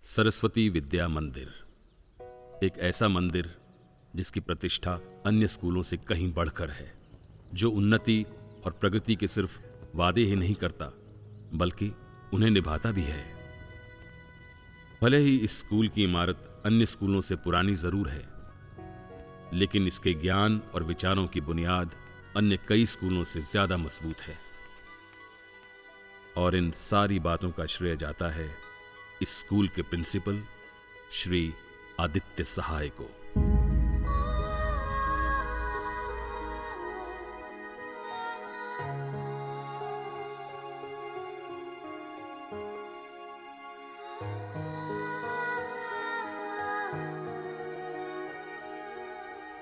सरस्वती विद्या मंदिर एक ऐसा मंदिर जिसकी प्रतिष्ठा अन्य स्कूलों से कहीं बढ़कर है, जो उन्नति और प्रगति के सिर्फ वादे ही नहीं करता बल्कि उन्हें निभाता भी है। भले ही इस स्कूल की इमारत अन्य स्कूलों से पुरानी जरूर है, लेकिन इसके ज्ञान और विचारों की बुनियाद अन्य कई स्कूलों से ज्यादा मजबूत है। और इन सारी बातों का श्रेय जाता है इस स्कूल के प्रिंसिपल श्री आदित्य सहाय को।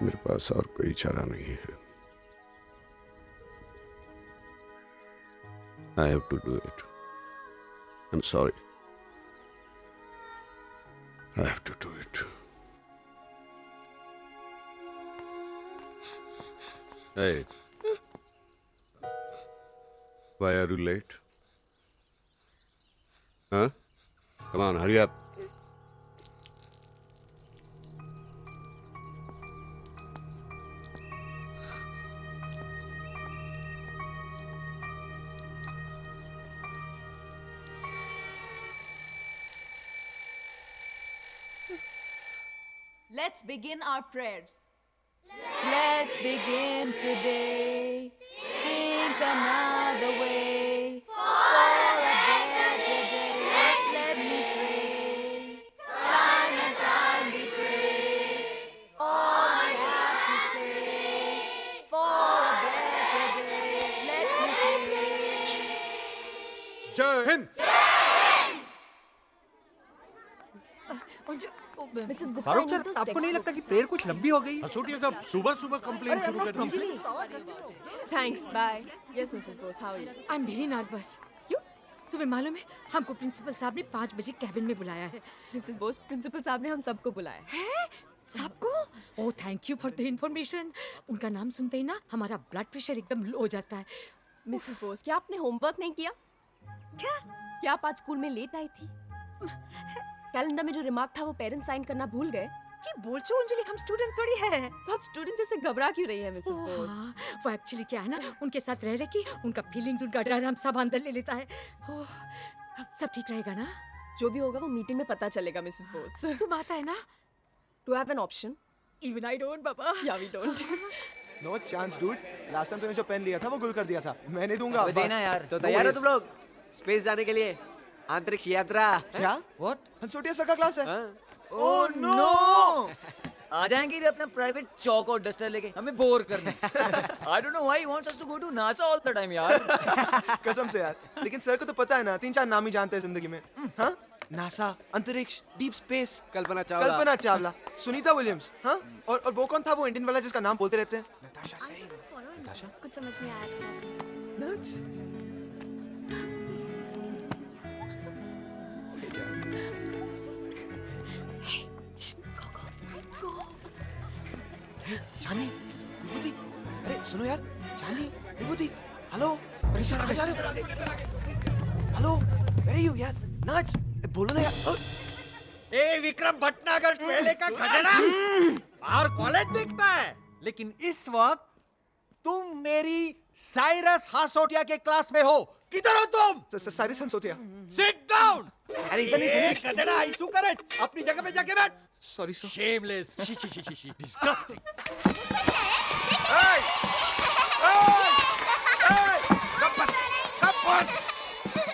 मेरे पास और कोई चारा नहीं है। I have to do it. I'm sorry. I have to do it. Hey. Why are you late? Huh? Come on, hurry up. Let's begin our prayers. Let's begin today. Think another way. For a better day. Let me pray. Time and time we pray. All I have to say. For a better day. Let me pray. जय Hind. Mrs. Gupta, Farooq sir, आपको नहीं लगता कि prayer कुछ लंबी हो गई? हसूटिया साहब सुबह सुबह कंप्लेन शुरू कर दी। Thanks. Bye. Yes, Mrs. Bose. How are you? I'm very nervous. क्यों? तुम्हें मालूम है हमको प्रिंसिपल साहब ने 5 बजे कैबिन में बुलाया है। Mrs. Bose, प्रिंसिपल साहब ने हम सबको बुलाया है। सबको? Oh thank you for the information. उनका नाम सुनते ही ना हमारा ब्लड प्रेशर एकदम लो हो जाता है। मिसेस बोस, क्या आपने होमवर्क नहीं किया? क्या आप आज स्कूल में लेट आई थी? कैलेंडर में जो रिमार्क था वो पेरेंट्स साइन करना भूल गए? कि बोल चो अंजलि, हम स्टूडेंट थोड़ी है। तो आप स्टूडेंट जैसे घबरा क्यों रही है मिसेस बोस? वो एक्चुअली क्या है ना, उनके साथ रह कि उनका फीलिंग्स, उनका डर हम सब अंदर ले लेता है। ओह, सब ठीक रहेगा ना? जो भी होगा वो मीटिंग में पता चलेगा मिसेस बोस। तुम आता है ना? Do have an option? Even I don't बाबा। Yeah we don't. No chance dude. Last time तूने जो पेन लिया था वो गुल कर दिया था। मैं नहीं दूंगा। देना यार। तो तैयार हो तुम लोग स्पेस जाने के लिए? अंतरिक्ष यात्रा। क्या? व्हाट? हंसोटिया सर का क्लास है? Oh no! आ जाएंगे भी अपना प्राइवेट चौक और डस्टर लेके हमें बोर करने। I don't know why he wants us to go to NASA all the time यार। कसम से यार। लेकिन सर को तो पता है ना, 3-4 नाम ही जानते हैं जिंदगी में। हाँ? नासा, अंतरिक्ष, deep space, Kalpana Chawla, Sunita Williams. हाँ? और वो कौन था वो इंडियन वाला जिसका नाम बोलते रहते हैं? नताशा सेन। नताशा? कुछ समझ नहीं आया आज क्लास में। नट्स। जानी, विभूति, अरे सुनो यार, जानी, विभूति, हेलो, अरे सर आगे जा रहे हो? हेलो, where are you यार? नट्स, बोलो ना यार। ए विक्रम भटनागर पहले का खजड़ा और कॉलेज देखता है, लेकिन इस वक्त तुम मेरी साइरस हासोटिया के क्लास में हो। किधर हो तुम? साइरस हंसोटिया। Sit down. अरे इधर नहीं ए खजड़ा आइसू करे, अपनी जगह पे जाके बैठ। Sorry sir. Shameless, she, disgusting.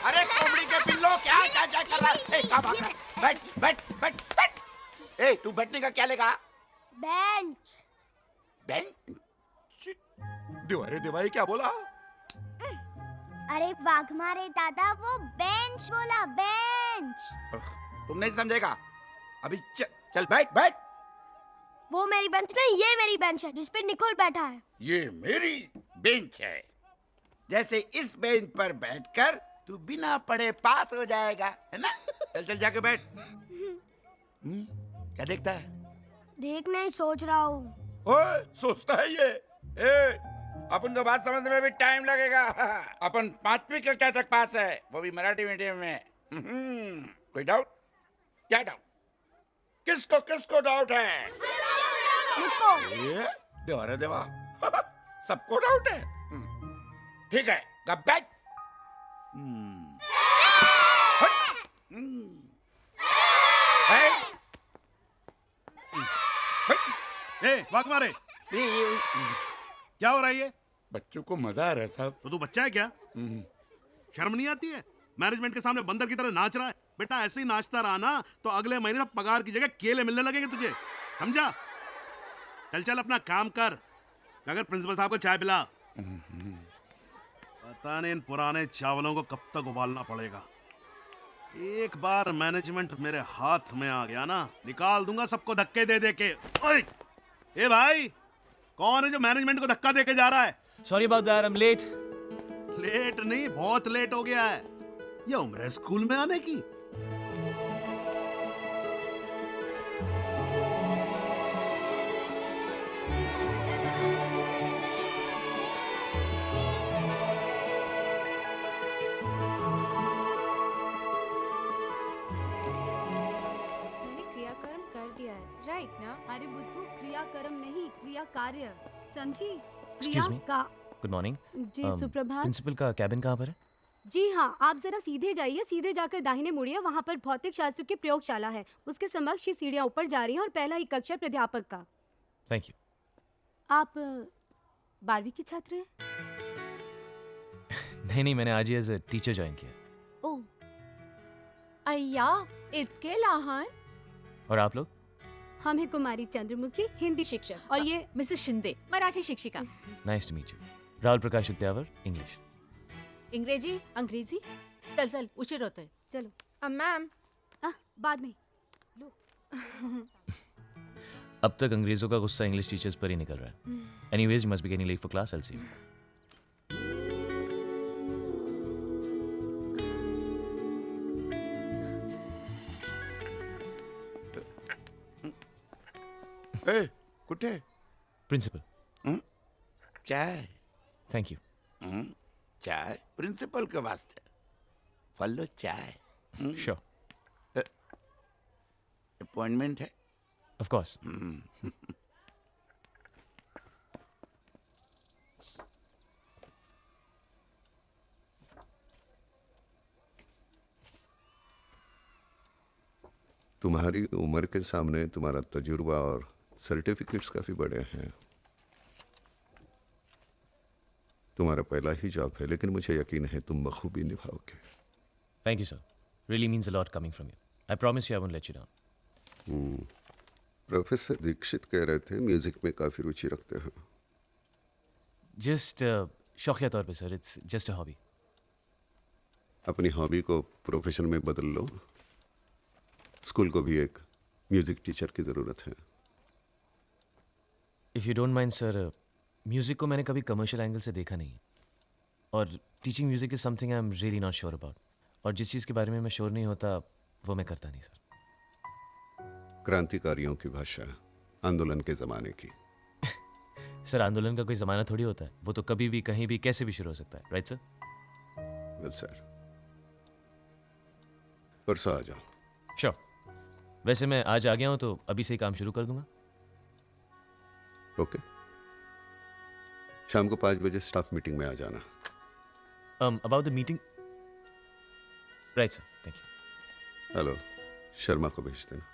अरे कोमड़ी के पिल्लो क्या कर रहा है? कहाँ भाग रहा है? बैठ। ए तू बैठने का क्या लेगा? बेंच। बेंच? देवाई क्या बोला? अरे वाघमारे दादा, वो बेंच बोला, बेंच। तुम नहीं समझेगा। अभी चल बैठ। वो मेरी बेंच नहीं, ये मेरी बेंच है जिस पे निकोल बैठा है। ये मेरी बेंच है। जैसे इस बेंच पर बैठकर तू बिना पढ़े पास हो जाएगा, है ना? चल जाके बैठ। क्या देखता है? देख नहीं, सोच रहा हूँ। ओए, सोचता है ये। ए, अपन तो बात समझने में भी टाइम लगेगा। अपन 5वीं कक्षा तक पास है, वो भी मराठी मीडियम में। कोई डाउट? क्या डाउट? किसको किसको डाउट है? मुझको ये देवा रे देवा सबको डाउट है। ठीक है, कब बैठ। वाक मारे क्या हो रहा है ये? बच्चों को मजा आ रहा है साहब। तो तू बच्चा है क्या? शर्म नहीं आती है? मैनेजमेंट के सामने बंदर की तरह नाच रहा है। बेटा ऐसे ही नाचता रहा ना तो अगले महीने पगार की जगह केले मिलने लगेंगे तुझे, समझा? चल चल अपना काम कर, अगर प्रिंसिपल साहब को चाय पिला। पता नहीं इन पुराने चावलों को कब तक उबालना पड़ेगा। एक बार मैनेजमेंट मेरे हाथ में आ गया ना, निकाल दूंगा सबको धक्के दे दे के। ओए ए भाई, कौन है जो मैनेजमेंट को धक्का दे के जा रहा है? Sorry about that, I'm late. Late नहीं, बहुत लेट हो गया है। ये उम्र है स्कूल में आने की। मैंने क्रियाकर्म कर दिया है, राइट ना? अरे बुद्धू, क्रियाकर्म नहीं, क्रिया कार्य, समझी? Excuse me. का Good morning. जी सुप्रभात। प्रिंसिपल का कैबिन कहाँ पर है? जी हाँ, आप जरा सीधे जाइए, सीधे जाकर दाहिने मुड़िए, वहाँ पर भौतिक शास्त्र की प्रयोगशाला है। उसके समक्ष ही सीढ़ियाँ ऊपर जा रही हैं और पहला ही कक्षा प्राध्यापक का। Thank you. आप 12वीं की छात्र हैं? नहीं, मैंने आज ही एज अ टीचर ज्वाइन किया। ओह, अय्या इतके लहान. और आप लोग? हम हैं कुमारी चंद्रमुखी, हिंदी शिक्षक, और ये मिसेस शिंदे, मराठी शिक्षिका. Nice to meet you. Rahul Prakash Udyavar, English. इंग्रेजी. अंग्रेजी। चल चल, उशीर होतोय. चलो। मैम, बाद में। अब तक अंग्रेजों का गुस्सा इंग्लिश टीचर्स पर ही निकल रहा है। Anyways, you must be getting late for class, I will see you. ए, कुठे? प्रिंसिपल। चाय। Thank you. चाय प्रिंसिपल के वास्ते। फॉलो चाय। श्योर। अपॉइंटमेंट है? Of course. तुम्हारी उम्र के सामने तुम्हारा तजुर्बा और सर्टिफिकेट्स काफी बड़े हैं। तुम्हारा पहला ही जॉब है, लेकिन मुझे यकीन है तुम बखूबी निभाओगे। Thank you sir, really means a lot coming from you. I promise you I won't let you down. Professor Dikshit कह रहे थे म्यूजिक में काफी रुचि रखते हो। जस्ट शौकिया तौर पे sir, it's just a hobby. अपनी हॉबी को प्रोफेशन में बदल लो। स्कूल को भी एक म्यूजिक टीचर की जरूरत है। If you don't mind sir, music को मैंने कभी कमर्शियल एंगल से देखा नहीं, और teaching music is something I am really not sure about. और जिस चीज़ के बारे में मैं श्योर नहीं होता वो मैं करता नहीं सर। क्रांतिकारियों की भाषा, आंदोलन के जमाने की। सर, आंदोलन का कोई ज़माना थोड़ी होता है, वो तो कभी भी कहीं भी कैसे भी शुरू हो सकता है, राइट सर? वेल सर, परसों आ जाओ। श्योर। वैसे मैं आज आ गया हूँ तो अभी से ही काम शुरू कर दूंगा। ओके, शाम को 5 बजे स्टाफ मीटिंग में आ जाना। About the meeting, right sir, thank you. Hello, Sharma को भेज देना।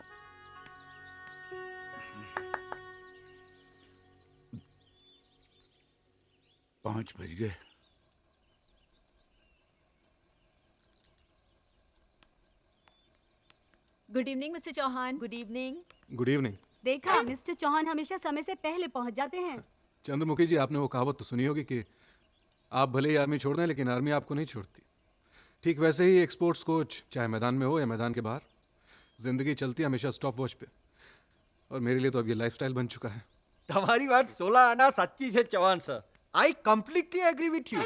पाँच बज गए। Good evening mister Chauhan. Good evening. Good evening. देखा, मिस्टर चौहान हमेशा समय से पहले पहुंच जाते हैं। चंद्रमुखी जी, आपने वो कहावत तो सुनी होगी कि आप भले ही आर्मी छोड़ दें लेकिन आर्मी आपको नहीं छोड़ती। ठीक वैसे ही एक स्पोर्ट्स कोच, चाहे मैदान में हो या मैदान के बाहर, जिंदगी चलती है हमेशा स्टॉप वॉच पे। और मेरे लिए तो अब ये लाइफस्टाइल बन चुका है। તમારી વાત 16 આના સાચી છે Chauhan sir. I completely agree with you.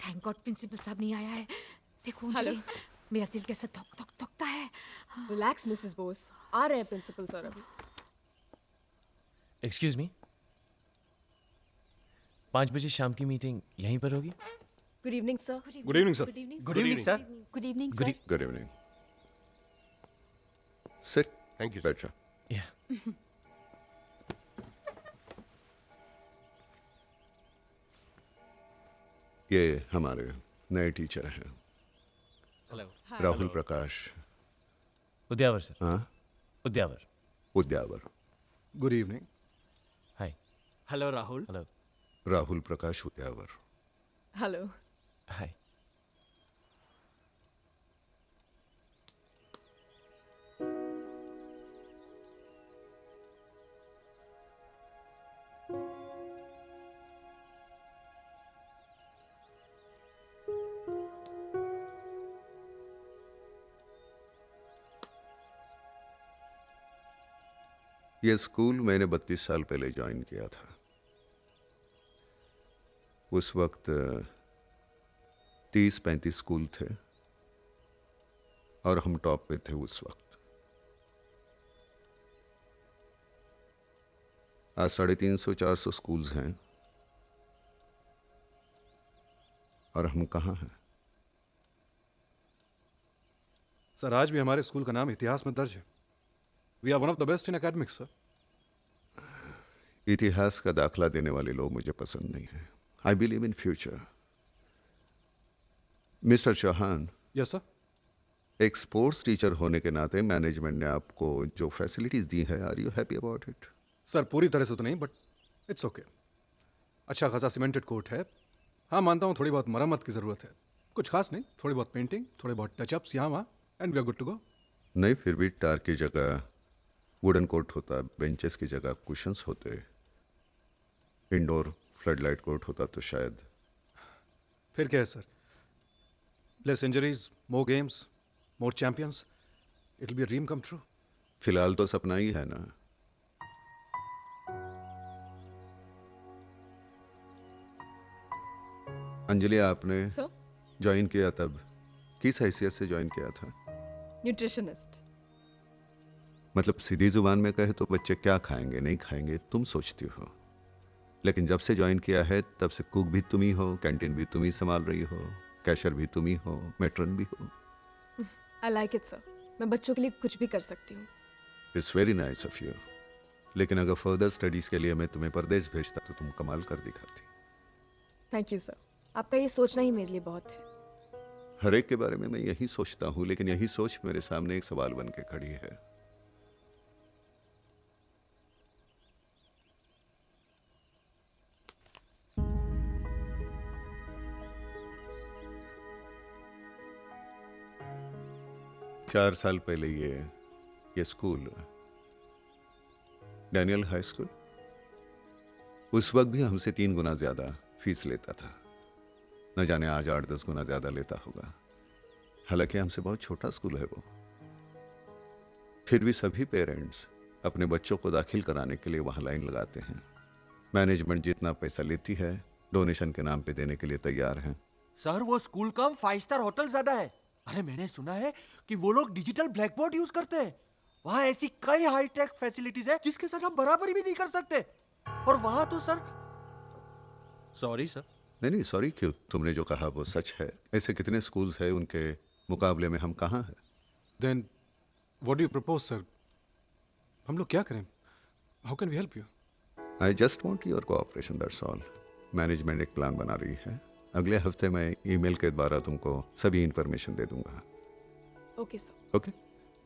Thank God principal साहब नहीं आया है. देखो हेलो, मेरा दिल कैसा धक धक धकता है. रिलैक्स मिसेस बोस, आ रहे हैं प्रिंसिपल सर अभी. एक्सक्यूज मी, 5 बजे शाम की मीटिंग यहीं पर होगी? Good evening sir. Good evening sir. Good evening, sir. Good evening Good sir. Good evening. Sit. Thank you बैठ जा। Yeah. ये हमारे नए टीचर हैं, हेलो। राहुल प्रकाश। उद्यावर सर। हाँ, Udyavar. Udyavar. Good evening. Hi. Hello Rahul. Hello. Rahul Prakash Udyavar. Hello. Hi. ये स्कूल मैंने 32 साल पहले ज्वाइन किया था। उस वक्त 30-35 स्कूल थे और हम टॉप पे थे उस वक्त। आज 350-400 स्कूल्स हैं और हम कहाँ हैं? सर आज भी हमारे स्कूल का नाम इतिहास में दर्ज है। We are one of the best in academics sir. इतिहास का दाखला देने वाले लोग मुझे पसंद नहीं हैं। I believe in future. Mister Chauhan. Yes sir. एक स्पोर्ट्स टीचर होने के नाते मैनेजमेंट ने आपको जो फैसिलिटीज दी है, are you happy about it? Sir पूरी तरह से तो नहीं, बट इट्स ओके। अच्छा खासा सीमेंटेड कोर्ट है। हाँ मानता हूँ थोड़ी बहुत मरम्मत की ज़रूरत है, कुछ खास नहीं, थोड़ी बहुत पेंटिंग, थोड़े बहुत टचअप्स यहाँ वहाँ, and we are good to go. नहीं, फिर भी टार की जगह वुडन कोर्ट होता, बेंचेस की जगह कुशंस होते, इंडोर फ्लडलाइट कोर्ट होता तो शायद। फिर क्या है sir? Less injuries, more games, more champions, it will be a dream come true. फिलहाल तो सपना ही है ना। अंजलि, आपने सर? ज्वाइन किया तब किस हैसियत से ज्वाइन किया था? न्यूट्रिशनिस्ट। मतलब सीधी जुबान में कहे तो बच्चे क्या खाएंगे नहीं खाएंगे तुम सोचती हो, लेकिन जब से ज्वाइन किया है तब से कुक भी तुम ही हो, कैंटीन भी तुम ही संभाल रही हो, कैशियर भी तुम ही हो, मैट्रन भी हो। I like it sir. मैं बच्चों के लिए कुछ भी कर सकती हूँ। It's very nice of you. लेकिन अगर फर्दर स्टडीज के लिए मैं तुम्हें परदेश भेजता तो तुम कमाल कर दिखाती। Thank you sir. आपका ये सोचना ही मेरे लिए बहुत है। हर एक के बारे में मैं यही सोचता हूँ, लेकिन यही सोच मेरे सामने एक सवाल बन के खड़ी है। चार साल पहले ये स्कूल, डैनियल हाई स्कूल, उस वक्त भी हमसे 3 गुना ज्यादा फीस लेता था। न जाने आज 8-10 गुना ज्यादा लेता होगा। हालांकि हमसे बहुत छोटा स्कूल है वो। फिर भी सभी पेरेंट्स अपने बच्चों को दाखिल कराने के लिए वहां लाइन लगाते हैं। मैनेजमेंट जितना पैसा लेती है डोनेशन के नाम पे देने के लिए तैयार हैं। सर वो स्कूल कम 5 स्टार होटल ज्यादा है। अरे मैंने सुना है कि वो लोग डिजिटल ब्लैक बोर्ड यूज करते हैं। वहां ऐसी कई हाईटेक फैसिलिटीज है जिसके साथ हम बराबरी भी नहीं कर सकते। और वहां तो सर, सॉरी सर। नहीं सॉरी क्यों, तुमने जो कहा वो सच है। ऐसे कितने स्कूल्स हैं, उनके मुकाबले में हम कहाँ हैं? Then what do you propose sir? हम लोग क्या करें? How can we help you? I just want your cooperation, that's all. Management एक प्लान बना रही है। अगले हफ्ते मैं ईमेल के द्वारा तुमको सभी इंफॉर्मेशन दे दूंगा। Okay sir. Okay,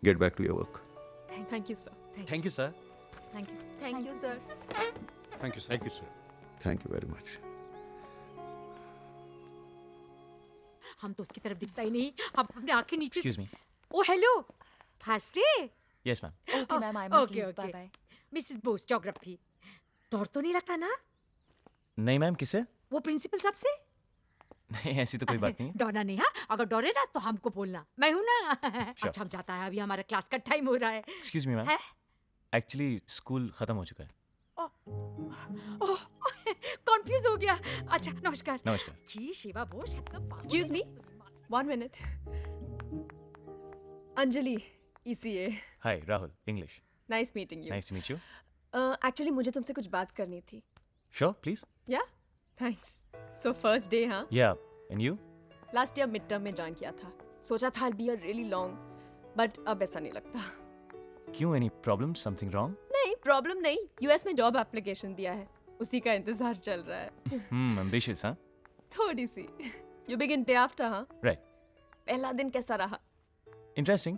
get back to your work. Thank you sir. Thank you sir. Thank you sir. Thank you sir. Thank you sir. Thank you very much. हम तो उसकी तरफ दिखता ही नहीं। अब अपने आंखें नीचे। Excuse me. Oh hello, first day. Yes ma'am. Okay ma'am, I must okay leave. Bye okay. Bye. Mrs Bose, geography. डर तो नहीं लगता ना? नहीं मैम, किससे? वो प्रिंसिपल साहब से? नहीं ऐसी तो कोई बात नहीं है। डरना नहीं। हाँ, अगर डरे ना तो हमको बोलना, मैं हूं ना। अच्छा, हम जाता है, अभी हमारा क्लास का टाइम हो रहा है। एक्सक्यूज मी मैम, है? एक्चुअली स्कूल खत्म हो चुका है। कंफ्यूज हो गया। अच्छा, नमस्कार। नमस्कार। जी, शिवा बोस एकदम। Excuse me? 1 minute. Anjali, ECA. Hi Rahul, English. Nice meeting you. Nice to meet you. Actually मुझे तुमसे कुछ बात करनी थी। Sure please. Yeah? Thanks. So first day हाँ? Yeah and you? Last year midterm में ज्वाइन किया था। सोचा था I'll be a really long, but अब ऐसा नहीं लगता। क्यों, एनी प्रॉब्लम, समथिंग रॉन्ग? नहीं, प्रॉब्लम नहीं, यूएस में जॉब एप्लीकेशन दिया है, उसी का इंतजार चल रहा है। एम्बिशियस, हाँ? थोड़ी सी। यू बिगिन डे आफ्टर, हाँ? राइट। पहला दिन कैसा रहा? इंटरेस्टिंग,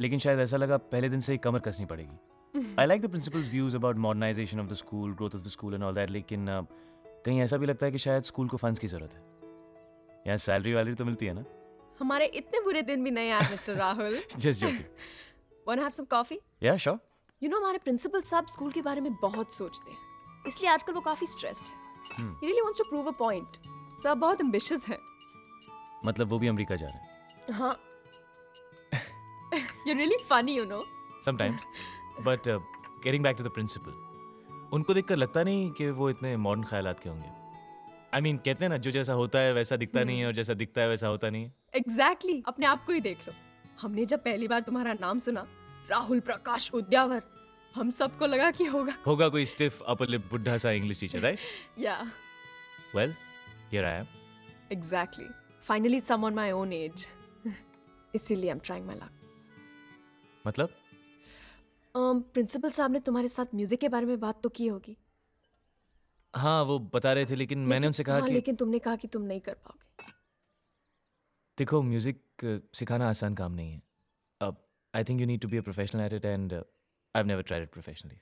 लेकिन शायद ऐसा लगा पहले दिन से ही कमर कसनी पड़ेगी। I like the principal's views about modernisation of the school, growth of the school and all that, लेकिन कहीं ऐसा भी लगता है कि शायद स्कूल को फंड्स की जरूरत है। यहाँ सैलरी वाली तो मिलती है ना? हमारे इतने बुरे दिन भी नहीं आए mister Rahul. Just joking. Want have some coffee? Yeah sure. You know हमारे प्रिंसिपल साहब स्कूल के बारे में बहुत सोचते हैं, इसलिए आजकल वो काफी स्ट्रेस्ड है। He really wants to prove a point. सब बहुत एम्बिशियस है। मतलब वो भी अमेरिका जा रहे हैं? हाँ। You're really funny, you know. Sometimes. But getting back to the principal, उनको देखकर लगता नहीं कि वो इतने मॉडर्न ख्यालात के होंगे? I mean, कहते हैं ना, जो जैसा होता है वैसा दिखता नहीं है और जैसा दिखता है वैसा होता नहीं है। Exactly. अपने आप को ही देख लो। हमने जब पहली बार तुम्हारा नाम सुना, राहुल प्रकाश उद्यावर, हम सबको लगा कि होगा कोई स्टिफ अपर लिप बुढ़ा सा English teacher, right? Yeah. Well, here I am. Exactly. Finally someone my own age. इसीलिए I'm trying my luck. मतलब? प्रिंसिपल साहब ने तुम्हारे साथ म्यूजिक के बारे में बात तो की होगी। हाँ, वो बता रहे थे, लेकिन मैंने उनसे कहा कि लेकिन तुमने कहा कि तुम नहीं कर पाओगे। देखो, म्यूजिक सिखाना आसान काम नहीं है। अब I think you need to be a professional at it and I have never tried it professionally.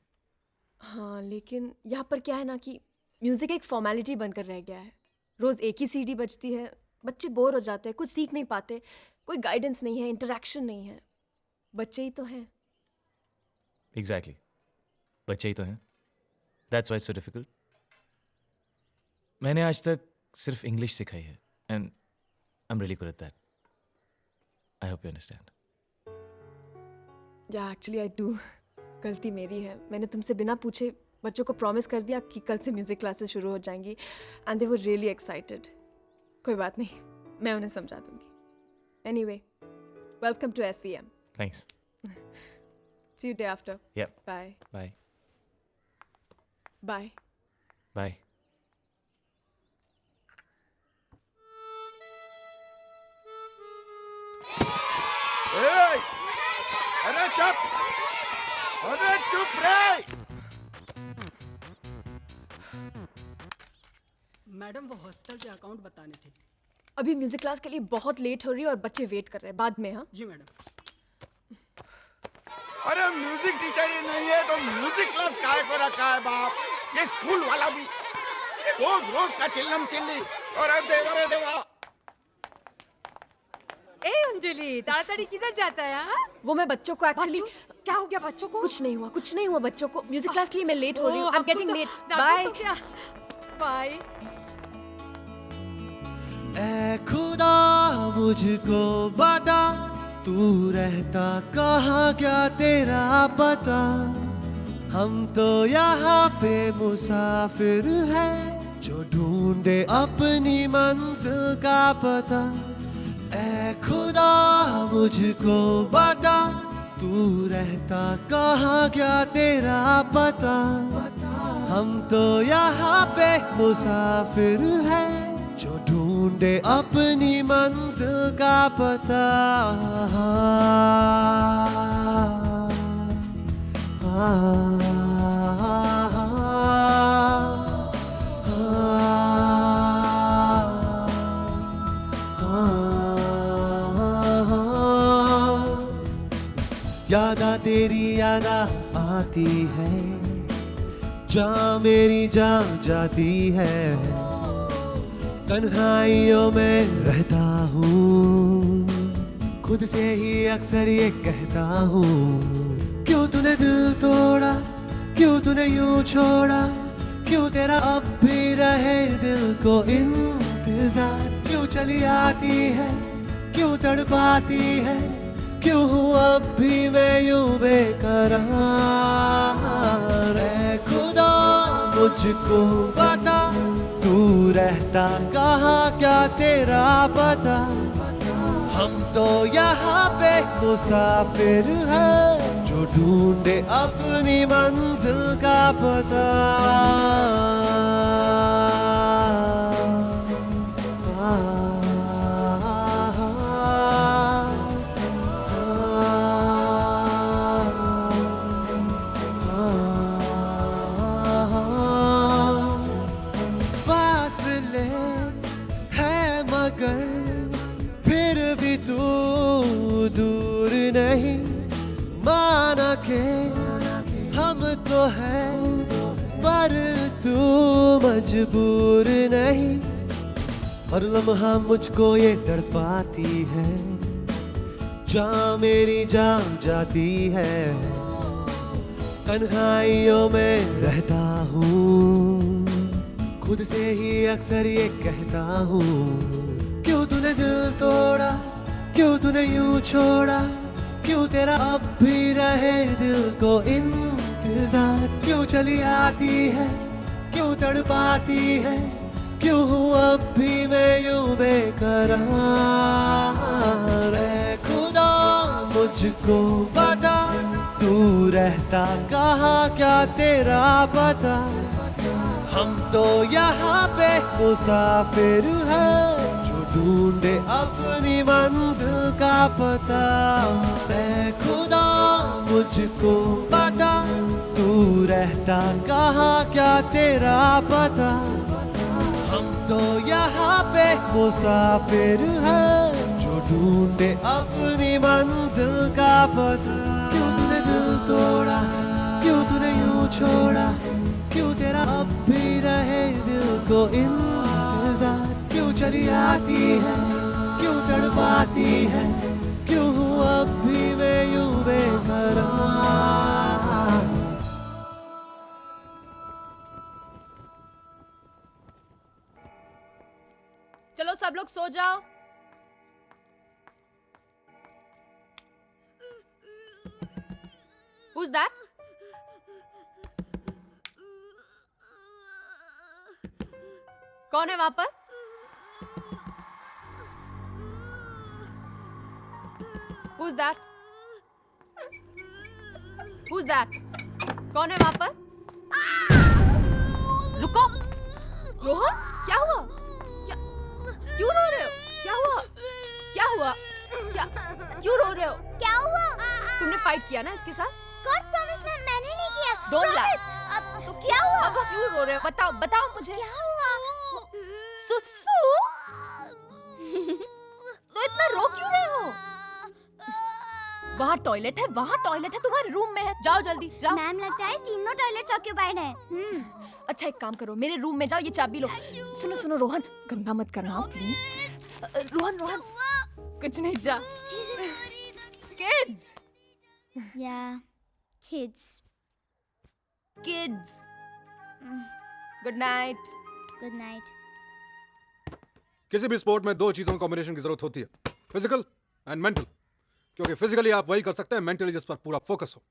हाँ, लेकिन यहाँ पर क्या है ना कि म्यूजिक एक फॉर्मेलिटी बनकर रह गया है। रोज एक ही सीडी बजती है, बच्चे बोर हो जाते हैं, कुछ सीख नहीं पाते, कोई गाइडेंस नहीं है, इंटरेक्शन नहीं है। बच्चे ही तो हैं। एग्जैक्टली, बच्चे ही तो हैं। That's why it's so difficult. मैंने आज तक सिर्फ इंग्लिश सिखाई है and I am really good at that. I hope you understand. या एक्चुअली आई डू। गलती मेरी है, मैंने तुमसे बिना पूछे बच्चों को प्रॉमिस कर दिया कि कल से म्यूजिक क्लासेस शुरू हो जाएंगी and they were really excited. कोई बात नहीं, मैं उन्हें समझा दूंगी। Anyway, welcome to SVM. Thanks. See you day after. Yep. Bye. Bye. Bye. Bye. Hey! अरे चुप! अरे चुप रे! मैडम, वो हॉस्टल के अकाउंट बताने थे। अभी म्यूजिक क्लास के लिए बहुत लेट हो रही है और बच्चे वेट कर रहे हैं। बाद में, हाँ? जी मैडम। अरे म्यूजिक टीचर ही नहीं है तो म्यूजिक क्लास काहे को रखा है बाप? ये स्कूल वाला भी रोज रोज का चिल्लम चिल्ली। अरे देवा। ए अंजलि, ताड़ाताड़ी किधर जाता है? हाँ? वो मैं बच्चों को एक्चुअली। क्या हो गया बच्चों को? कुछ नहीं हुआ बच्चों को। म्यूजिक क्लास के लिए मैं लेट हो रही हूँ। I am getting late. Bye. Bye. ऐ खुदा मुझको बता, तू रहता कहाँ, क्या तेरा पता? हम तो यहाँ पे मुसाफिर हैं जो ढूंढे अपनी मंजिल का पता। ऐ खुदा मुझको बता, तू रहता कहाँ, क्या तेरा पता? हम तो यहाँ पे मुसाफिर हैं जो ढूंढे अपनी मंजिल का पता। यादा तेरी यादा आती है, जहाँ मेरी जान जाती है। तन्हाइयों में रहता हूँ, खुद से ही अक्सर ये कहता हूँ, क्यों तूने दिल तोड़ा, क्यों तूने यूं छोड़ा, क्यों तेरा अब भी रहे दिल को इंतजार, क्यों चली आती है, क्यों तड़पाती है, क्यों हूँ अब भी मैं यूं बेकरार। ऐ खुदा मुझको बता, तू रहता कहाँ, क्या तेरा पता? हम तो यहाँ पे मुसाफिर हैं जो ढूंढे अपनी मंजिल का पता। मगर फिर भी तू दूर नहीं, माना के हम तो हैं पर तू मजबूर नहीं। हर लम्हा मुझको ये तड़पाती है, जहाँ मेरी जान जाती है। तन्हाइयों में रहता हूँ, खुद से ही अक्सर ये कहता हूँ, क्यों तूने दिल तोड़ा, क्यों तूने यूं छोड़ा, क्यों तेरा अब भी रहे दिल को इंतजार। क्यों चली आती है, क्यों तड़पाती है, क्यों हूँ अब भी मैं यूं बेकरार। ऐ खुदा मुझको बता, तू रहता कहाँ, क्या तेरा पता। हम तो यहाँ पे मुसाफिर हैं, जो ढूंढे अपनी मंजिल का पता। ऐ खुदा मुझको बता, तू रहता कहाँ, क्या तेरा पता। हम तो यहाँ पे मुसाफिर हैं, जो ढूंढे अपनी मंजिल का पता। क्यों तूने दिल तोड़ा, क्यों तूने यूं छोड़ा, क्यों तेरा अब भी रहे दिल को इंतजार। क्यों चली आती है, क्यों तड़पाती है, क्यों हूँ अब भी मैं यूं बेकरार। चलो सब लोग सो जाओ। Who's that? कौन है वहां पर? Who's that? Who's that? कौन है वहां पर? रुको। रोहन, क्या हुआ? क्यों रो रहे हो? क्या हुआ? क्या हुआ? क्या? क्यों रो रहे हो? क्या हुआ? तुमने फाइट किया ना इसके साथ? गॉड प्रॉमिस मैंने नहीं किया। Don't lie. अब तो क्या हुआ? अब क्यों रो रहे हो? बताओ, बताओ मुझे। क्या हुआ? सुसु? तो इतना रो क्यों रहे हो? वहाँ टॉयलेट है, वहाँ टॉयलेट है, तुम्हारे रूम में है। जाओ जल्दी, जाओ। मैम लगता है तीनों टॉयलेट्स ऑक्यूपाइड है। अच्छा एक काम करो, मेरे रूम में जाओ, ये चाबी लो। सुनो सुनो रोहन, गंदा मत करना प्लीज। रोहन रोहन, कुछ नहीं, जा। Kids. Yeah, kids. Kids. Good night. Good night. किसी भी स्पोर्ट में दो चीजों की कॉम्बिनेशन की जरूरत होती है, फिजिकल एंड मेंटल। क्योंकि फिजिकली आप वही कर सकते हैं, मेंटली जिस पर पूरा फोकस हो।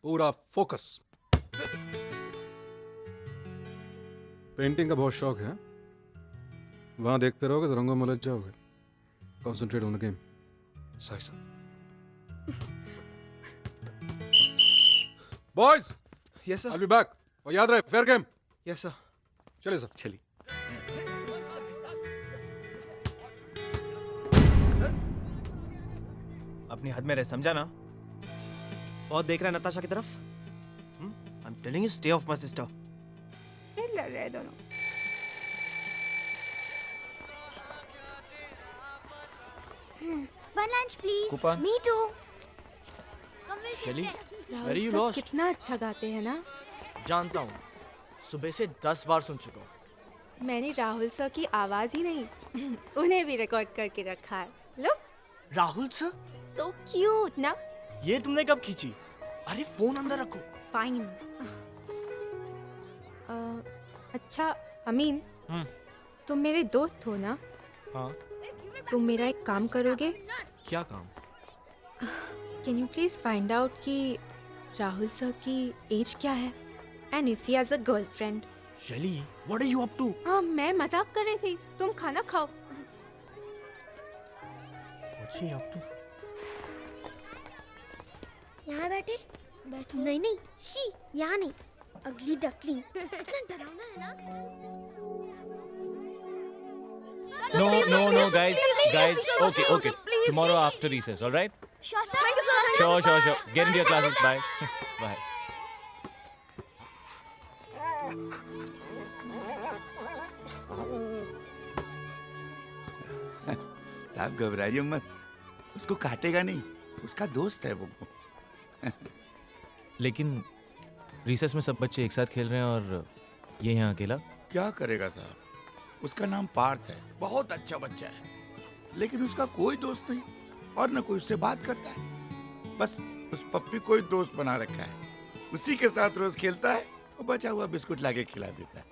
पूरा फोकस। पेंटिंग का बहुत शौक है, वहां देखते रहोगे तो रंगों में उलझ जाओगे। Concentrate on the game. सही sir. Boys, yes sir. I will be back. और याद रहे, फेयर गेम। Yes sir. चलिए सर। चलिए। अपनी हद में रह, समझा ना? बहुत देख रहा है नताशा की तरफ। I am telling you, stay of my sister. लड़ रहे दोनों। One lunch, please. Coupon? Me too. चली, Rahul very you sir lost. कितना अच्छा गाते हैं ना। जानता हूँ, सुबह से 10 बार सुन चुका हूँ। मैंने राहुल सर की आवाज ही नहीं उन्हें भी रिकॉर्ड करके रखा है। लो। राहुल सर? So cute ना? ये तुमने कब खींची? अरे फोन अंदर रखो। फाइन। अच्छा अमीन, तुम मेरे दोस्त हो ना? हाँ। तुम मेरा एक काम करोगे? क्या काम? Can you please find out कि राहुल सर की एज क्या है and if he has a girlfriend. Shaily, what are you up to? हाँ, मैं मजाक कर रही थी, तुम खाना खाओ। What's she up to? यहाँ बैठे? बैठो। नहीं नहीं, शी, यहाँ नहीं। अगली डकलिंग। इतना डरावना है ना? No, guys. Okay. Tomorrow after recess, all right? Sure, sir. Thank you, sir. Sure. Get into your classes. Bye. Bye. साहब घबराइए मत, उसको काटेगा नहीं, उसका दोस्त है वो। लेकिन रिसेस में सब बच्चे एक साथ खेल रहे हैं और ये यहाँ अकेला। क्या करेगा साहब, उसका नाम पार्थ है, बहुत अच्छा बच्चा है, लेकिन उसका कोई दोस्त नहीं और न कोई उससे बात करता है। बस उस पप्पी को ही दोस्त बना रखा है, उसी के साथ रोज खेलता है और बचा हुआ बिस्कुट लाके खिला देता है।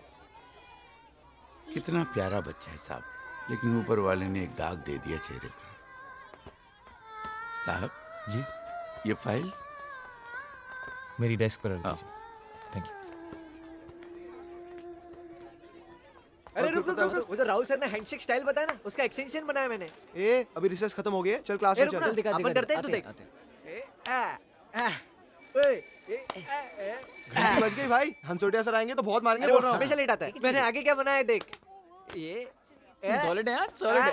कितना प्यारा बच्चा है साहब, लेकिन ऊपर वाले ने एक दाग दे दिया चेहरे पर। साहब जी, ये फाइल मेरी डेस्क पर रख दीजिए। Thank you. अरे रुक रुक रुक, वो जो राहुल सर ने हैंडशेक स्टाइल बताया ना, उसका एक्सटेंशन बनाया मैंने। ए अभी रिसर्च खत्म हो गई है, चल क्लास में चल। अपन डरते हैं, तू देख। बच गई भाई, हंसोटिया सर आएंगे तो बहुत मारेंगे बोल रहा हूं। हमेशा लेट आता है। मैंने आगे क्या बनाया देख, ये सॉलिड है यार, सॉलिड है।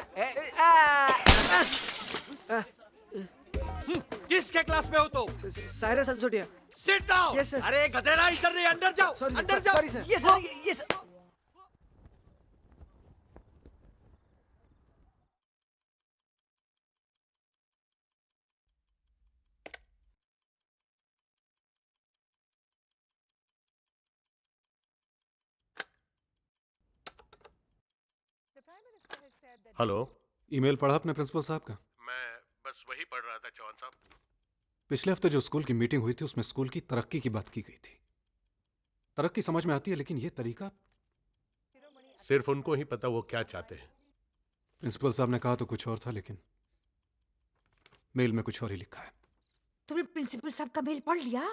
किसके क्लास में हो तुम? Cyrus Hansotia. Sit down. Yes sir. अरे गधेड़ा, इधर नहीं, अंदर जाओ, अंदर जाओ। Sorry sir. Yes sir, yes. Hello. Email पढ़ा आपने प्रिंसिपल साहब का? मैं बस वही पढ़ रहा था चौहान साहब। पिछले हफ्ते जो स्कूल की मीटिंग हुई थी उसमें स्कूल की तरक्की की बात की गई थी। तरक्की समझ में आती है, लेकिन ये तरीका। सिर्फ उनको ही पता वो क्या चाहते हैं। प्रिंसिपल साहब ने कहा तो कुछ और था, लेकिन मेल में कुछ और ही लिखा है। तुमने प्रिंसिपल साहब का मेल पढ़ लिया?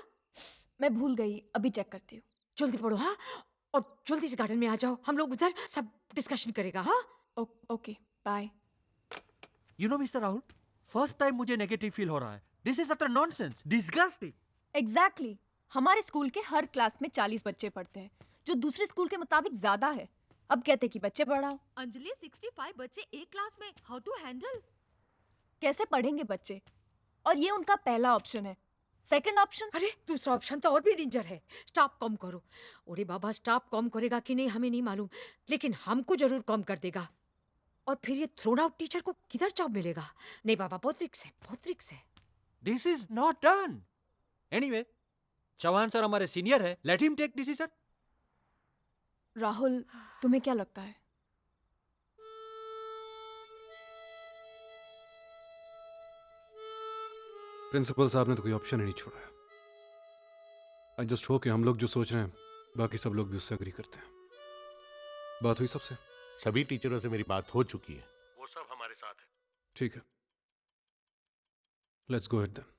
मैं भूल गई, अभी चेक करती हूँ। जल्दी पढ़ो हाँ, और जल्दी से गार्डन में आ जाओ, हम लोग उधर सब डिस्कशन करेगा। हाँ okay bye. You know mister Rahul, first time मुझे नेगेटिव फील हो रहा है। This is utter nonsense, disgusting. Exactly, हमारे स्कूल के हर क्लास में 40 बच्चे पढ़ते हैं, जो दूसरे स्कूल के मुताबिक ज्यादा है। अब कहते कि बच्चे बढ़ाओ। अंजलि 65 बच्चे एक क्लास में, हाउ टू हैंडल? कैसे पढ़ेंगे बच्चे? और ये उनका पहला ऑप्शन है। Second option? अरे दूसरा ऑप्शन तो और भी डेंजर है, स्टाफ कम करो। अरे बाबा, स्टाफ कम करेगा कि नहीं हमें नहीं मालूम, लेकिन हमको जरूर कम कर देगा। और फिर ये थ्रोन आउट टीचर को किधर जॉब मिलेगा? नहीं बाबा, बहुत रिस्क है, बहुत रिस्क है। This is not done. Anyway, Chauhan sir हमारे सीनियर है, let him take decision. Rahul, तुम्हें क्या लगता है? प्रिंसिपल साहब ने तो कोई ऑप्शन ही नहीं छोड़ा है। आई जस्ट होप कि हम लोग जो सोच रहे हैं बाकी सब लोग भी उससे एग्री करते हैं। बात हुई सबसे? सभी टीचरों से मेरी बात हो चुकी है, वो सब हमारे साथ है। ठीक है, लेट्स गो अहेड देन।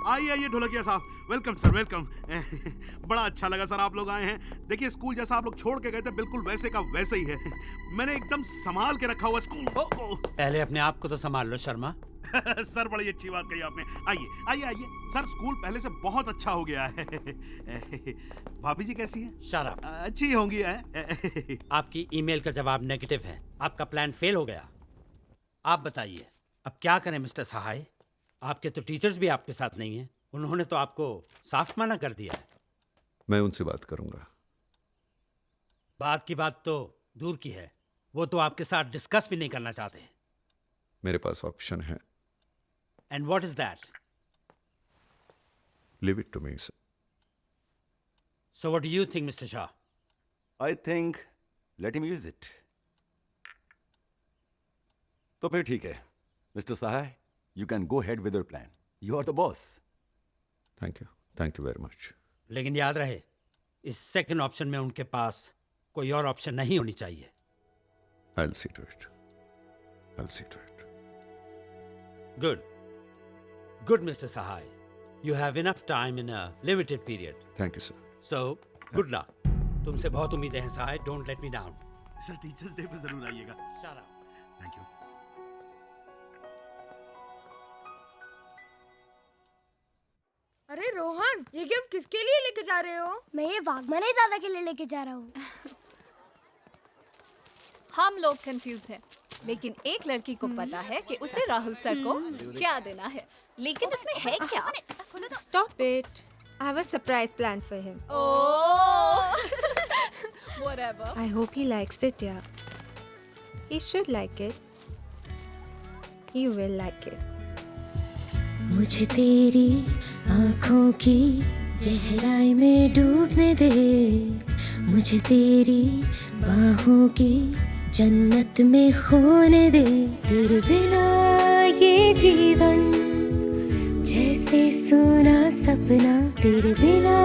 आइए आइए ढोलकिया साहब, वेलकम सर, वेलकम। बड़ा अच्छा लगा सर आप लोग आए हैं। देखिए स्कूल जैसा आप लोग छोड़ के गए थे, बिल्कुल वैसे का वैसे ही है। मैंने एकदम संभाल के रखा हुआ स्कूल को। पहले अपने आप को तो संभाल लो शर्मा। सर बड़ी अच्छी बात कही आपने। आइए आइए आइए सर, स्कूल पहले से बहुत अच्छा हो गया है। भाभी जी कैसी हैं? शराब अच्छी होंगी है। आपकी ईमेल का जवाब नेगेटिव है, आपका प्लान फेल हो गया। आप बताइए अब क्या करें मिस्टर सहाय? आपके तो टीचर्स भी आपके साथ नहीं हैं, उन्होंने तो आपको साफ मना कर दिया है। मैं उनसे बात करूंगा। बात की बात तो दूर की है, वो तो आपके साथ डिस्कस भी नहीं करना चाहते। मेरे पास ऑप्शन है। And what is that? Leave it to me sir. So what do you think mister Shah? I think let him use it. तो फिर ठीक है mister Sahay, you can go ahead with your plan. You are the boss. Thank you very much. लेकिन याद रहे, इस second option में उनके पास कोई और ऑप्शन नहीं होनी चाहिए। I'll see to it. Good. Good, Mr. Sahai. You have enough time in a limited period. Thank you, sir. So, good luck. तुमसे बहुत उम्मीदें हैं सहाय, don't let me down. Sir teachers day पे जरूर आइएगा। Shut up. Thank you. अरे रोहन, ये gift किसके लिए लेके जा रहे हो? मैं ये वाघमाने दादा के लिए लेके जा रहा हूँ। हम लोग कंफ्यूज हैं, लेकिन एक लड़की को पता है कि उसे राहुल सर को क्या देना है, लेकिन इसमें है क्या? Stop it. I have a surprise plan for him. Oh, whatever. I hope he likes it, yeah. He should like it. He will like it. मुझे तेरी आँखों की गहराई में डूबने दे, मुझे तेरी बाहों की जन्नत में खोने दे। तेरे बिना ये जीवन जैसे सोना सपना, तेरे बिना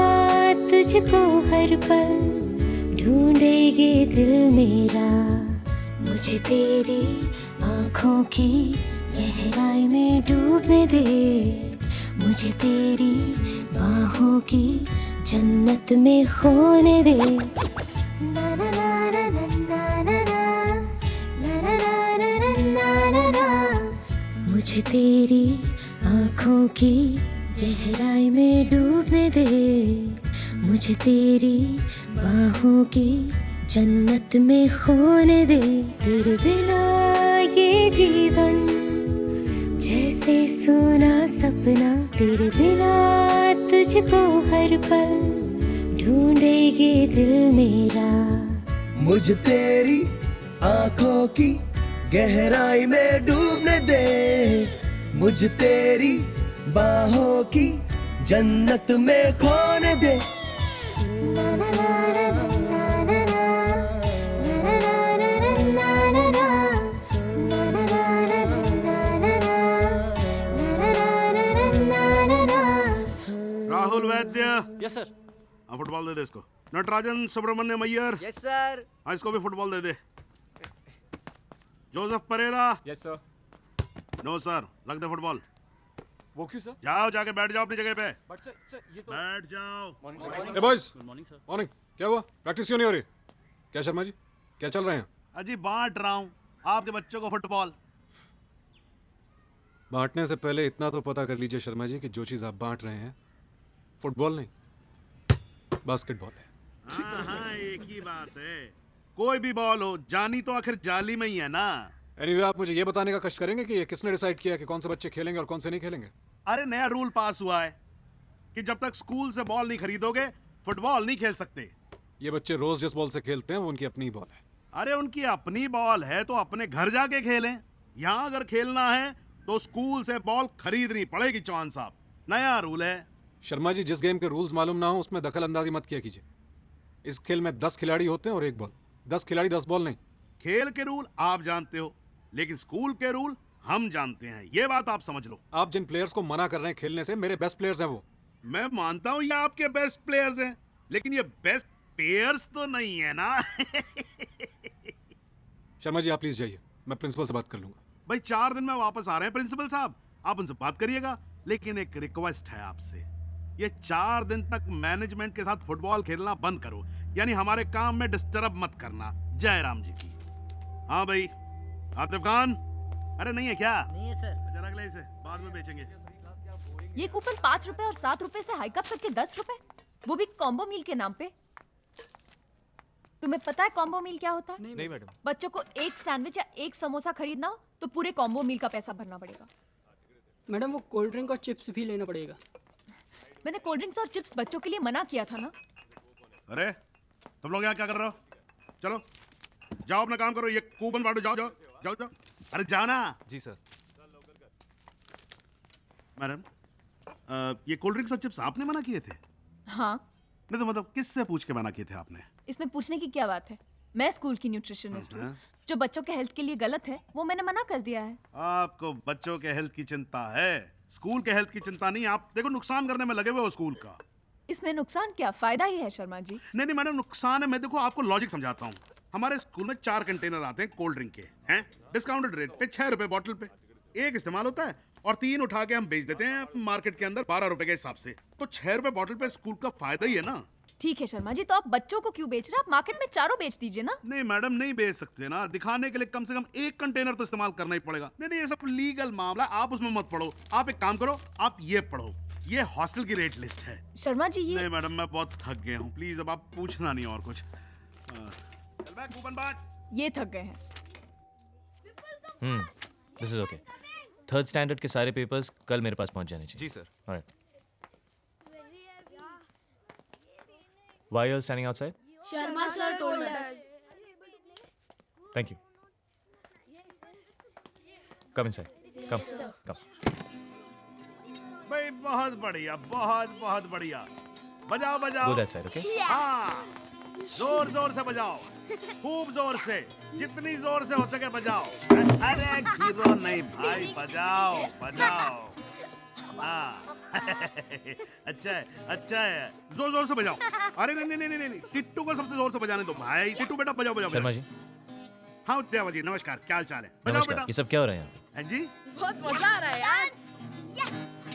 तुझको हर पल ढूंढे ये दिल मेरा। मुझे तेरी आँखों की गहराई में डूबने दे, मुझे तेरी बाहों की जन्नत में खोने दे। ना ना ना ना ना ना ना ना ना ना ना ना ना। मुझे तेरी आँखों की गहराई में डूबने दे, मुझे तेरी बाहों की जन्नत में खोने दे। तेरे बिना ये जीवन जैसे सोना सपना, तेरे बिना तुझको हर पल ढूंढे ये दिल मेरा। मुझे तेरी आँखों की गहराई में डूबने दे, मुझे तेरी बाहों की जन्नत में खोने दे। ना ना ना ना ना ना राहुल वैद्य। Yes sir. हाँ, फुटबॉल दे दे इसको। नटराजन सुब्रमण्यम अय्यर। Yes sir. हाँ, इसको भी फुटबॉल दे दे। Joseph Pereira. Yes sir. No sir, रख दे फुटबॉल। वो क्यों सर? जाओ, जाके बैठ जाओ अपनी जगह पे। बट सर ये तो बैठ जाओ। ए बॉयज, मॉर्निंग। क्या हुआ? प्रैक्टिस क्यों नहीं हो रही? क्या शर्मा जी, क्या चल रहे हैं? अजी बांट रहा हूँ आपके बच्चों को फुटबॉल। बांटने से पहले इतना तो पता कर लीजिए शर्मा जी कि जो चीज़ आप बांट रहे हैं फुटबॉल नहीं, बास्केटबॉल है। हाँ हाँ, एक ही बात है। कोई भी बॉल हो, जानी तो आखिर जाली में ही है ना। एनीवे, आप मुझे ये बताने का कष्ट करेंगे कि ये किसने डिसाइड किया कि कौन से बच्चे खेलेंगे और कौन से नहीं खेलेंगे? अरे नया रूल पास हुआ है कि जब तक स्कूल से बॉल नहीं खरीदोगे फुटबॉल नहीं खेल सकते। ये बच्चे रोज जिस बॉल से खेलते हैं वो उनकी अपनी बॉल है। अरे उनकी अपनी बॉल है तो अपने घर जाके खेलें। यहाँ अगर खेलना है तो स्कूल से बॉल खरीदनी पड़ेगी। चौहान साहब, नया रूल है। शर्मा जी, जिस गेम के रूल्स मालूम ना हो उसमें दखल अंदाजी मत किया कीजिए। इस खेल में 10 खिलाड़ी होते हैं और एक बॉल। 10 खिलाड़ी 10 बॉल नहीं। खेल के रूल आप जानते हो, लेकिन स्कूल के रूल हम जानते हैं। ये बात आप समझ लो। आप जिन प्लेयर्स को मना कर रहे हैं खेलने से, मेरे बेस्ट प्लेयर्स हैं वो। मैं मानता हूँ ये आपके बेस्ट प्लेयर्स हैं, लेकिन ये बेस्ट प्लेयर्स तो नहीं है ना। शर्मा जी, आप प्लीज जाइए, मैं प्रिंसिपल से बात कर लूंगा। भाई 4 दिन में वापस आ रहे हैं प्रिंसिपल साहब, आप उनसे बात करिएगा। लेकिन एक रिक्वेस्ट है आपसे, ये 4 दिन तक मैनेजमेंट के साथ फुटबॉल खेलना बंद करो, यानी हमारे काम में डिस्टर्ब मत करना। जय राम जी की। हाँ भाई, आतिफ खान। अरे नहीं है क्या? नहीं है सर। अच्छा, रख ले इसे, बाद में बेचेंगे। ये कूपन 5 रुपए और 7 रुपए से हाइक अप करके 10 रुपए, वो भी कॉम्बो मील के नाम पे। तुम्हें पता है कॉम्बो मील क्या होता है? नहीं मैडम। बच्चों को एक सैंडविच या एक समोसा खरीदना हो तो पूरे कॉम्बो मील का पैसा भरना पड़ेगा। मैडम वो कोल्ड ड्रिंक और चिप्स भी लेना पड़ेगा। मैंने कोल्ड ड्रिंक्स और चिप्स बच्चों के लिए मना किया था ना। अरे तुम लोग यहाँ क्या कर रहे हो? चलो जाओ, अपना काम करो। ये कूपन बांटो, जाओ जाओ जाओ जाओ। अरे जाना। जी सर। मैडम, ये कोल्ड ड्रिंक्स और चिप्स आपने मना किए थे? हाँ। नहीं तो मतलब किससे पूछ के मना किए थे आपने? इसमें पूछने की क्या बात है? मैं स्कूल की न्यूट्रिशनिस्ट हूँ। जो बच्चों के हेल्थ के लिए गलत है वो मैंने मना कर दिया है। आपको बच्चों के हेल्थ की चिंता है, स्कूल के हेल्थ की चिंता नहीं। आप देखो नुकसान करने में लगे हुए हो स्कूल का। इसमें नुकसान क्या, फायदा ही है शर्मा जी। नहीं नहीं मैडम, नुकसान है। मैं देखो आपको लॉजिक समझाता हूँ। हमारे स्कूल में 4 कंटेनर आते हैं कोल्ड ड्रिंक के, हैं डिस्काउंटेड रेट पे 6 रुपए बॉटल पे। 1 इस्तेमाल होता है और 3 उठा के हम बेच देते हैं मार्केट के अंदर 12 रुपए के हिसाब से। तो 6 रुपए बॉटल पे स्कूल का फायदा ही है ना। ठीक है शर्मा जी, तो आप बच्चों को क्यों बेच रहे हैं? आप मार्केट में चारों बेच दीजिए ना। नहीं मैडम, नहीं बेच सकते ना। दिखाने के लिए कम से कम 1 कंटेनर तो इस्तेमाल करना ही पड़ेगा। नहीं नहीं, ये सब लीगल मामला, आप उसमें मत पढ़ो। आप एक काम करो, आप ये पढ़ो, ये हॉस्टल की रेट लिस्ट है। शर्मा जी ये नहीं मैडम, मैं बहुत थक गया हूँ, प्लीज अब आप पूछना नहीं और कुछ। चल बैक, कूपन बांट। ये थक गए हैं। This is okay. 3rd standard के सारे पेपर्स कल मेरे पास पहुंच जाने चाहिए। जी sir. Alright. Why are you all standing outside? Sharma sir told us. Thank you. Come inside. Come. Sir. Come. भाई बहुत बढ़िया, बहुत बहुत बढ़िया। बजाओ बजाओ। Go that side, okay? हाँ, जोर जोर से बजाओ, खूब जोर से, जितनी जोर से हो सके बजाओ। अरे गिरो नहीं भाई, बजाओ बजाओ। हाँ, अच्छा है, अच्छा है, जोर जोर से बजाओ। अरे नहीं नहीं नहीं नहीं, टिट्टू को सबसे जोर से बजाने दो भाई। टिट्टू बेटा बजाओ बजाओ। शर्मा जी। हाँ उद्यावर जी, नमस्कार, क्या हाल चाल है? बजाओ नमस्कार। बेटा। ये सब क्या हो रहा है यहाँ पे? हैं जी? बहुत मजा आ रहा है यार।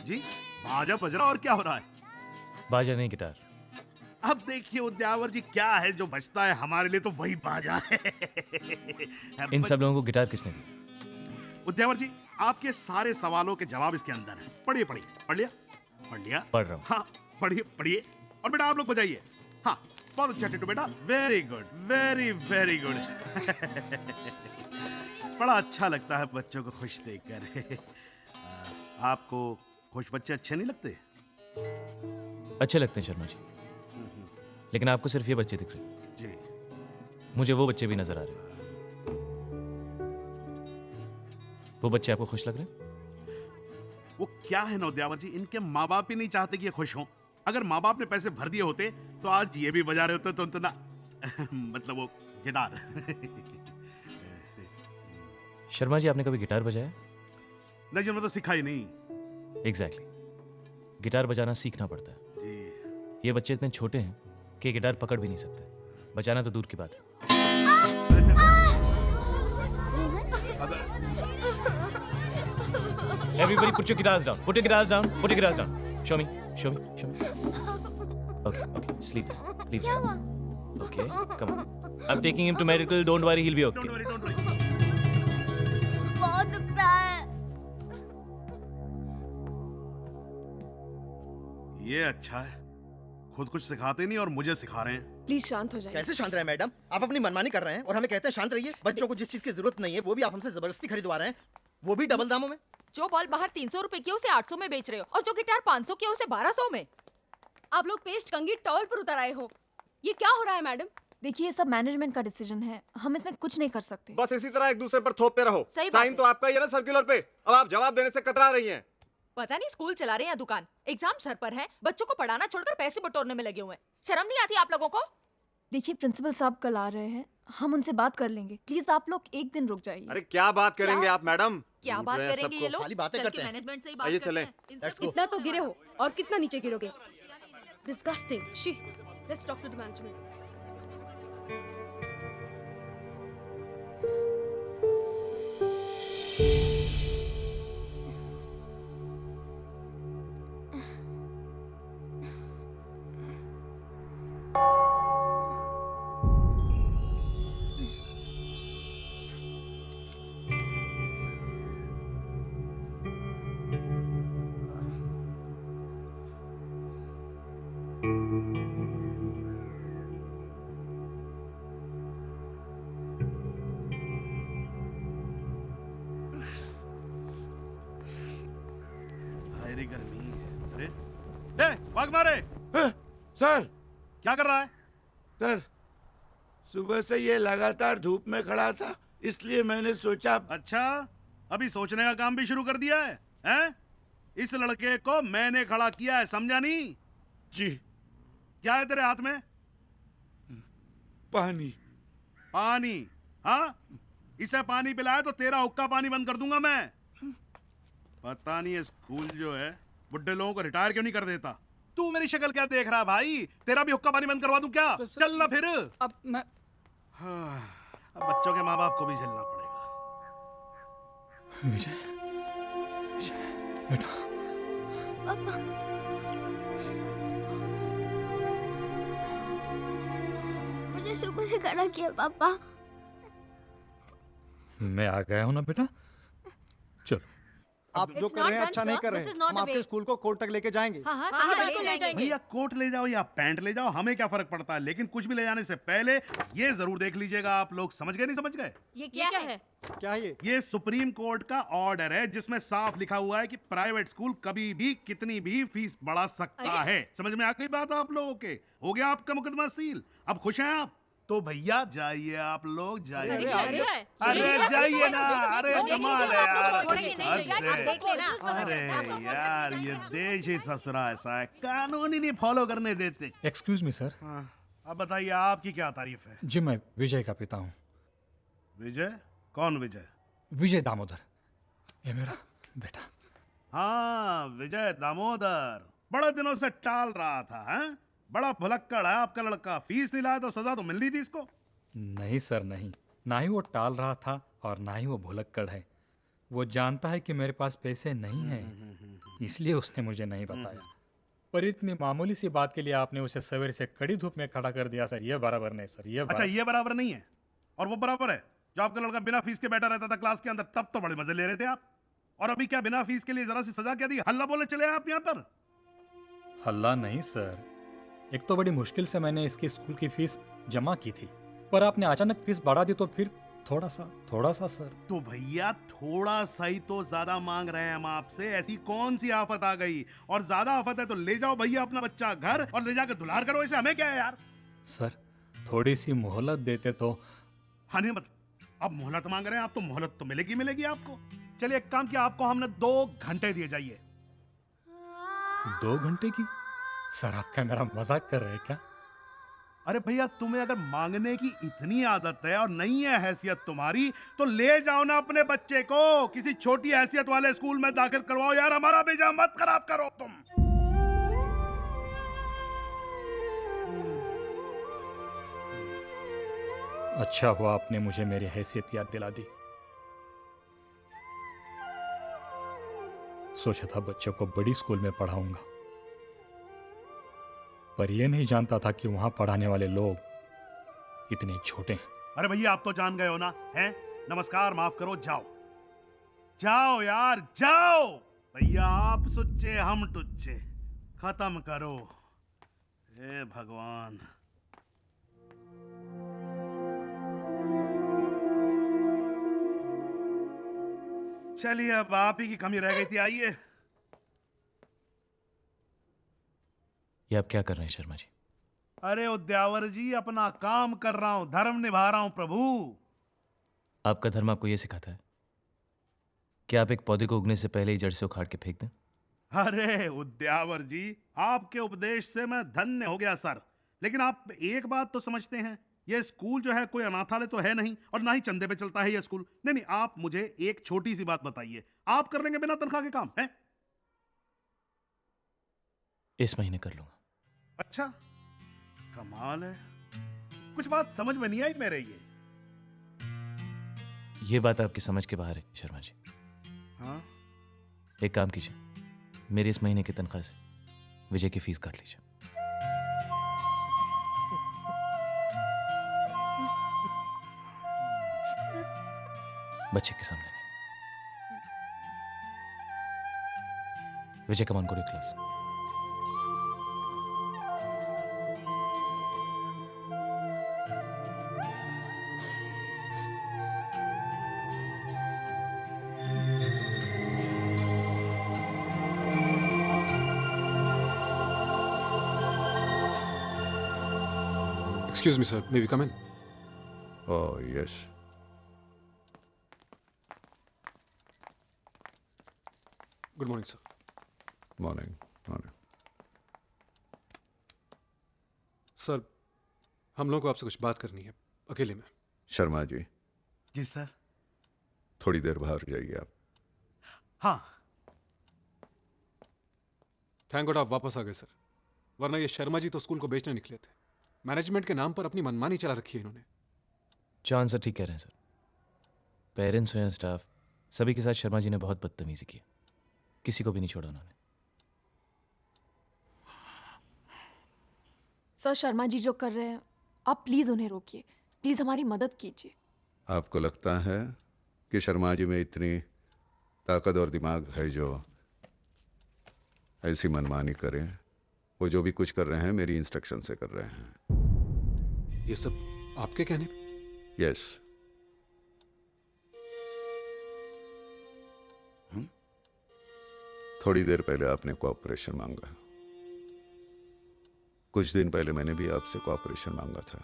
जी, बाजा बज रहा और क्या हो रहा है? बाजा नहीं, गिटार। अब देखिए उद्यावर जी, क्या है जो बजता है हमारे लिए तो वही बाजा है। इन सब लोगों को गिटार किसने दी? उद्यावर जी, आपके सारे सवालों के जवाब इसके अंदर हैं। पढ़िए पढ़िए, पढ़ लिया? पढ़ लिया? पढ़ रहा हूँ। हाँ, पढ़िए पढ़िए। और बेटा आप लोग बजाइए। हाँ, बहुत अच्छा टिट्टू बेटा, very good, very very good. बड़ा अच्छा लगता है बच्चों को खुश देखकर। आपको खुश बच्चे अच्छे नहीं लगते? अच्छे लगते हैं शर्मा जी, लेकिन आपको सिर्फ ये बच्चे दिख रहे हैं। जी। मुझे वो बच्चे भी नजर आ रहे हैं। वो बच्चे आपको खुश लग रहे हैं? वो क्या है ना उद्यावर जी, इनके माँ बाप ही नहीं चाहते कि ये खुश हों। अगर माँ बाप ने पैसे भर दिए होते तो आज ये भी बजा रहे होते तो ना मतलब वो गिटार। शर्मा जी, आपने कभी गिटार बजाया? नहीं जी, मैं तो सिखा ही नहीं। एग्जैक्टली। गिटार बजाना सीखना पड़ता है। ये बच्चे इतने छोटे हैं कि गिटार पकड़ भी नहीं सकते, बजाना तो दूर की बात है। Everybody put your guitars down. Put your guitars down. Put your guitars down. Show me. Show me. Show me. Okay. Okay. Just leave this. Leave this. Okay. Come on. I'm taking him to medical. Don't worry. He'll be okay. Don't worry, don't worry. बहुत दुखता है। ये अच्छा है, खुद कुछ सिखाते नहीं और मुझे सिखा रहे हैं। प्लीज शांत हो जाइए। कैसे शांत रहे मैडम? आप अपनी मनमानी कर रहे हैं और हमें कहते हैं शांत रहिए। बच्चों को जिस चीज की जरूरत नहीं है वो भी आप हमसे जबरदस्ती खरीदवा रहे हैं, वो भी डबल दामों में। जो बॉल बाहर 300 रुपए की है, उसे 800 में बेच रहे हो, और जो गिटार 500 की है, उसे 1200 में। आप लोग पेस्ट कंघी टॉवल पर उतर आए हो। ये क्या हो रहा है मैडम? देखिए, ये सब मैनेजमेंट का डिसीजन है, हम इसमें कुछ नहीं कर सकते। बस इसी तरह एक दूसरे पर थोपते रहो। सही बात साइन है। तो आपका ही है ना सर्कुलर पे। अब आप जवाब देने से कतरा रही हैं। पता नहीं स्कूल चला रहे हैं या दुकान। एग्जाम सर पर है, बच्चों को पढ़ाना छोड़कर पैसे बटोरने में लगे हुए हैं। शर्म नहीं आती आप लोगों को? देखिए, प्रिंसिपल साहब कल आ रहे हैं, हम उनसे बात कर लेंगे। प्लीज आप लोग एक दिन रुक जाइए। अरे क्या बात करेंगे आप मैडम? क्या लूट बात रहे हैं करेंगे सबको। ये लोग? खाली बातें चल करते के हैं। मैनेजमेंट से ही बात आइए करते चलें। हैं। इनसे इतना तो गिरे हो और कितना नीचे गिरोगे? डिस्गस्टिंग। शी, let's talk to the management. भारी गर्मी। अरे भाग मारे। सर, क्या कर रहा है? सर, सुबह से ये लगातार धूप में खड़ा था, इसलिए मैंने सोचा। अच्छा, अभी सोचने का काम भी शुरू कर दिया है? हैं? इस लड़के को मैंने खड़ा किया है, समझा नहीं? जी। क्या है तेरे हाथ में? पानी। पानी? हाँ, इसे पानी पिलाया तो तेरा हुक्का पानी बंद कर दूंगा मैं। पता नहीं ये स्कूल जो है बुड्ढे लोगों को रिटायर क्यों नहीं कर देता। तू मेरी शक्ल क्या देख रहा है भाई? तेरा भी हुक्का पानी बंद करवा दूं क्या? चल ना फिर। अब मैं हाँ, अब बच्चों के माँ बाप को भी झेलना पड़ेगा। विजय, विजय बेटा। पापा, मुझे सुबह से खड़ा किया पापा। मैं आ गया हूं ना बेटा, चलो आप जो कर रहे हैं अच्छा नहीं कर रहे हैं। हम आपके स्कूल को कोर्ट तक लेके जाएंगे। हाँ हाँ हाँ, सही बिल्कुल ले जाएंगे। भैया कोट ले जाओ या पैंट ले जाओ, हमें क्या फर्क पड़ता है, लेकिन कुछ भी ले जाने से पहले ये जरूर देख लीजिएगा आप लोग, समझ गए नहीं समझ गए? ये क्या है? क्या है ये सुप्रीम कोर्ट का ऑर्डर है जिसमें साफ लिखा हुआ है कि प्राइवेट स्कूल कभी भी कितनी भी फीस बढ़ा सकता है। समझ में आ गई बात आप लोगों के? हो गया आपका मुकदमा सील, अब खुश हैं आप? तो भैया जाइए आप लोग, जाइए। अरे जाइए ना, अरे कमाल है यार। अरे यार ये देश ही ससुरा ऐसा है, कानून ही नहीं फॉलो करने देते। Excuse me sir. अब बताइए आपकी क्या तारीफ है? जी मैं विजय का पिता हूँ। विजय? कौन विजय? विजय दामोदर, ये मेरा बेटा। हाँ विजय दामोदर, बड़े दिनों से टाल रहा था। हैं? बड़ा भुलक्कड़ है आपका लड़का, फीस नहीं लाया तो सजा तो मिलनी थी इसको। नहीं सर नहीं, ना ही वो टाल रहा था और ना ही वो भुलक्कड़ है। वो जानता है कि मेरे पास पैसे नहीं हैं, इसलिए उसने मुझे नहीं बताया। पर इतनी मामूली सी बात के लिए आपने उसे सवेरे से कड़ी धूप में खड़ा कर दिया सर, ये बराबर नहीं सर, ये अच्छा ये बराबर नहीं है और वो बराबर है? जो आपका लड़का बिना फीस के बैठा रहता था क्लास के अंदर, तब तो बड़े मजे ले रहे थे आप, और अभी क्या बिना फीस के लिए जरा सी सजा क्या दी? हल्ला बोले चले आप यहाँ पर? हल्ला नहीं सर, एक तो बड़ी मुश्किल से मैंने इसकी स्कूल की फीस जमा की थी, पर आपने अचानक फीस बढ़ा दी तो फिर थोड़ा सा सर। तो भैया थोड़ा सा ही तो ज्यादा मांग रहे हैं हम आपसे, ऐसी कौन सी आफत आ गई? और ज्यादा आफत है तो ले जाओ भैया अपना बच्चा घर और ले जाकर दुलार करो, इसे हमें क्या है यार? सर थोड़ी सी मोहलत देते तो। हाँ नहीं अब मोहलत मांग रहे हैं आप तो मोहलत तो मिलेगी आपको। चलिए एक काम किया, आपको हमने 2 घंटे दिए, जाइए। 2 घंटे की? सर आप क्या मेरा मजाक कर रहे हैं क्या? अरे भैया तुम्हें अगर मांगने की इतनी आदत है और नहीं है हैसियत तुम्हारी, तो ले जाओ ना अपने बच्चे को किसी छोटी हैसियत वाले स्कूल में दाखिल करवाओ यार, हमारा भेजा मत खराब करो तुम। अच्छा हुआ आपने मुझे मेरी हैसियत याद दिला दी। सोचा था बच्चों को बड़ी स्कूल में पढ़ाऊंगा, पर यह नहीं जानता था कि वहां पढ़ाने वाले लोग इतने छोटे हैं। अरे भैया आप तो जान गए हो ना, हैं? नमस्कार माफ करो, जाओ जाओ यार जाओ। भैया आप सुच्चे हम टुच्चे, खत्म करो। हे भगवान। चलिए अब आप ही की कमी रह गई थी, आइए। ये आप क्या कर रहे हैं शर्मा जी? अरे उद्यावर जी अपना काम कर रहा हूं, धर्म निभा रहा हूं प्रभु। आपका धर्म आपको ये सिखाता है कि आप एक पौधे को उगने से पहले ही जड़ से उखाड़ के फेंक दें? अरे उद्यावर जी आपके उपदेश से मैं धन्य हो गया सर, लेकिन आप एक बात तो समझते हैं, ये स्कूल जो है कोई अनाथालय तो है नहीं और ना ही चंदे पे चलता है ये स्कूल। नहीं आप मुझे एक छोटी सी बात बताइए, आप कर लेंगे बिना तनख्वाह के काम है? इस महीने कर लूंगा। अच्छा कमाल है, कुछ बात समझ में नहीं आई मेरे। ये बात आपकी समझ के बाहर है शर्मा जी। हाँ? एक काम कीजिए, मेरी इस महीने की तनख्वाह से विजय की फीस काट लीजिए। बच्चे के सामने नहीं। Vijay come on go to class. Excuse me, sir. May we come in? Oh, yes. Good morning, sir. Morning. Morning. Sir हम लोगों को आपसे कुछ बात करनी है अकेले में। शर्मा जी। जी सर। थोड़ी देर बाहर जाइए आप। हाँ। थैंक गॉड आप वापस आ गए सर, वरना ये शर्मा जी तो स्कूल को बेचने निकले थे। मैनेजमेंट के नाम पर अपनी मनमानी चला रखी है इन्होंने। जॉन सर ठीक कह रहे हैं सर, पेरेंट्स हो या स्टाफ, सभी के साथ शर्मा जी ने बहुत बदतमीजी की, किसी को भी नहीं छोड़ा उन्होंने। सर शर्मा जी जो कर रहे हैं, आप प्लीज उन्हें रोकिए, प्लीज हमारी मदद कीजिए। आपको लगता है कि शर्मा जी में इतनी ताकत और दिमाग है जो ऐसी मनमानी करें। वो जो भी कुछ कर रहे हैं मेरी इंस्ट्रक्शन से कर रहे हैं। ये सब आपके कहने पे? यस। थोड़ी देर पहले आपने कोऑपरेशन मांगा। कुछ दिन पहले मैंने भी आपसे कोऑपरेशन मांगा था।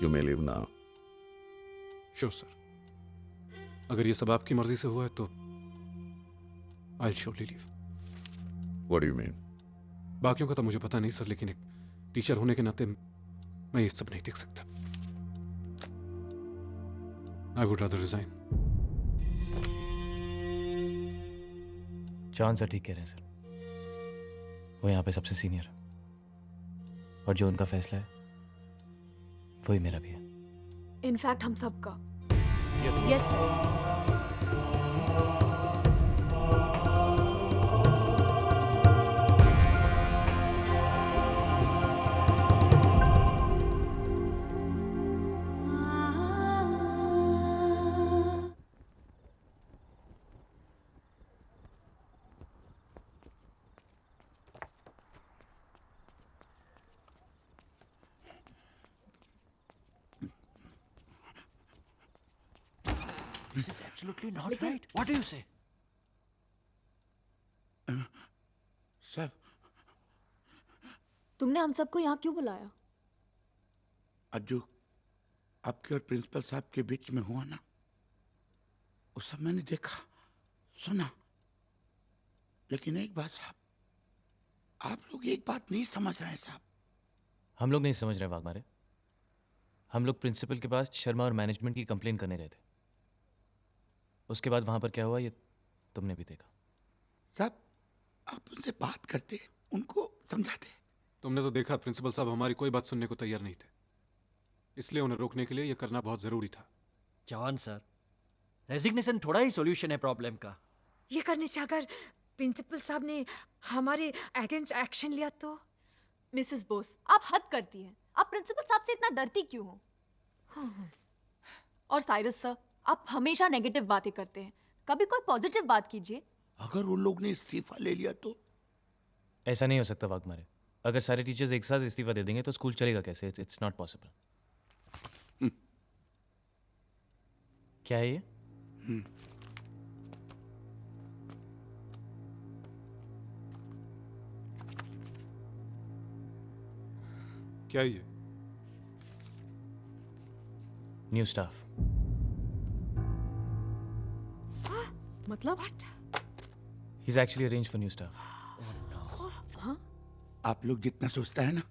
You may leave now. Sure sir. अगर ये सब आपकी मर्जी से हुआ है तो I surely leave. What do you mean? बाकियों का तो मुझे पता नहीं सर, लेकिन एक टीचर होने के नाते मैं ये सब नहीं देख सकता। I would rather resign. John sir ठीक कह रहे हैं सर। वो यहाँ पे सबसे सीनियर है और जो उनका फैसला है वही मेरा भी है। इनफैक्ट हम सबका। Yes. This is absolutely not right. What do you say? Sir, तुमने हम सबको यहाँ क्यों बुलाया? आज जो आपके और प्रिंसिपल साहब के बीच में हुआ ना, वो सब मैंने देखा, सुना। लेकिन एक बात साहब, आप लोग एक बात नहीं समझ रहे हैं साहब। हम लोग नहीं समझ रहे वाघमारे। हम लोग प्रिंसिपल के पास शर्मा और मैनेजमेंट की कंप्लेन करने गए थे। उसके बाद वहां पर क्या हुआ ये तुमने भी देखा। साहब, आप उनसे बात करते, उनको समझाते। तुमने तो देखा प्रिंसिपल साहब हमारी कोई बात सुनने को तैयार नहीं थे, इसलिए उन्हें रोकने के लिए यह करना बहुत जरूरी था। जॉन सर, रेजिग्नेशन थोड़ा ही सॉल्यूशन है प्रॉब्लम का। ये करने से अगर प्रिंसिपल साहब ने हमारे अगेंस्ट एक्शन लिया तो? मिसेस बोस, आप हद करती हैं। आप प्रिंसिपल साहब से इतना डरती क्यों हो? और साइरस सर, आप हमेशा नेगेटिव बातें करते हैं। कभी कोई पॉजिटिव बात कीजिए। अगर उन लोग ने इस्तीफा ले लिया तो? ऐसा नहीं हो सकता वाघमारे। अगर सारे टीचर्स एक साथ इस्तीफा दे देंगे तो स्कूल चलेगा कैसे? It's not possible. क्या है ये? क्या ये? New staff. मतलब? He's actually arranged for new staff. हाँ? आप लोग जितना सोचता है ना,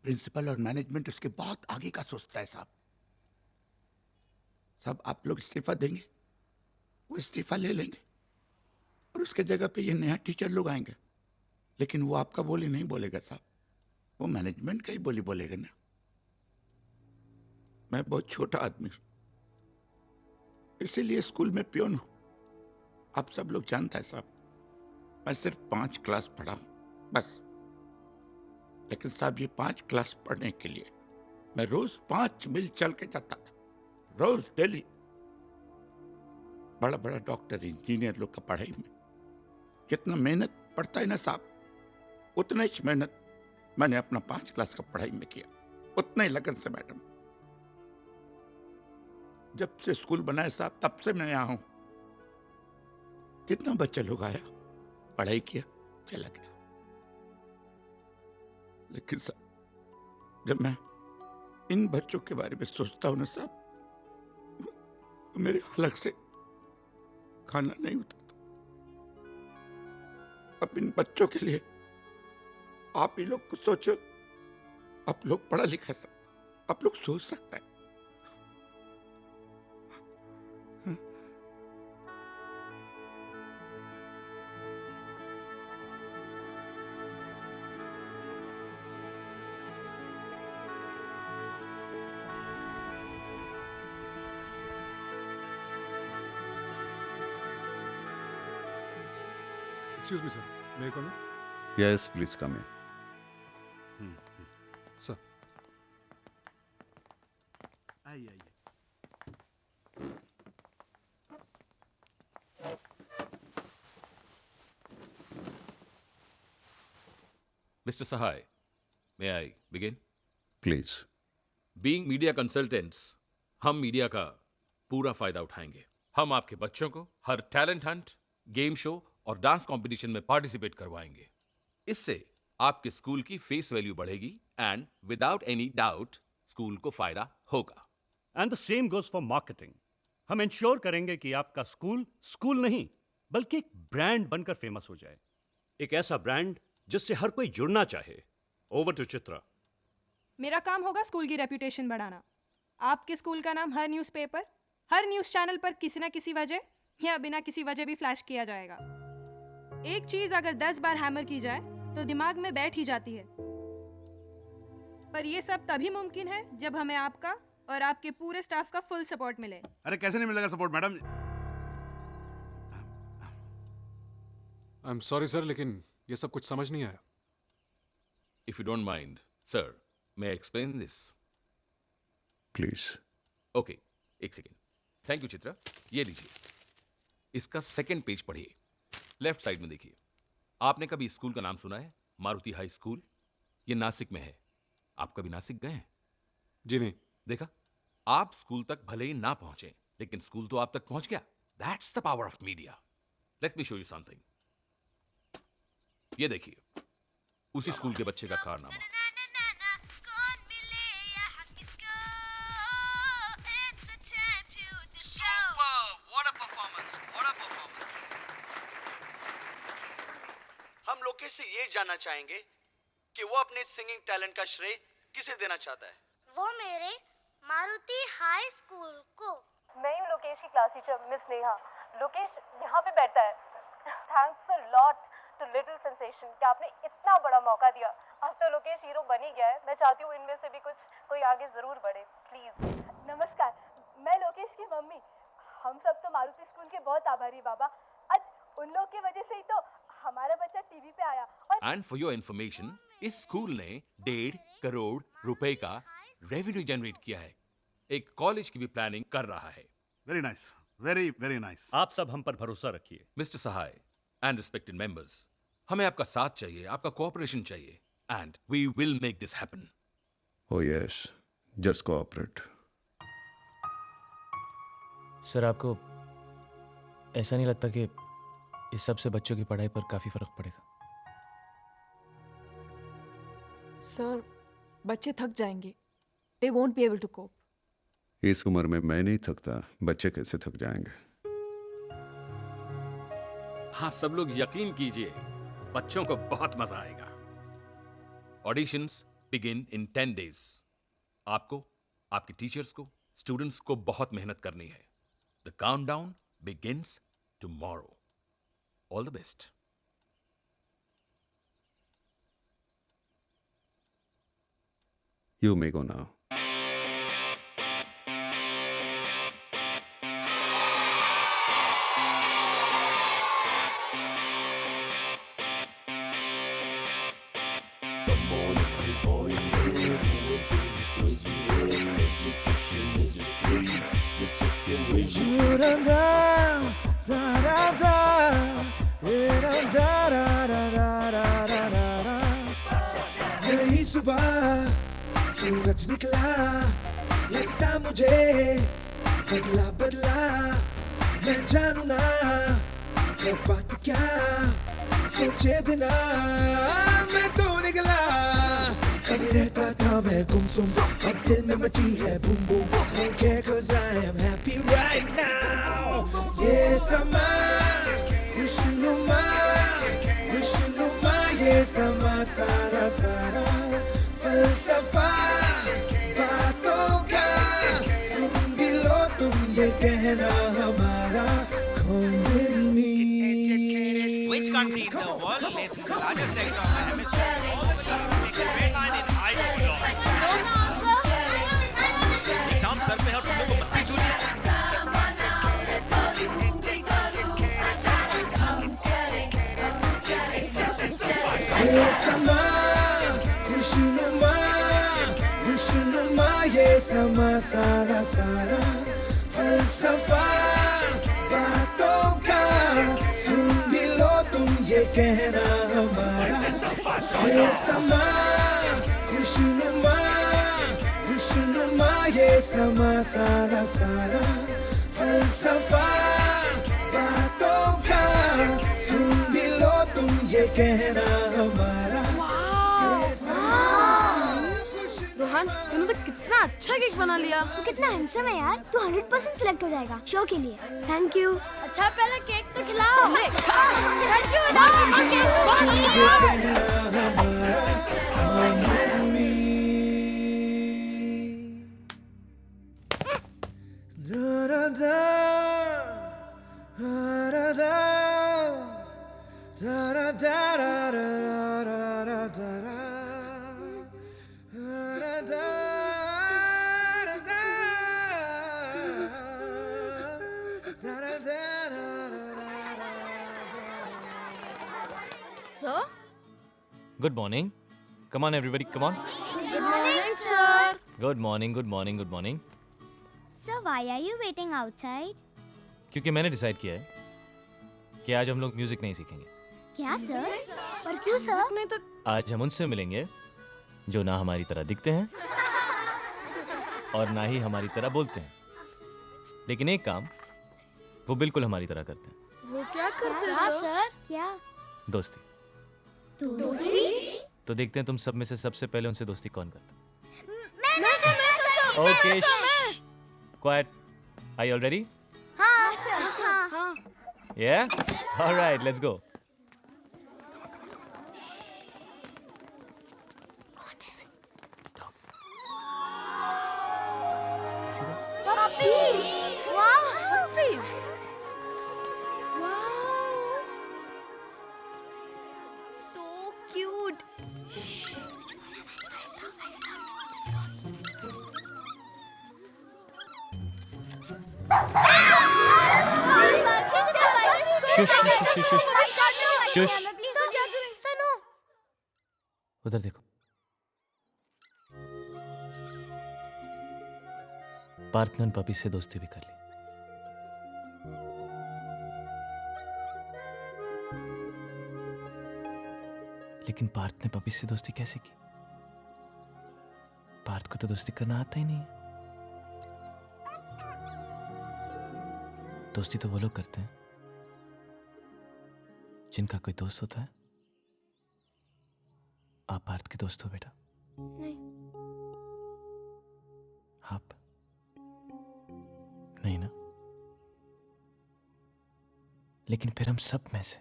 प्रिंसिपल और मैनेजमेंट उसके बहुत आगे का सोचता है साहब। सब आप लोग इस्तीफा देंगे, वो इस्तीफा ले लेंगे और उसके जगह पे ये नया टीचर लोग आएंगे। लेकिन वो आपका बोली नहीं बोलेगा साहब, वो मैनेजमेंट का ही बोली बोलेगा ना। मैं बहुत छोटा आदमी हूं, इसीलिए स्कूल में पियोन हूं। आप सब लोग जानता है साहब, मैं सिर्फ 5 क्लास पढ़ा हूं बस। लेकिन साहब, ये 5 क्लास पढ़ने के लिए मैं रोज 5 मील चल के जाता था, रोज डेली। बड़ा बड़ा डॉक्टर इंजीनियर लोग का पढ़ाई में जितना मेहनत पड़ता है ना साहब, उतना ही मेहनत मैंने अपना 5 क्लास का पढ़ाई में किया, उतना ही लगन से मैडम। जब से स्कूल बनाया साहब, तब से मैं यहाँ हूं। कितना बच्चा लोग आया, पढ़ाई किया, चला गया। लेकिन साहब, जब मैं इन बच्चों के बारे में सोचता हूं ना साहब, तो मेरे हलक से खाना नहीं उतरता। अब इन बच्चों के लिए आप ही लोग कुछ सोचो। आप लोग पढ़ा लिखा सब, आप लोग सोच सकते हैं। Excuse me, sir. May I come in? Yes, please come in. Sir. आइए आइए। Mr. Sahai, may I begin? Please. Being media consultants, हम मीडिया का पूरा फायदा उठाएंगे। हम आपके बच्चों को हर टैलेंट हंट, गेम शो और डांस कंपटीशन में पार्टिसिपेट करवाएंगे। इससे आपके स्कूल की फेस वैल्यू बढ़ेगी and without any doubt school को फायदा होगा। And the same goes for marketing. हम इंश्योर करेंगे कि आपका स्कूल स्कूल नहीं बल्कि एक ब्रांड बनकर फेमस हो जाए, एक ऐसा ब्रांड जिससे हर कोई जुड़ना चाहे। Over to Chitra. मेरा काम होगा स्कूल की रेपुटेशन बढ़ाना। आपके स्कूल का नाम हर न्यूज़पेपर, हर न्यूज़ चैनल पर किसी ना किसी वजह या बिना किसी वजह भी फ्लैश किया जाएगा। एक चीज़ अगर 10 बार हैमर की जाए तो दिमाग में बैठ ही जाती है। पर यह सब तभी मुमकिन है जब हमें आपका और आपके पूरे स्टाफ का फुल सपोर्ट मिले। अरे कैसे नहीं मिलेगा support madam? I am sorry sir, लेकिन ये सब कुछ समझ नहीं आया। If you don't mind, sir, may I explain this? Please. Okay, एक सेकेंड। Thank you Chitra. ये लीजिए, इसका सेकंड पेज पढ़िए, लेफ्ट साइड में देखिए। आपने कभी इस स्कूल का नाम सुना है? Maruti high school. ये नासिक में है। आप कभी नासिक गए हैं? जी नहीं। देखा, आप स्कूल तक भले ही ना पहुंचे लेकिन स्कूल तो आप तक पहुंच गया। That's the power of media. Let me show you something. ये देखिए, उसी स्कूल के बच्चे का कारनामा। हम लोकेश से ये जानना चाहेंगे कि वो अपने सिंगिंग टैलेंट का श्रेय किसे देना चाहता है। वो मेरे मारुति हाई स्कूल को। मैं हूँ लोकेश की class teacher miss Neha. Lokesh यहाँ पे बैठता है। Thanks a lot to little sensation कि आपने इतना बड़ा मौका दिया। अब तो लोकेश हीरो बन ही गया है। मैं चाहती हूँ इनमें से भी कोई आगे जरूर बढ़े, प्लीज। नमस्कार, मैं लोकेश की मम्मी। हम सब तो मारुति स्कूल के बहुत आभारी बाबा। आज उन लोग की वजह से ही तो हमारा बच्चा टीवी पे आया। एंड फॉर योर इन्फॉर्मेशन, इस स्कूल ने 1.5 करोड़ रुपए का रेवेन्यू जनरेट किया है। एक कॉलेज की भी प्लानिंग कर रहा है। Very nice, very very nice. आप सब हम पर भरोसा रखिए। Mister Sahay and respected members, हमें आपका साथ चाहिए, आपका कोऑपरेशन चाहिए, and we will make this happen. Oh yes, just cooperate. Sir, आपको ऐसा नहीं लगता कि इस सब से बच्चों की पढ़ाई पर काफी फर्क पड़ेगा? सर, बच्चे थक जाएंगे। They won't be able to cope. इस उम्र में मैं नहीं थकता, बच्चे कैसे थक जाएंगे? आप सब लोग यकीन कीजिए, बच्चों को बहुत मजा आएगा। Auditions begin in 10 days। आपको, आपके टीचर्स को, स्टूडेंट्स को बहुत मेहनत करनी है। The countdown begins tomorrow. All the best. You may go now. नई सुबह सूरज निकला, लगता मुझे बदला बदला। मैं जानू ना है बात क्या, सोचे बिना मैं तो निकला। कभी रहता था मैं गुमसुम, अब दिल में मची है boom boom. I don't care 'cause I am happy right now। ये समा खुशनुमा, खुशनुमा, ये समा सारा सारा फलसफा बातों का सुन भी लो तुम ये कहना हमारा। Come with me। Which country in the world lays the largest sector of the hemisphere? All the makes a great line in exam sir पे है और तुम लोग को मस्ती सूझ है। ये समा खुशनुमा, खुशनुमा, ये समा सारा सारा फलसफा बातों का सुन भी लो तुम ये कहना हमारा। ये समा खुशनुमा खुशनुमा ये समा सारा सारा फलसफा बातों का सुन भी लो तुम ये कहना हमारा। रोहन तूने तो कितना अच्छा केक बना लिया। तू कितना हैंडसम है यार। तू 100% सिलेक्ट हो जाएगा शो के लिए। Thank you. अच्छा पहले केक तो खिलाओ। Thank sir Good morning. Come on, everybody. Come on. Good morning, sir. Good morning. Good morning. Good morning. Sir, why are you waiting outside? क्योंकि मैंने डिसाइड किया है कि आज हम लोग म्यूजिक नहीं सीखेंगे। क्या सर? पर क्यों सर? नहीं तो आज हम उनसे मिलेंगे जो ना हमारी तरह दिखते हैं और ना ही हमारी तरह बोलते हैं, लेकिन एक काम वो बिल्कुल हमारी तरह करते हैं। वो क्या करते हैं सर? क्या? दोस्ती। दोस्ती? तो देखते हैं तुम सब में से सबसे पहले उनसे दोस्ती कौन करता है। मैं sir. Okay, quite. Are you all ready? हाँ सर। हाँ। Yeah? All right, let's go. Puppies! Wow! Puppies! Wow! So cute! Shush, shush, shush, shush. Shush. उधर देखो। पार्थ ने उन पपी से दोस्ती भी कर ली। लेकिन पार्थ ने पपी से दोस्ती कैसे की? पार्थ को तो दोस्ती करना आता ही नहीं है। दोस्ती तो वो लोग करते हैं जिनका कोई दोस्त होता है। आप पार्थ के दोस्त हो बेटा? नहीं। आप नहीं ना? लेकिन फिर हम सब में से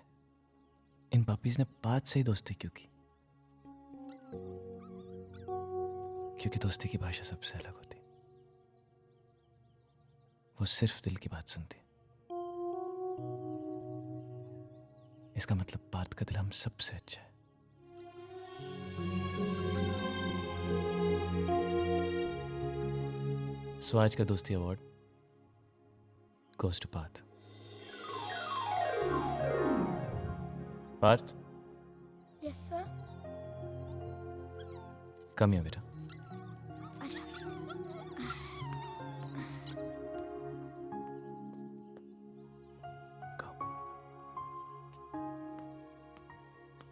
इन पपीज ने पार्थ से ही दोस्ती क्यों की? क्योंकि दोस्ती की भाषा सबसे अलग होती। वो सिर्फ दिल की बात सुनती। इसका मतलब पार्थ का दिल हम सबसे अच्छा है। सो आज का दोस्ती award goes to Parth. Parth, Yes sir. come here बेटा। अच्छा।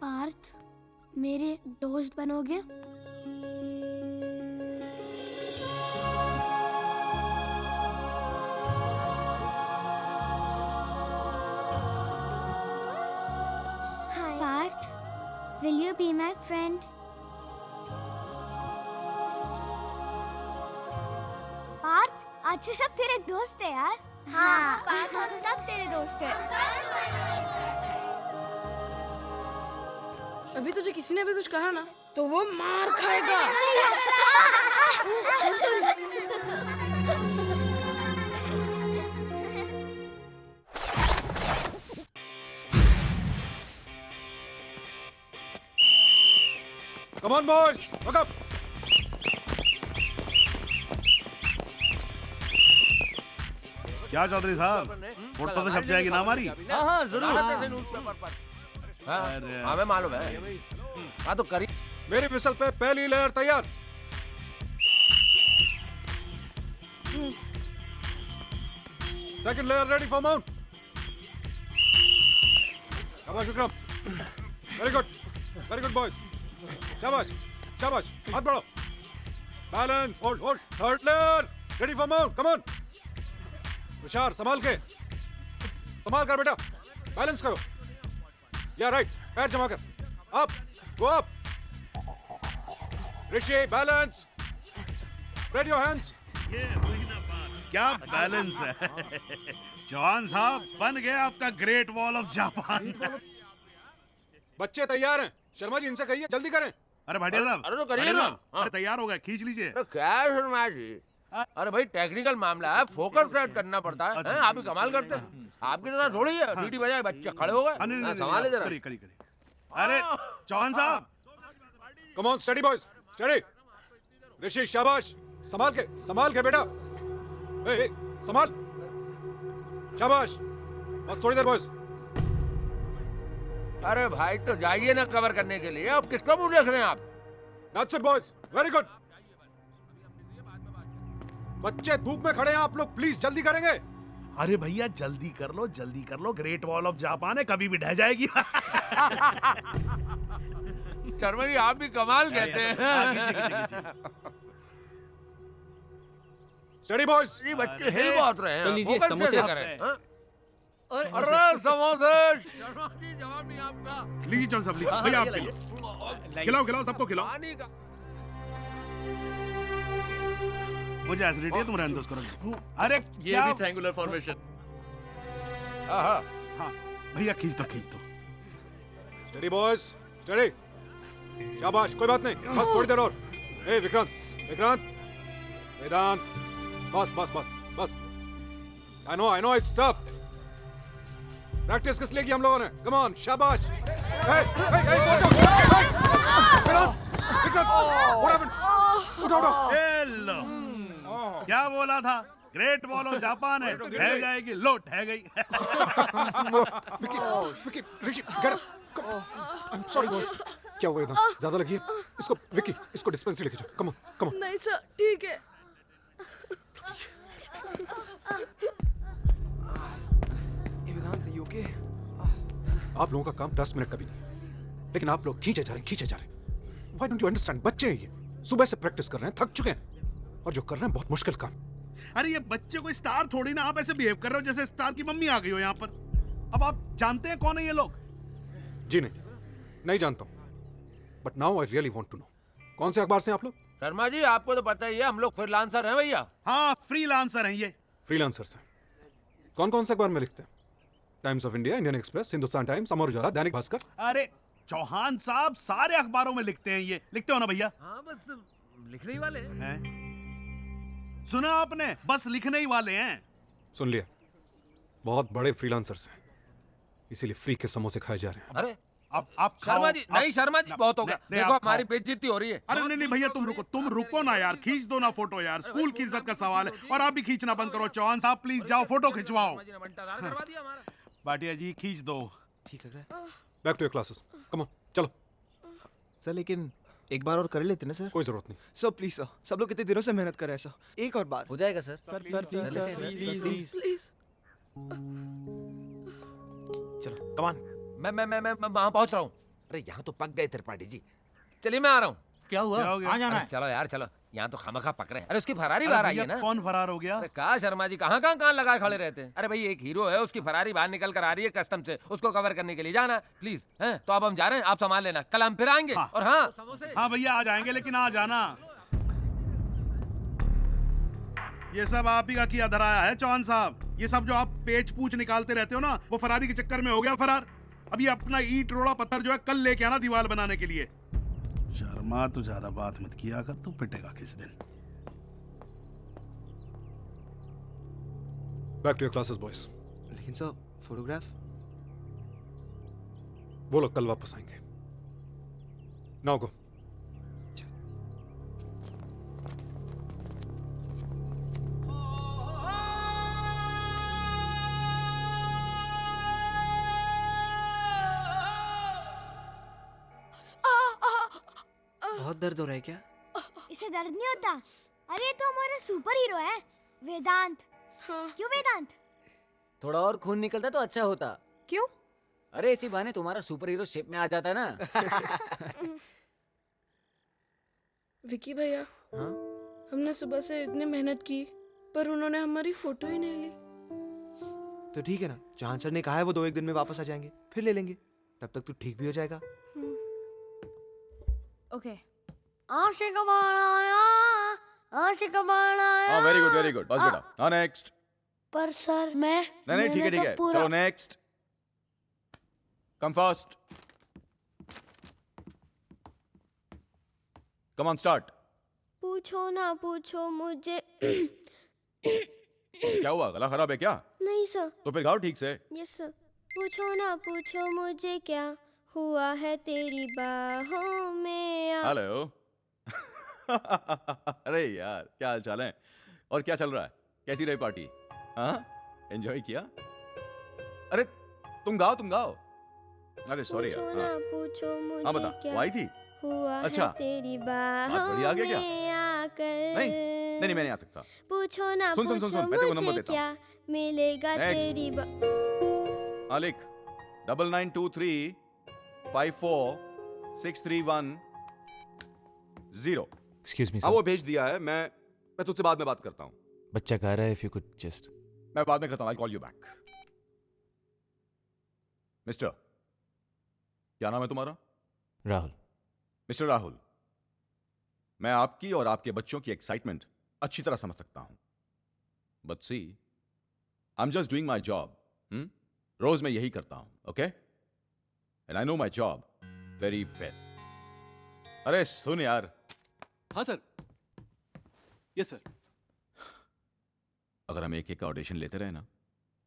पार्थ, मेरे दोस्त बनोगे? Will you be my friend? Partha, आज से सब तेरे दोस्त है यार। हाँ, पार्थ हम सब तेरे दोस्त हैं। अभी तुझे किसी ने भी कुछ कहा ना तो वो मार खाएगा। Come on, boys! Look up! क्या चौधरी साहब, फोटो तो छप जाएगी ना हमारी? हाँ जरूर। हमें मालूम है। हाँ तो करी। मेरी विसल पे पहली लेयर तैयार। Second layer ready for mount. Come on, Vikram. Very good, boys. शाबाश शाबाश, हाथ बढ़ाओ, balance, hold hold, third layer, ready for mount, come on. Tushar संभाल कर बेटा, बैलेंस करो, या राइट, पैर जमा कर, up, go up, Rishi balance, spread your hands. ये वही ना बात, क्या बैलेंस है। जवान साहब बन गया आपका ग्रेट वॉल ऑफ जापान। बच्चे तैयार हैं, शर्मा जी इनसे कहिए जल्दी करें। अरे भाटिया साहब, अरे तो करिए भाटिया ना। साहब, अरे तैयार हो गया, खींच लीजिए। अरे क्या है शर्मा जी, अरे भाई टेक्निकल मामला है, फोकस सेट करना पड़ता है। हैं? आप ही कमाल करते हैं, आपकी तरह थोड़ी है सीटी बजाए बच्चे खड़े हो गए। संभाले जरा। करिए। अरे चौहान साहब, come on, study boys, study. Rishi शाबाश, संभाल के बेटा, ए, संभाल, शाबाश, बस थोड़ी देर बॉयज। अरे भाई तो जाइए ना कवर करने के लिए, अब किसका मुंह देख रहे हैं आप? That's it boys, very good. बच्चे धूप में खड़े हैं आप लोग, प्लीज जल्दी करेंगे। अरे भैया जल्दी कर लो, ग्रेट वॉल ऑफ जापान है, कभी भी ढह जाएगी। शर्मा जी आप भी कमाल कहते हैं। Study boys. ये बच्चे हिल बहुत रहे हैं, चल लीजिए, फोकस समोसे कैसे आप- करें? हाँ? अरे समोसे, शर्मा जी जवाब नहीं आपका। लीजिए चौहान साहब, लीजिए भैया, आप खिलाओ, सबको खिलाओ। पानी का मुझे एसिडिटी है, तुम रहने दो उसको, रख दो। अरे ये क्या? भी ट्रायंगुलर फॉर्मेशन। हाँ, भैया खींच दो। स्टडी बॉयज, स्टडी, शाबाश, कोई बात नहीं, बस थोड़ी देर और। ए विक्रांत, वेदांत, बस। I know it's tough. Practice किस लिए की हम लोगों ने? कम ऑन, शाबाश। उठो। ए लो, क्या बोला था, ग्रेट वॉल ऑफ जापान है, ढह जाएगी, लो ढह गई। विकी, ऋषि, get up. I'm sorry boys. क्या हुआ एकदम? ज्यादा लगी है? इसको डिस्पेंसरी लेके जाओ। Come on. नहीं सर, ठीक है। ये वेदांत, you okay? आप लोगों का काम 10 मिनट का भी नहीं, लेकिन आप लोग खींचे जा रहे हैं। Why don't you understand? बच्चे हैं ये, सुबह से प्रैक्टिस कर रहे हैं, थक चुके हैं, और जो कर रहे हैं बहुत मुश्किल काम। अरे ये बच्चे कोई स्टार थोड़ी ना, आप ऐसे बिहेव कर रहे हो जैसे स्टार की मम्मी आ गई हो यहाँ पर। अब आप जानते हैं कौन है ये लोग? जी नहीं जानता हूँ, but now I really want to know, कौन से अखबार से हैं आप लोग? शर्मा जी आपको तो पता ही है, हम लोग फ्रीलांसर हैं भैया। हाँ, फ्रीलांसर हैं ये। फ्रीलांसर्स हैं। कौन से अखबार में लिखते हैं? Times of India, Indian Express, Hindustan Times, Amar Ujala, Dainik Bhaskar. अरे चौहान साहब सारे अखबारों में लिखते हैं ये, लिखते हो ना भैया? हाँ बस लिखने ही वाले हैं। सुना आपने, बस लिखने ही वाले हैं। सुन लिया, बहुत बड़े फ्रीलांसर्स हैं, इसीलिए फ्री के समोसे खाए जा रहे हैं। अरे आप शर्मा जी, नहीं शर्मा जी बहुत हो गया, नहीं, देखो आप हमारी खाओ। बेइज्जती हो रही है। अरे नहीं भैया, तुम रुको ना यार, खींच दो ना फोटो यार, स्कूल की इज्जत का सवाल है। और आप भी खींचना बंद करो। चौहान साहब प्लीज जाओ, फोटो खिंचवाओ। भाटिया जी खींच दो। ठीक लग रहा है। Back to your classes, come on, चलो। सर लेकिन एक बार और कर लेते ना सर। कोई जरूरत नहीं सर प्लीज सर, सब लोग कितने दिनों से मेहनत कर रहे हैं सर, एक और बार हो जाएगा सर। Sir please. चलो कम ऑन। मैं वहां पहुंच रहा हूँ। अरे यहाँ तो पक गए त्रिपाठी जी, चलिए मैं आ रहा हूँ। क्या हुआ? कहाँ जाना है? चलो यार चलो, यहाँ तो खामखा पक रहे हैं। अरे उसकी फरारी बाहर आई है ना। कौन फरार हो गया? अरे कहा शर्मा जी, कहाँ लगाए खड़े रहते हैं। अरे भाई एक हीरो है, उसकी फरारी बाहर निकल कर आ रही है कस्टम से, उसको कवर करने के लिए जाना प्लीज हैं। तो अब हम जा रहे हैं, आप संभाल लेना, कल हम फिर आएंगे। और हाँ समोसे। हाँ भैया आ जाएंगे, लेकिन आ जाना। ये सब आप ही का किया धराया है चौहान साहब। ये सब जो आप पेच पूछ निकालते रहते हो ना, वो फरारी के चक्कर में हो गया फरार। अभी अपना ईंट रोड़ा पत्थर जो है कल लेके आना दीवार बनाने के लिए। शर्मा तू ज्यादा बात मत किया कर, तू पिटेगा किसी दिन। Back to your classes boys. लेकिन सर फोटोग्राफ? वो लोग कल वापस आएंगे। Now go. बहुत दर्द हो रहा है क्या? इसे दर्द नहीं होता। अरे ये तो हमारा सुपर हीरो है, वेदांत। क्यों वेदांत? थोड़ा और खून निकलता तो अच्छा होता। क्यों? अरे इसी बहाने तुम्हारा सुपर हीरो शेप में आ जाता ना। विकी भैया, हाँ? हमने सुबह से इतनी मेहनत की पर उन्होंने हमारी फोटो ही नहीं ली। तो ठीक है ना, जहां सर ने कहा है वो 2-1 दिन में वापस आ जाएंगे, फिर ले लेंगे। तब तक तू ठीक भी हो जाएगा। ओके। आशिक बनाया, आशिक बनाया। हाँ वेरी गुड बस बेटा। हाँ नेक्स्ट। पर सर मैं नहीं ठीक है चलो next. Come fast. Come on start. पूछो ना पूछो मुझे। क्या हुआ, गला खराब है क्या? नहीं सर। तो फिर गाओ ठीक से। Yes sir. पूछो ना पूछो मुझे क्या हुआ है तेरी बाहों में। हेलो। अरे यार क्या हाल चाल है और क्या चल रहा है, कैसी रही पार्टी? हाँ एंजॉय किया? अरे तुम गाओ। अरे सॉरी यार। पूछो ना पूछो मुझे हाँ बता, क्या वो आई थी? हुआ अच्छा। है तेरी बढ़िया बाहों आ गया क्या? में आकर। नहीं मैं नहीं आ सकता। पूछो ना सुन, पूछो मैं तेरे को नंबर मुझे देता हूँ। क्या मिलेगा Next. तेरी हाँ लिख 9923 54 631 0। एक्सक्यूज मी हाँ सर, वो भेज दिया है। मैं तुझसे बाद में बात करता हूँ। बच्चा कह रहा है इफ यू कुड जस्ट। मैं बाद में करता हूँ। I call you back. Mister, क्या नाम है तुम्हारा? राहुल। मिस्टर राहुल, मैं आपकी और आपके बच्चों की एक्साइटमेंट अच्छी तरह समझ सकता हूं, but see I am just doing my job. रोज मैं यही करता हूं, okay? And I know my job very well. अरे सुन यार। हाँ सर। Yes sir. अगर हम एक एक का ऑडिशन लेते रहे ना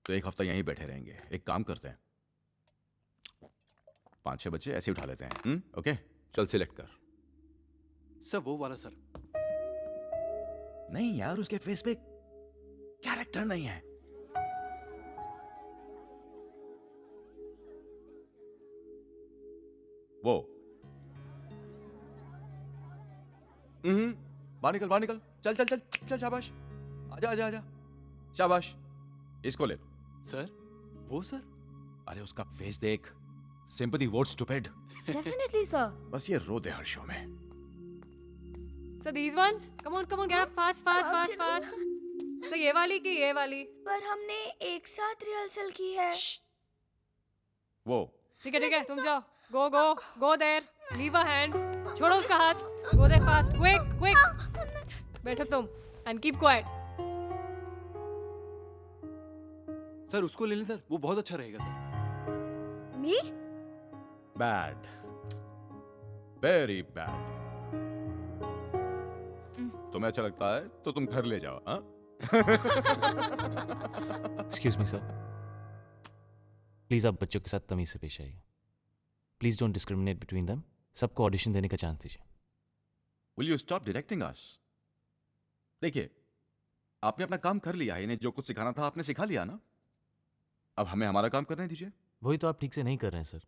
तो एक हफ्ता यहीं बैठे रहेंगे। एक काम करते हैं, 5-6 बच्चे ऐसे उठा लेते हैं। ओके चल सिलेक्ट कर। सर वो वाला सर। नहीं यार, उसके फेस पे कैरेक्टर नहीं है। वो बाहर निकल। चल शाबाश। आजा। शाबाश। इसको ले लो। सर वो सर। अरे उसका फेस देख। Sympathy vote stupid. Definitely sir. बस ये रो दे हर शो में। So these ones, come on, get up fast. So ये वाली की ये वाली. पर हमने एक साथ रिहर्सल की है। वो ठीक है तुम जाओ. Go there. Leave a hand. छोड़ो उसका हाथ. Go there fast. Quick. बैठो तुम and keep quiet. सर उसको ले लें सर, वो बहुत अच्छा रहेगा sir. Me? Bad, very bad. तुम्हें अच्छा लगता है तो तुम घर ले जाओ। हाँ? एक्सक्यूज मी सर, प्लीज आप बच्चों के साथ तमीज से पेश आइए। Please don't discriminate between them. सबको ऑडिशन देने का चांस दीजिए। Will you stop directing us? देखिए, आपने अपना काम कर लिया है। इन्हें जो कुछ सिखाना था आपने सिखा लिया ना। अब हमें हमारा काम करने दीजिए। वही तो आप ठीक से नहीं कर रहे हैं सर।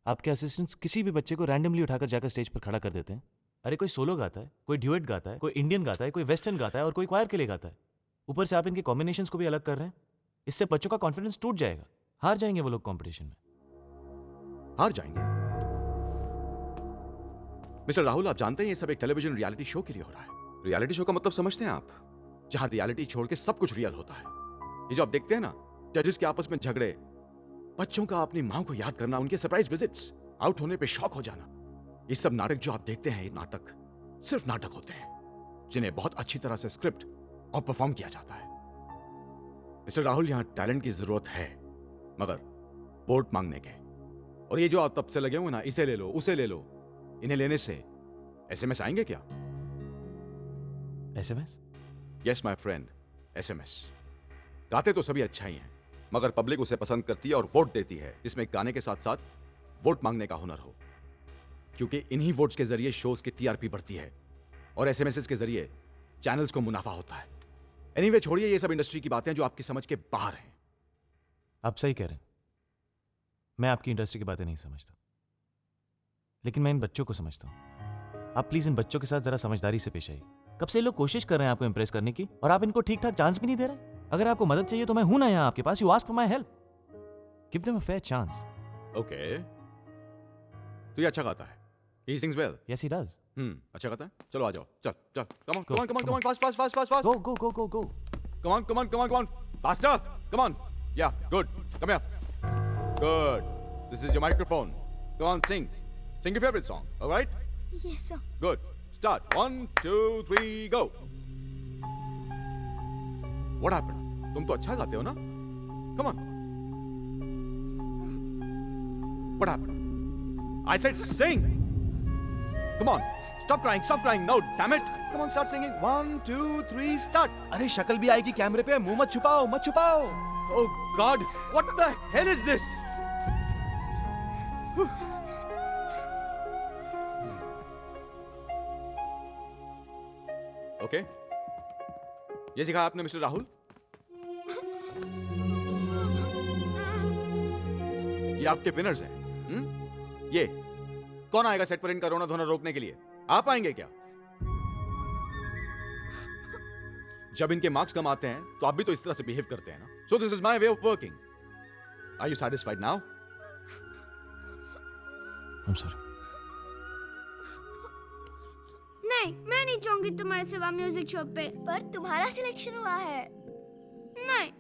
आपके असिस्टेंट्स किसी भी बच्चे को रैंडमली उठाकर जाकर स्टेज पर खड़ा कर देते हैं। अरे कोई सोलो गाता है, कोई ड्यूएट गाता है, कोई इंडियन गाता है, कोई वेस्टर्न गाता है और कोई क्वायर के लिए गाता है। ऊपर से आप इनके कॉम्बिनेशंस को भी अलग कर रहे हैं। इससे बच्चों का कॉन्फिडेंस टूट जाएगा। हार जाएंगे वो लोग कंपटीशन में। हार जाएंगे? मिस्टर राहुल, आप जानते हैं ये सब एक टेलीविजन रियलिटी शो के लिए हो रहा है। रियलिटी शो का मतलब समझते हैं आप? जहां रियलिटी छोड़ के सब कुछ रियल होता है। ये जो आप देखते हैं ना, जजेस के आपस में झगड़े, बच्चों का अपनी मां को याद करना, उनके सरप्राइज विजिट्स, आउट होने पे शॉक हो जाना, ये सब नाटक जो आप देखते हैं, ये नाटक सिर्फ नाटक होते हैं जिन्हें बहुत अच्छी तरह से स्क्रिप्ट और परफॉर्म किया जाता है। मिस्टर राहुल, यहां टैलेंट की जरूरत है, मगर वोट मांगने के। और ये जो आप तब से लगे हुए ना, इसे ले लो उसे ले लो, इन्हें लेने से एसएमएस आएंगे क्या? SMS? Yes my friend, SMS. गाते तो सभी अच्छा ही हैं, मगर पब्लिक उसे पसंद करती है और वोट देती है जिसमें गाने के साथ साथ वोट मांगने का हुनर हो। क्योंकि इन्हीं वोट्स के जरिए शोज की टीआरपी बढ़ती है और एसएमएस के जरिए चैनल्स को मुनाफा होता है। एनीवे छोड़िए ये सब इंडस्ट्री की बातें जो आपकी समझ के बाहर हैं। आप सही कह रहे हैं, मैं आपकी इंडस्ट्री की बातें नहीं समझता, लेकिन मैं इन बच्चों को समझता हूं। आप प्लीज इन बच्चों के साथ जरा समझदारी से पेश आइए। कब से ये लोग कोशिश कर रहे हैं आपको इंप्रेस करने की और आप इनको ठीक ठाक चांस भी नहीं दे रहे। अगर आपको मदद चाहिए तो मैं हूं ना यहां आपके पास। You ask for my help, give them a fair chance. Okay, तो ये अच्छा गाता है। He sings well. Yes, he does. अच्छा कहता है, चलो आ जाओ, चल चल, come on come on come on come on, fast fast fast fast fast, go go go go, come on come on come on come on, faster, come on, yeah good, come here, good, this is your microphone, come on, sing your favourite song, alright, yes sir. Good, start, 1 2 3 go. What happened? तुम तो अच्छा गाते हो ना, come on, what happened? I said Singh, come on, stop crying, no, damn it, come on, start singing, 1 2 3 start. अरे शक्ल भी आएगी कैमरे पे, मुंह मत छुपाओ। Oh God, what the hell is this? Okay, ये सिखाया आपने मिस्टर राहुल? ये आपके विनर्स हैं, ये कौन आएगा सेट पर इनका रोना धोना रोकने के लिए? आप आएंगे क्या? जब इनके मार्क्स कम आते हैं तो आप भी तो इस तरह से बिहेव करते हैं ना। So this is my way of working. Are you satisfied now? I am sorry. नहीं, मैं नहीं चाहूंगी तुम्हारे सिवा म्यूजिक शो पे। पर तुम्हारा सिलेक्शन हुआ है। नहीं,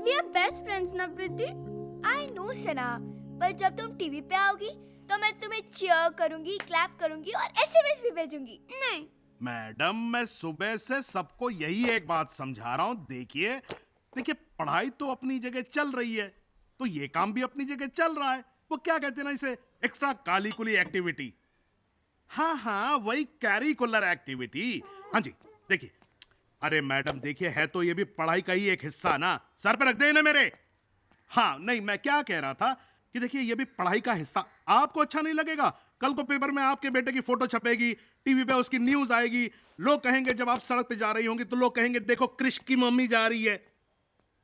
वी आर बेस्ट फ्रेंड्स ना प्रीति। आई नो सना, पर जब तुम टीवी पे आओगी तो मैं तुम्हें चीयर करूंगी, क्लैप करूंगी और एसएमएस भी भेजूंगी। नहीं मैडम, मैं सुबह से सबको यही एक बात समझा रहा हूं। देखिए पढ़ाई तो अपनी जगह चल रही है, तो ये काम भी अपनी जगह चल रहा है। वो क्या कहते हैं ना इसे, एक्स्ट्रा कालीकुली एक्टिविटी। हाँ, वही कैरिकुलर एक्टिविटी। हाँ जी, देखिए, अरे मैडम देखिए, है तो ये भी पढ़ाई का ही एक हिस्सा ना। सर पे रख दे ना मेरे। हाँ नहीं, मैं क्या कह रहा था कि देखिए ये भी पढ़ाई का हिस्सा। आपको अच्छा नहीं लगेगा, कल को पेपर में आपके बेटे की फोटो छपेगी, टीवी पे उसकी न्यूज आएगी, लोग कहेंगे, जब आप सड़क पे जा रही होंगी तो लोग कहेंगे देखो कृष की मम्मी जा रही है।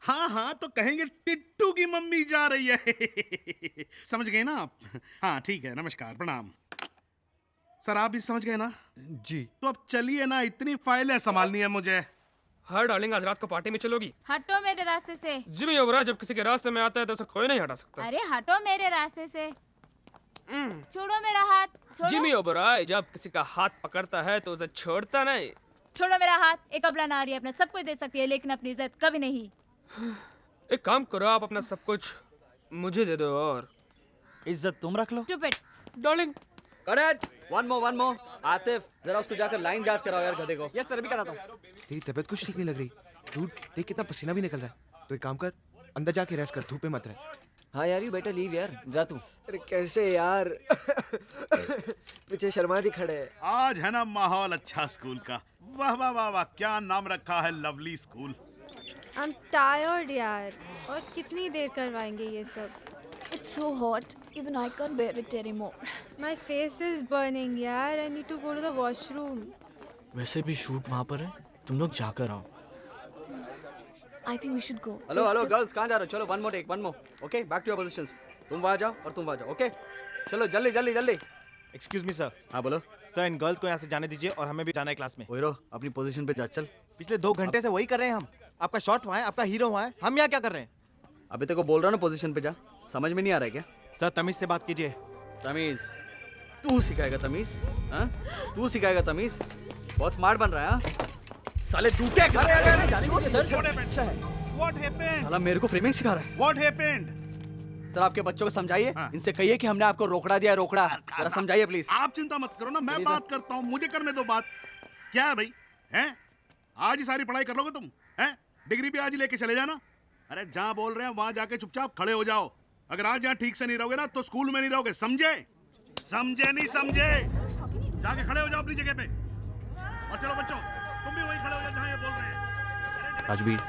हाँ, तो कहेंगे टिट्टू की मम्मी जा रही है। समझ गए ना आप? हाँ ठीक है, नमस्कार, प्रणाम। सर आप भी समझ गए ना? जी। तो अब चलिए ना, इतनी फाइलें संभालनी है मुझे। हाँ डार्लिंग, आज रात को पार्टी में चलोगी? हटो मेरे रास्ते से। जिमी ओबराय जब किसी के रास्ते में आता है तो उसे कोई नहीं हटा सकता। अरे हटो मेरे रास्ते से। छोड़ो मेरा हाथ, छोड़ो। जिमी ओबराय जब किसी का हाथ पकड़ता है तो उसे छोड़ता नहीं। छोड़ो मेरा हाथ। एक अबला नारी अपना सब कुछ दे सकती है, लेकिन अपनी इज्जत कभी नहीं। एक काम करो, आप अपना सब कुछ मुझे दे दो और इज्जत तुम रख लो। Stupid. Darling correct, one more. Atif, जरा उसको जाकर लाइन याद कराओ यार, गधे को। यस सर, अभी कराता हूँ। तेरी तबीयत कुछ ठीक नहीं लग रही। डूड, देख कितना पसीना भी निकल रहा है। तो एक काम कर, अंदर जाके रेस्ट कर, धूप में मत रह। हाँ यार, यू बेटर लीव यार, जा तू। अरे कैसे यार? पीछे शर्मा जी खड़े हैं। आज है ना माहौल अच्छा स्कूल का। वाह वाह वाह वाह, क्या नाम रखा है, लवली स्कूल। I'm tired यार, और कितनी देर करवाएंगे ये सब? It's so hot, even I can't bear it anymore. My face is burning यार, I need to go to the washroom. वैसे भी शूट वहाँ पर है, तुम लोग जाकर आओ। I think we should go. Hello girls, कहाँ जा रहे हो? चलो one more, okay, back to your positions. तुम वहाँ जाओ और तुम वहाँ जाओ, ओके? चलो जल्दी। Excuse me sir. हाँ बोलो। सर, इन गर्ल्स को यहाँ से जाने दीजिए और हमें भी जाना है क्लास में। ओए अपनी पोजीशन पे जा, चल। पिछले 2 घंटे से वही कर रहे हैं हम। आपका शॉट वहाँ है, आपका हीरो वहाँ है, हम यहाँ क्या कर रहे हैं? अभी तेरे को बोल रहा हूँ ना, पोजीशन पे जा। समझ में नहीं आ रहा है क्या? सर तमीज से बात कीजिए। तमीज? तू सिखाएगा तमीज? हाँ, तू सिखाएगा तमीज? बहुत स्मार्ट बन रहा है। हाँ साले, तू क्या कर रहा है? अच्छा है। What happened? साला मेरे को फ्रेमिंग सिखा रहा है। What happened? सर आपके बच्चों को समझाइए, इनसे कहिए कि हमने आपको रोकड़ा दिया है, रोकड़ा। जरा समझाइए प्लीज। आप चिंता मत करो ना, मैं बात करता हूँ, मुझे करने दो बात। क्या है भाई, हैं? आज ही सारी पढ़ाई कर लोगे तुम? हैं? डिग्री भी आज ही लेके चले जाना। अरे जहाँ बोल रहे हैं वहां जाके चुपचाप खड़े हो जाओ। अगर आज यहाँ ठीक से नहीं रहोगे ना तो स्कूल में नहीं रहोगे, समझे? नहीं समझे? जाके खड़े हो जाओ अपनी जगह पे। और चलो बच्चों, तुम भी वहीं खड़े हो जाओ जहाँ ये बोल रहे हैं। राजवीर,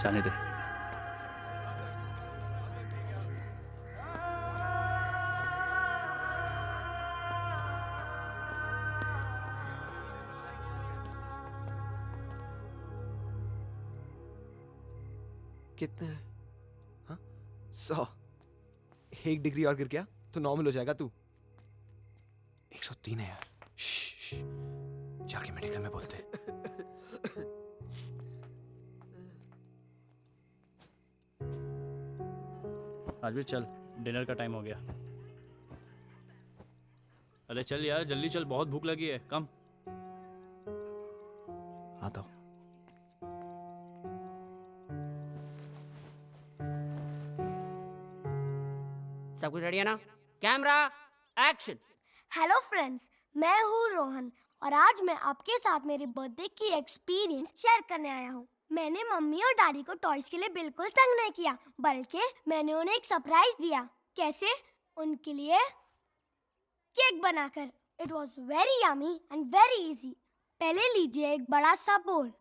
जाने दे। कितने? हाँ, 100। 1 डिग्री और गिर गया तो नॉर्मल हो जाएगा तू। 103 है यार। श्श, जाके मेडिकल में बोलते हैं। राजवीर चल, डिनर का टाइम हो गया। अरे चल यार जल्दी चल, बहुत भूख लगी है। कम। आता हूँ। सब कुछ रेडी है ना? Camera action. हेलो फ्रेंड्स, मैं हूँ रोहन और आज मैं आपके साथ मेरे बर्थडे की एक्सपीरियंस शेयर करने आया हूँ। मैंने मम्मी और डैडी को टॉयज के लिए बिल्कुल तंग नहीं किया, बल्कि मैंने उन्हें एक सरप्राइज दिया। कैसे? उनके लिए केक बनाकर। It was very yummy and very easy. पहले लीजिए एक बड़ा सा बोल,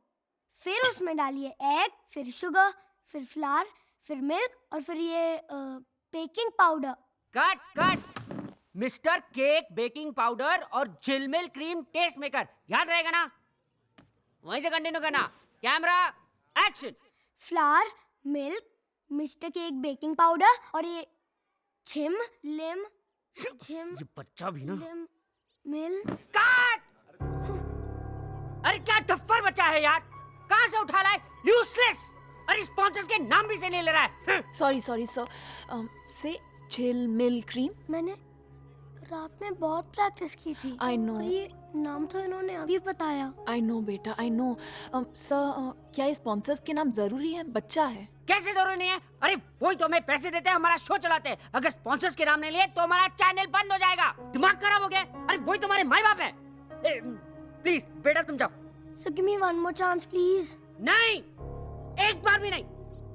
फिर उसमें डालिए एग, फिर शुगर, फिर फ्लावर, फिर मिल्क और फिर ये baking powder. Cut cut. Mister cake, baking powder और जिलमिल क्रीम टेस्ट मेकर, याद रहेगा ना? वहीं से कंटिन्यू करना। Camera action. Flower, milk, mister cake, baking powder और ये छिम ये बच्चा भी ना। लिम मिल। कट। अरे क्या टफ्फर बच्चा है यार, कहाँ से उठा लाए? यूजलेस। अरे स्पॉन्सर्स के नाम भी से नहीं ले रहा है। Sorry sir. से चिल मिल क्रीम। मैंने रात में बहुत प्रैक्टिस की थी। I know. और ये नाम तो इन्होंने अभी बताया। आई नो बेटा, आई नो। सर क्या ये स्पॉन्सर्स के नाम जरूरी है? बच्चा है। कैसे जरूरी नहीं है? अरे वही तो हमें पैसे देते हैं, हमारा शो चलाते हैं। अगर स्पॉन्सर्स के नाम नहीं लिए तो हमारा चैनल बंद हो जाएगा। दिमाग खराब हो गया? अरे वही तुम्हारे माँ बाप है। प्लीज बेटा तुम जाओ। So give me one more chance please. नहीं, एक बार भी नहीं।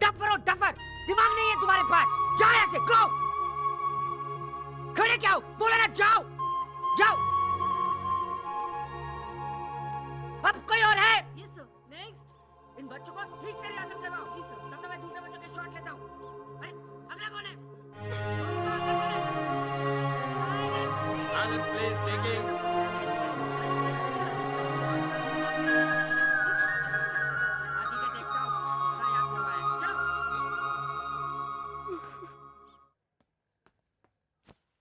डफर हो डफर, दिमाग नहीं है तुम्हारे पास। जाओ यहाँ से, गो। खड़े क्या हो? बोला ना जाओ जाओ। अब कोई और है? Yes sir. नेक्स्ट। इन बच्चों को ठीक से रिहर्सल करवाओ। जी सर। तब तक मैं दूसरे बच्चों के शॉट लेता हूँ। अरे अगला कौन है? Silence please, taking.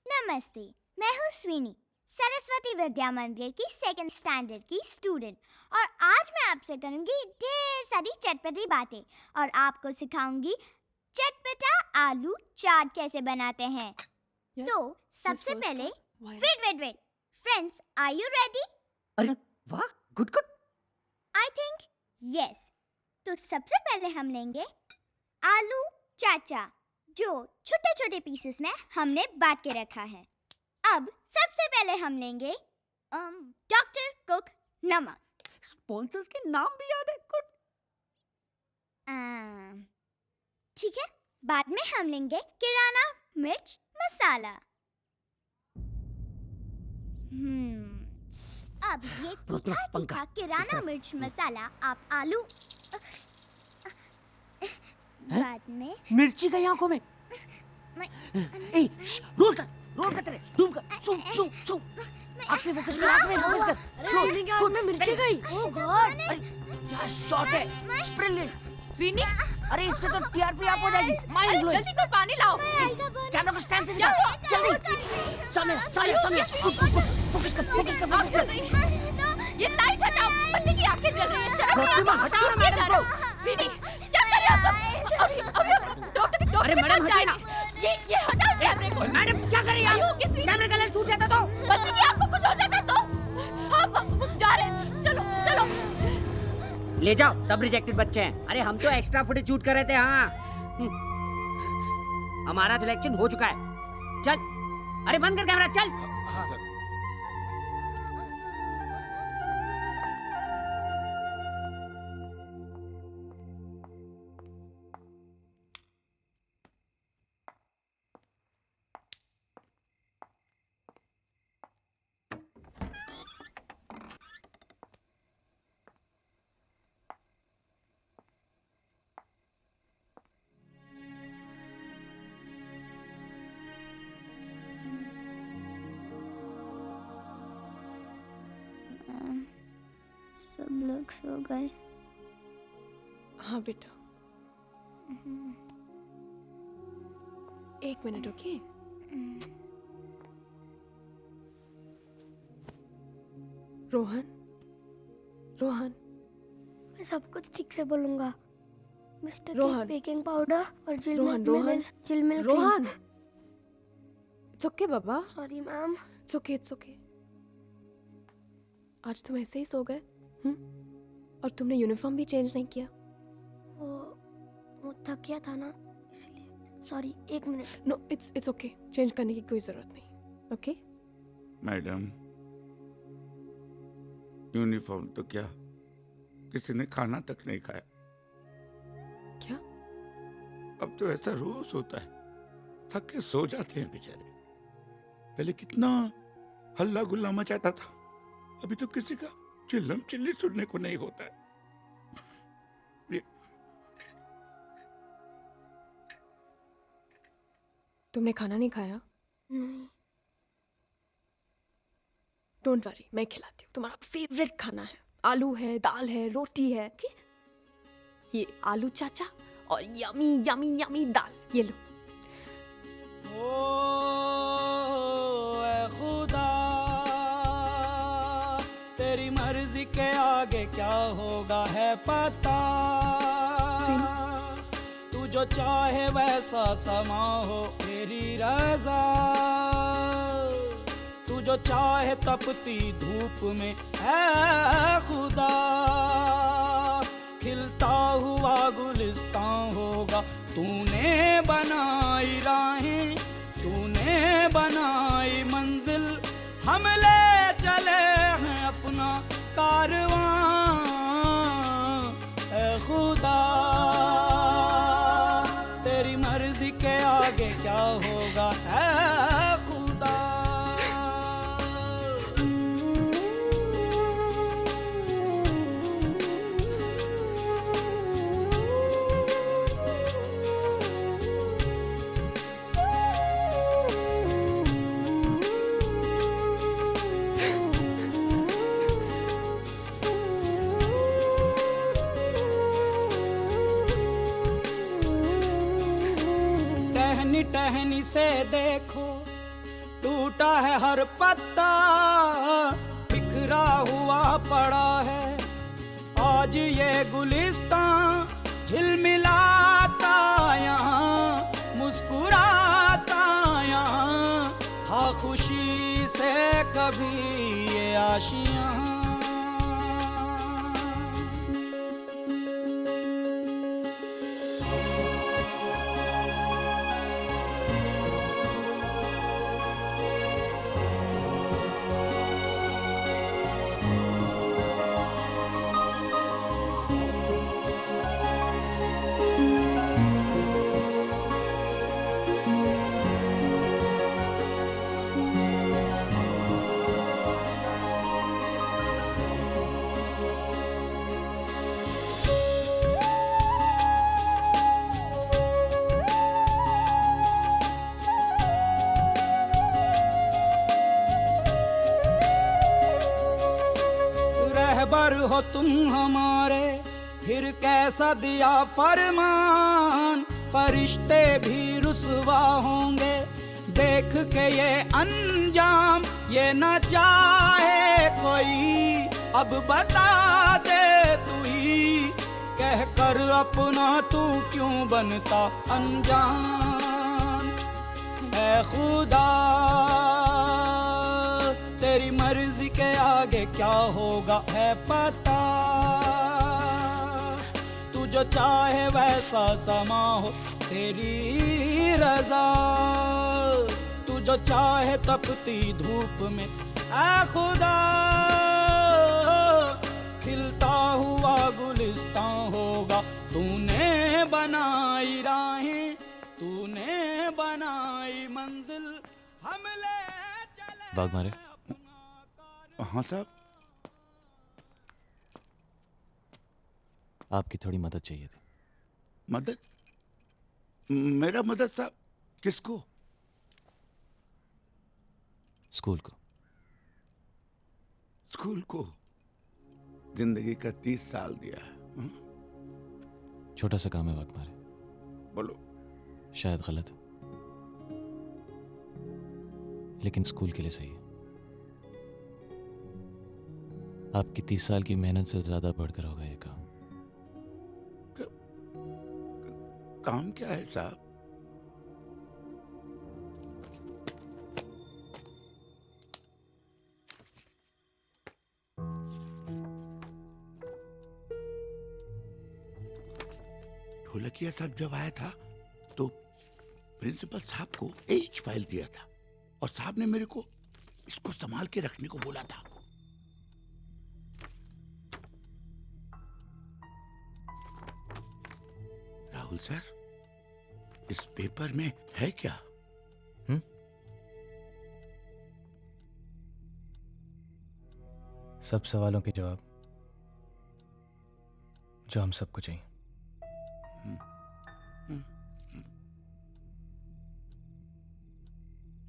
नमस्ते, मैं हूँ स्वीनी, सरस्वती विद्या मंदिर की सेकंड स्टैंडर्ड की स्टूडेंट और आज मैं आपसे करूँगी ढेर सारी चटपटी बातें और आपको सिखाऊंगी चटपटा आलू चाट कैसे बनाते हैं। तो सबसे पहले wait friends, are you ready? अरे वाह, good good. I think yes. तो सबसे पहले हम लेंगे आलू चाचा, जो छोटे छोटे पीसेस में हमने बांट के रखा है। अब सबसे पहले हम लेंगे डॉक्टर कुक नमक। स्पॉन्सर्स के नाम भी याद है? गुड। ठीक है, बाद में हम लेंगे किराना मिर्च मसाला। अब ये तीखा किराना मिर्च मसाला आप आलू बाद में मिर्ची गई आंखों में। रोल कर तेरे, जूम कर, जूम। अपने फोकस कर, आंख में फोकस कर। अरे स्वीनी के आंख में मिर्ची गई। ओह गॉड। अरे क्या शॉट है, ब्रिलियंट। स्वीनी, अरे इससे तो टीआरपी आप हो जाएगी। अरे जल्दी कोई पानी लाओ। कैमरा को स्टैंड से निकाल, जल्दी। सामने फोकस कर। ये लाइट हटाओ, बच्चे की आंखें जल रही है। शर्म नहीं डॉक्टर आता? हटाओ ना चुप किए जा मैडम रहे हो? को। स्वीनी, क्या कर रहे हो आप? अभी डॉक्टर अरे के मैडम, पास हटिए ना। जाएंगे। ये हटाओ इस कैमरे को। मैडम क्या कर रही Are you हैं? okay, sweetie? कैमरे का लेंस टूट जाता तो? बच्चे की आंख को कुछ हो जाता तो? हम जा रहे हैं। चलो। ले जाओ, सब रिजेक्टेड बच्चे हैं। अरे हम तो एक्स्ट्रा फुटेज शूट कर रहे थे। हाँ, हमारा सिलेक्शन हो चुका है। चल, अरे बंद कर कैमरा, चल। हाँ सर। सब लोग सो गए। हाँ बेटा, एक मिनट। ओके, रोहन, मैं सब कुछ ठीक से बोलूंगा। Mister cake, Rohan. Baking powder और रोहन, जिलमिल रोहन। इट्स ओके बाबा। Sorry ma'am. It's okay. आज तुम ऐसे ही सो गए? और तुमने यूनिफॉर्म भी चेंज नहीं किया? वो थक गया था ना, इसलिए। Sorry, 1 minute. No, it's okay. Change करने की कोई ज़रूरत नहीं। ओके? मैडम, यूनिफॉर्म तो क्या, किसी ने खाना तक नहीं खाया। क्या? अब तो ऐसा रोज होता है, थक के सो जाते हैं बेचारे। पहले कितना हल्ला गुल्ला मचाता था, अभी तो किसी का चिल्लम चिल्ली सुनने को नहीं होता है। तुमने खाना नहीं खाया? नहीं। डोंट वरी, मैं खिलाती हूँ। तुम्हारा फेवरेट खाना है, आलू है, दाल है, रोटी है। ओके? ये आलू चाचा और यमी यमी यमी दाल, ये लो। ऐ खुदा, तेरी मर्जी के आगे क्या होगा है पता। तू जो चाहे वैसा समा हो तेरी रजा। तू जो चाहे तपती धूप में है खुदा। खिलता हुआ गुलिस्तान होगा, तूने बनाई राहें, तूने बनाई मंजिल। हम ले चले हैं अपना कारवां है खुदा। तेरी मर्जी के आगे क्या होगा है खुदा। टहनी टहनी से देखो, टूटा है हर पत्ता। बिखरा हुआ पड़ा है आज ये गुलिस्तान। झिलमिलाता यहाँ, मुस्कुराता यहाँ, था खुशी से कभी ये आशियाँ। रहबर हो तुम हमारे, फिर कैसा दिया फरमान। फरिश्ते भी रुसवा होंगे देख के ये अंजाम। ये न चाहे कोई अब बता दे तू ही, कह कर अपना तू क्यों बनता अनजान। ऐ खुदा, तेरी मर्जी के आगे क्या होगा है पता। तू जो चाहे वैसा समा हो तेरी रजा। तू जो चाहे तपती धूप में ऐ खुदा। खिलता हुआ गुलिस्तान होगा, तूने बनाई राहें, तूने बनाई मंजिल। हम ले बाग मारे। हाँ साहब। आपकी थोड़ी मदद चाहिए थी। मदद? मेरा मदद साहब? किसको? स्कूल को। स्कूल को? जिंदगी का 30 साल दिया है। छोटा सा काम है बाग मारे। बोलो। शायद गलत है, लेकिन स्कूल के लिए सही है। आपकी 30 साल की मेहनत से ज्यादा बढ़कर होगा ये काम। काम क्या है साहब? ढोलकिया साहब जब आया था तो प्रिंसिपल साहब को एच फाइल दिया था और साहब ने मेरे को इसको संभाल के रखने को बोला था। राहुल सर, इस पेपर में है क्या? सब सवालों के जवाब जो हम सबको चाहिए।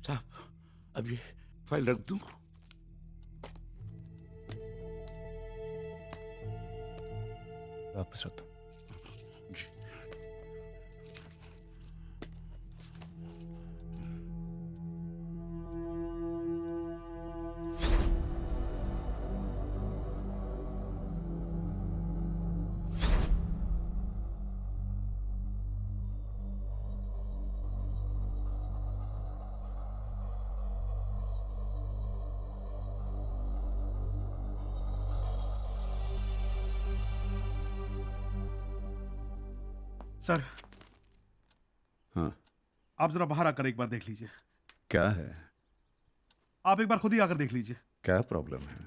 साहब, अब ये फाइल रख दूं? वापस रख दो। सर, हाँ, आप जरा बाहर आकर एक बार देख लीजिए। क्या है? आप एक बार खुद ही आकर देख लीजिए। क्या प्रॉब्लम है?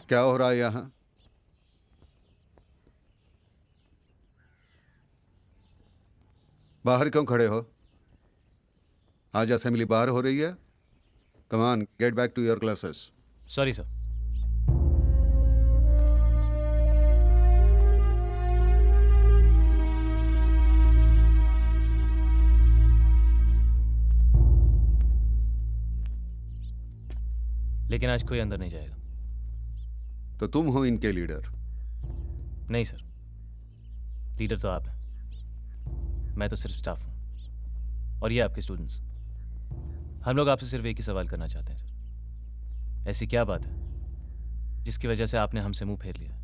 क्या हो रहा है यहां? बाहर क्यों खड़े हो? आज असेंबली बाहर हो रही है। Come on, get back to your classes. Sorry sir. लेकिन आज कोई अंदर नहीं जाएगा। तो तुम हो इनके लीडर? नहीं सर, लीडर तो आप हैं, मैं तो सिर्फ स्टाफ हूं। और ये आपके स्टूडेंट्स। हम लोग आपसे सिर्फ एक ही सवाल करना चाहते हैं सर। ऐसी क्या बात है जिसकी वजह से आपने हमसे मुंह फेर लिया?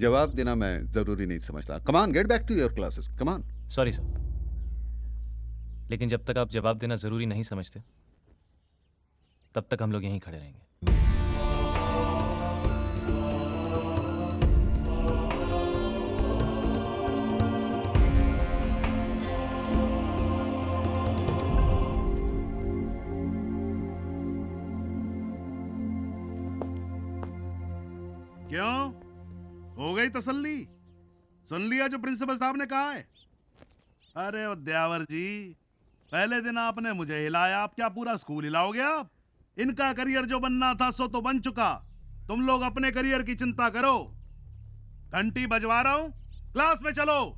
जवाब देना मैं जरूरी नहीं समझता। Come on, get back to your classes. Come on. Sorry sir, लेकिन जब तक आप जवाब देना जरूरी नहीं समझते तब तक हम लोग यहीं खड़े रहेंगे। क्यों, हो गई तसल्ली? सुन लिया जो प्रिंसिपल साहब ने कहा है? अरे ओ दयावर जी, पहले दिन आपने मुझे हिलाया, आप क्या पूरा स्कूल हिलाओगे आप? इनका करियर जो बनना था सो तो बन चुका। तुम लोग अपने करियर की चिंता करो। घंटी बजवा रहा हूं, क्लास में चलो।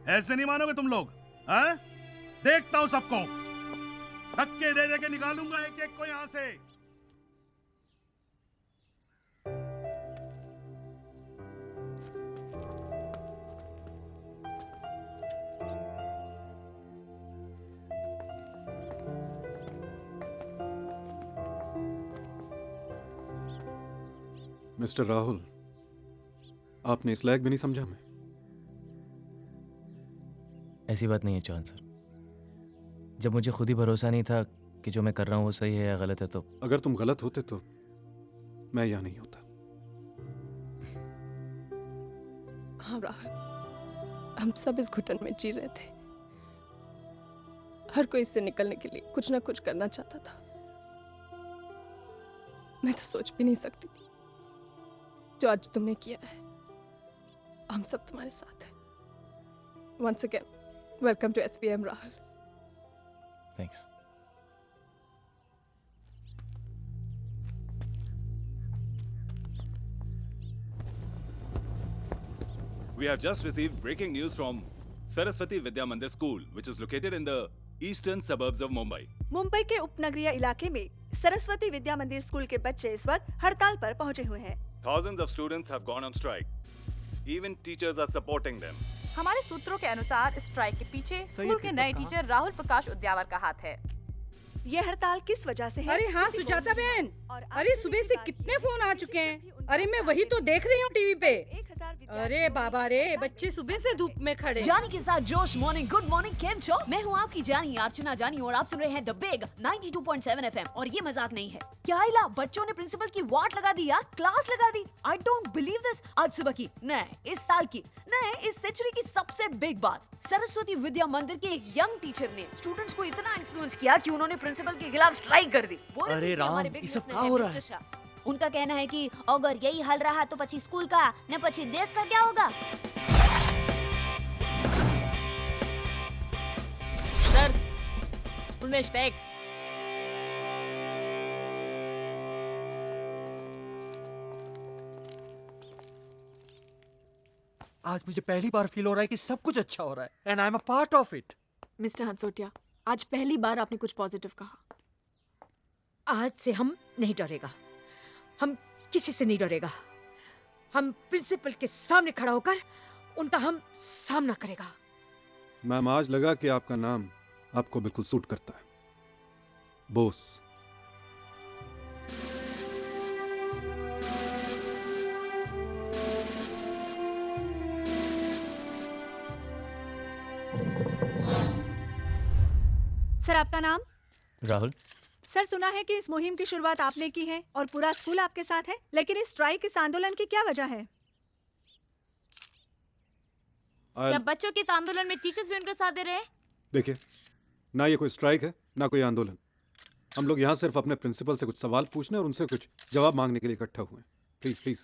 ऐसे नहीं मानोगे तुम लोग, हैं? देखता हूं सबको, धक्के दे दे के निकालूंगा एक एक को यहां से। मिस्टर राहुल, आपने इस लायक भी नहीं समझा मैं। ऐसी बात नहीं है चौहान सर। जब मुझे खुद ही भरोसा नहीं था कि जो मैं कर रहा हूँ वो सही है या गलत है तो अगर तुम गलत होते तो मैं यहाँ नहीं होता। हाँ राहुल, हम सब इस घुटन में जी रहे थे। हर कोई इससे निकलने के लिए कुछ ना कुछ करना चाहता था। मैं तो सोच भी नहीं सकती थी जो आज तुमने किया है। हम सब तुम्हारे साथ हैं। Once again, welcome to SPM, Rahul. Thanks. We have just received breaking news from Saraswati Vidya Mandir School, which is located in the eastern suburbs of Mumbai. Mumbai के उपनगरीय इलाके में सरस्वती विद्या मंदिर स्कूल के बच्चे इस वक्त हड़ताल पर पहुंचे हुए हैं। Thousands of students have gone on strike. Even teachers are supporting them. हमारे सूत्रों के अनुसार स्ट्राइक के पीछे स्कूल के नए टीचर राहुल प्रकाश उद्यावर का हाथ है। ये हड़ताल किस वजह से है? अरे हाँ सुजाता बहन, अरे सुबह से कितने फोन आ चुके हैं। अरे मैं वही तो देख रही हूँ टीवी पे। अरे बाबा रे, बच्चे सुबह से धूप में खड़े। जानी के साथ जोश मॉर्निंग, गुड मॉर्निंग, केम छो? मैं हूँ आपकी जानी अर्चना जानी और आप सुन रहे हैं द बिग 92.7 FM। और ये मजाक नहीं है। क्या इला बच्चों ने प्रिंसिपल की वाट लगा दी यार, क्लास लगा दी। I don't believe this. आज सुबह की नहीं, इस साल की नहीं, इस सेंचुरी की सबसे बिग बात, सरस्वती विद्या मंदिर के एक यंग टीचर ने स्टूडेंट्स को इतना इन्फ्लुएंस किया कि उन्होंने प्रिंसिपल के खिलाफ स्ट्राइक कर दी। अरे राम, ये सब क्या हो रहा है? उनका कहना है कि अगर यही हाल रहा तो पची स्कूल का न पची देश का क्या होगा। सर, स्कूल में स्ट्राइक। आज मुझे पहली बार फील हो रहा है कि सब कुछ अच्छा हो रहा है and I am a part of it. Mister Hansotia, आज पहली बार आपने कुछ पॉजिटिव कहा। आज से हम नहीं डरेगा, हम किसी से नहीं डरेगा। हम प्रिंसिपल के सामने खड़ा होकर उनका हम सामना करेगा। मैम, आज लगा कि आपका नाम आपको बिल्कुल सूट करता है, बोस। सर, आपका नाम? राहुल। सर, सुना है कि इस मुहिम की शुरुआत आपने की है और पूरा स्कूल आपके साथ है, लेकिन इस स्ट्राइक, इस आंदोलन की क्या वजह है? क्या बच्चों के इस आंदोलन में टीचर्स भी उनका साथ दे रहे हैं? देखिए, ना ये कोई स्ट्राइक है ना कोई आंदोलन। हम लोग यहाँ सिर्फ अपने प्रिंसिपल से कुछ सवाल पूछने और उनसे कुछ जवाब मांगने के लिए इकट्ठा हुए हैं। Please please.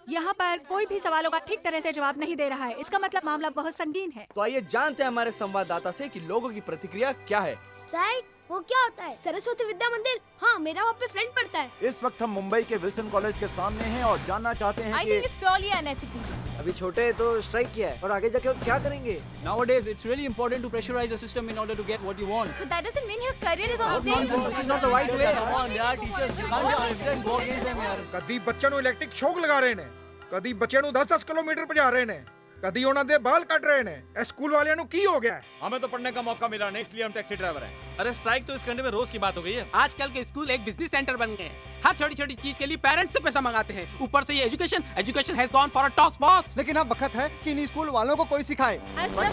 यहाँ पर कोई भी सवालों का ठीक तरह से जवाब नहीं दे रहा है। इसका मतलब मामला बहुत संगीन है। तो आइए जानते हैं हमारे संवाददाता से कि लोगों की प्रतिक्रिया क्या है। स्ट्राइक वो क्या होता है? सरस्वती विद्या मंदिर? हाँ, मेरा वहाँ पे फ्रेंड पढ़ता है। इस वक्त हम मुंबई के विल्सन कॉलेज के सामने हैं और जानना चाहते हैं I think it's purely unethical. अभी छोटे हैं तो स्ट्राइक किया है और आगे जाके क्या करेंगे? Nowadays, it's really important to pressurize the system in order to get what you want. But that doesn't mean your career is on stake. This is not the right way. Come on, yaar, teachers, you can't go against them, yaar. कदी बच्चों ਨੂੰ electric shock ਲਗਾ ਰਹੇ ਨੇ, ਕਦੀ ਬੱਚਿਆਂ ਨੂੰ 10-10 kilometre ਭਜਾ ਰਹੇ ਨੇ, कदी ਉਹਨਾਂ ਦੇ ਬਾਲ ਕੱਢ ਰਹੇ ਨੇ। ਇਹ ਸਕੂਲ ਵਾਲਿਆਂ ਨੂੰ ਕੀ ਹੋ ਗਿਆ ਹੈ? हमें तो पढ़ने का मौका मिला नहीं, इसलिए हम टैक्सी ड्राइवर हैं। अरे स्ट्राइक तो इस कंट्री में रोज की बात हो गई है। आजकल के स्कूल एक बिजनेस सेंटर बन गए हैं। हर छोटी छोटी चीज के लिए पेरेंट्स से पैसा मंगाते हैं। ऊपर से ये education has gone for a top boss. लेकिन अब वक्त है कि इन स्कूल वालों को कोई सिखाए। पूरे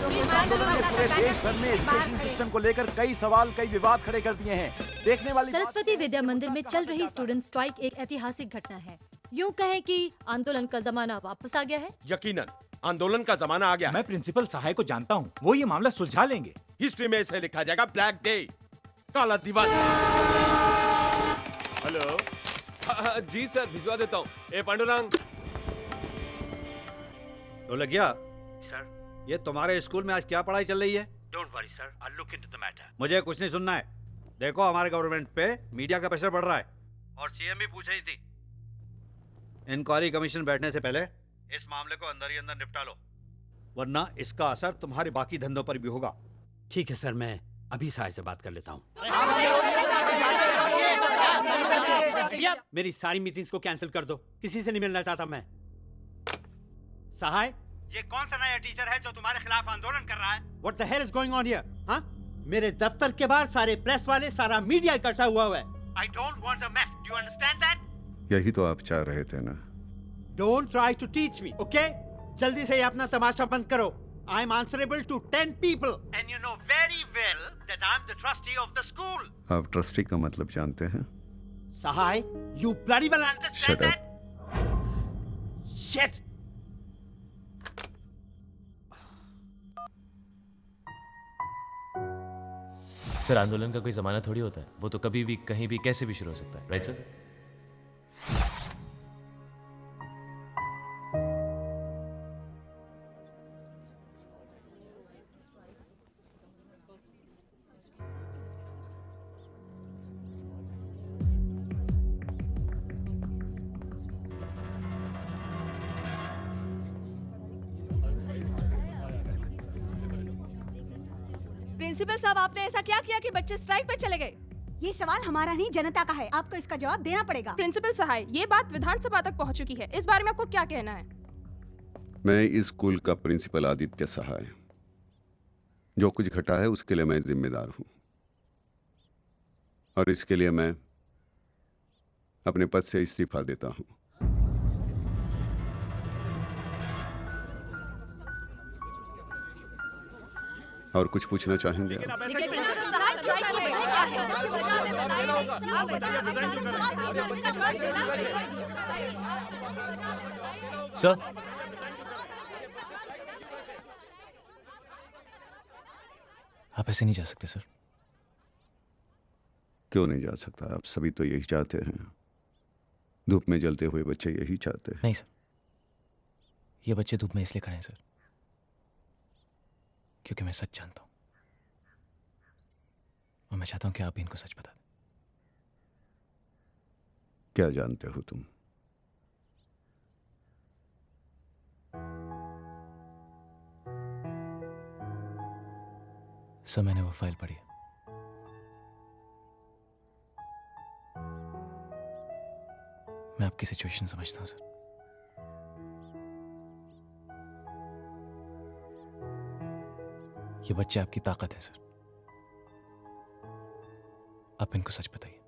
देश भर में एजुकेशन सिस्टम को लेकर कई सवाल, कई विवाद खड़े कर दिए हैं। देखने वाली सरस्वती विद्या मंदिर में चल रही स्टूडेंट स्ट्राइक एक ऐतिहासिक घटना है। यूं कहें कि आंदोलन का जमाना वापस आ गया है। यकीनन आंदोलन का जमाना आ गया। मैं प्रिंसिपल सहाय को जानता हूँ, वो ये मामला सुलझा लेंगे। हिस्ट्री में इसे लिखा जाएगा ब्लैक डे, काला दिवस। हेलो। जी सर, भिजवा देता हूँ। ए पांडुरंग। तो लग गया सर। ये तुम्हारे स्कूल में आज क्या पढ़ाई चल रही है? Don't worry sir, I look into the matter. मुझे कुछ नहीं सुनना है। देखो, हमारे गवर्नमेंट पे मीडिया का प्रेशर बढ़ रहा है और सीएम भी पूछ रही थी। इंक्वायरी कमीशन बैठने से पहले इस मामले को अंदर ही अंदर निपटा लो, वरना इसका असर तुम्हारे बाकी धंधों पर भी होगा। ठीक है सर, मैं अभी सहाय से बात कर लेता हूँ। मेरी सारी मीटिंग्स को कैंसिल कर दो, किसी से नहीं मिलना चाहता मैं। सहाय, ये कौन सा नया टीचर है जो तुम्हारे खिलाफ आंदोलन कर रहा है? What the hell is going on here? हाँ? मेरे दफ्तर के बाहर सारे प्रेस वाले, सारा मीडिया इकट्ठा हुआ है। I don't want a mess. Do you understand that? यही तो आप चाह रहे थे ना, don't try to teach me, okay? जल्दी से ये अपना तमाशा बंद करो. I am answerable to 10 people and you know very well that I am the trustee of the school. आप ट्रस्टी का मतलब जानते हैं? Sahai, you bloody well understand Shut up. that? Shit! Sir आंदोलन का कोई जमाना थोड़ी होता है, वो तो कभी भी कहीं भी कैसे भी शुरू हो सकता है, राइट सर? प्रिंसिपल साहब, आपने ऐसा क्या किया कि बच्चे स्ट्राइक पे चले गए? ये सवाल हमारा नहीं, जनता का है. आपको इसका जवाब देना पड़ेगा. प्रिंसिपल सहाय, ये बात विधानसभा तक पहुंच चुकी है. इस बारे में आपको क्या कहना है? मैं इस स्कूल का प्रिंसिपल आदित्य सहाय. जो कुछ घटा है उसके लिए मैं जिम्मेदार हूं और इसके लिए मैं अपने पद से इस्तीफा देता हूं. और कुछ पूछना चाहेंगे आप? सर, आप ऐसे नहीं जा सकते सर. क्यों नहीं जा सकता? आप सभी तो यही चाहते हैं. धूप में जलते हुए बच्चे यही चाहते हैं. नहीं सर, ये बच्चे धूप में इसलिए खड़े हैं सर क्योंकि मैं सच जानता हूं और मैं चाहता हूं कि आप भी इनको सच बता दें. क्या जानते हो तुम? सर, मैंने वो फाइल पढ़ी है. मैं आपकी सिचुएशन समझता हूं सर. ये बच्चे आपकी ताकत है सर. आप इनको सच बताइए.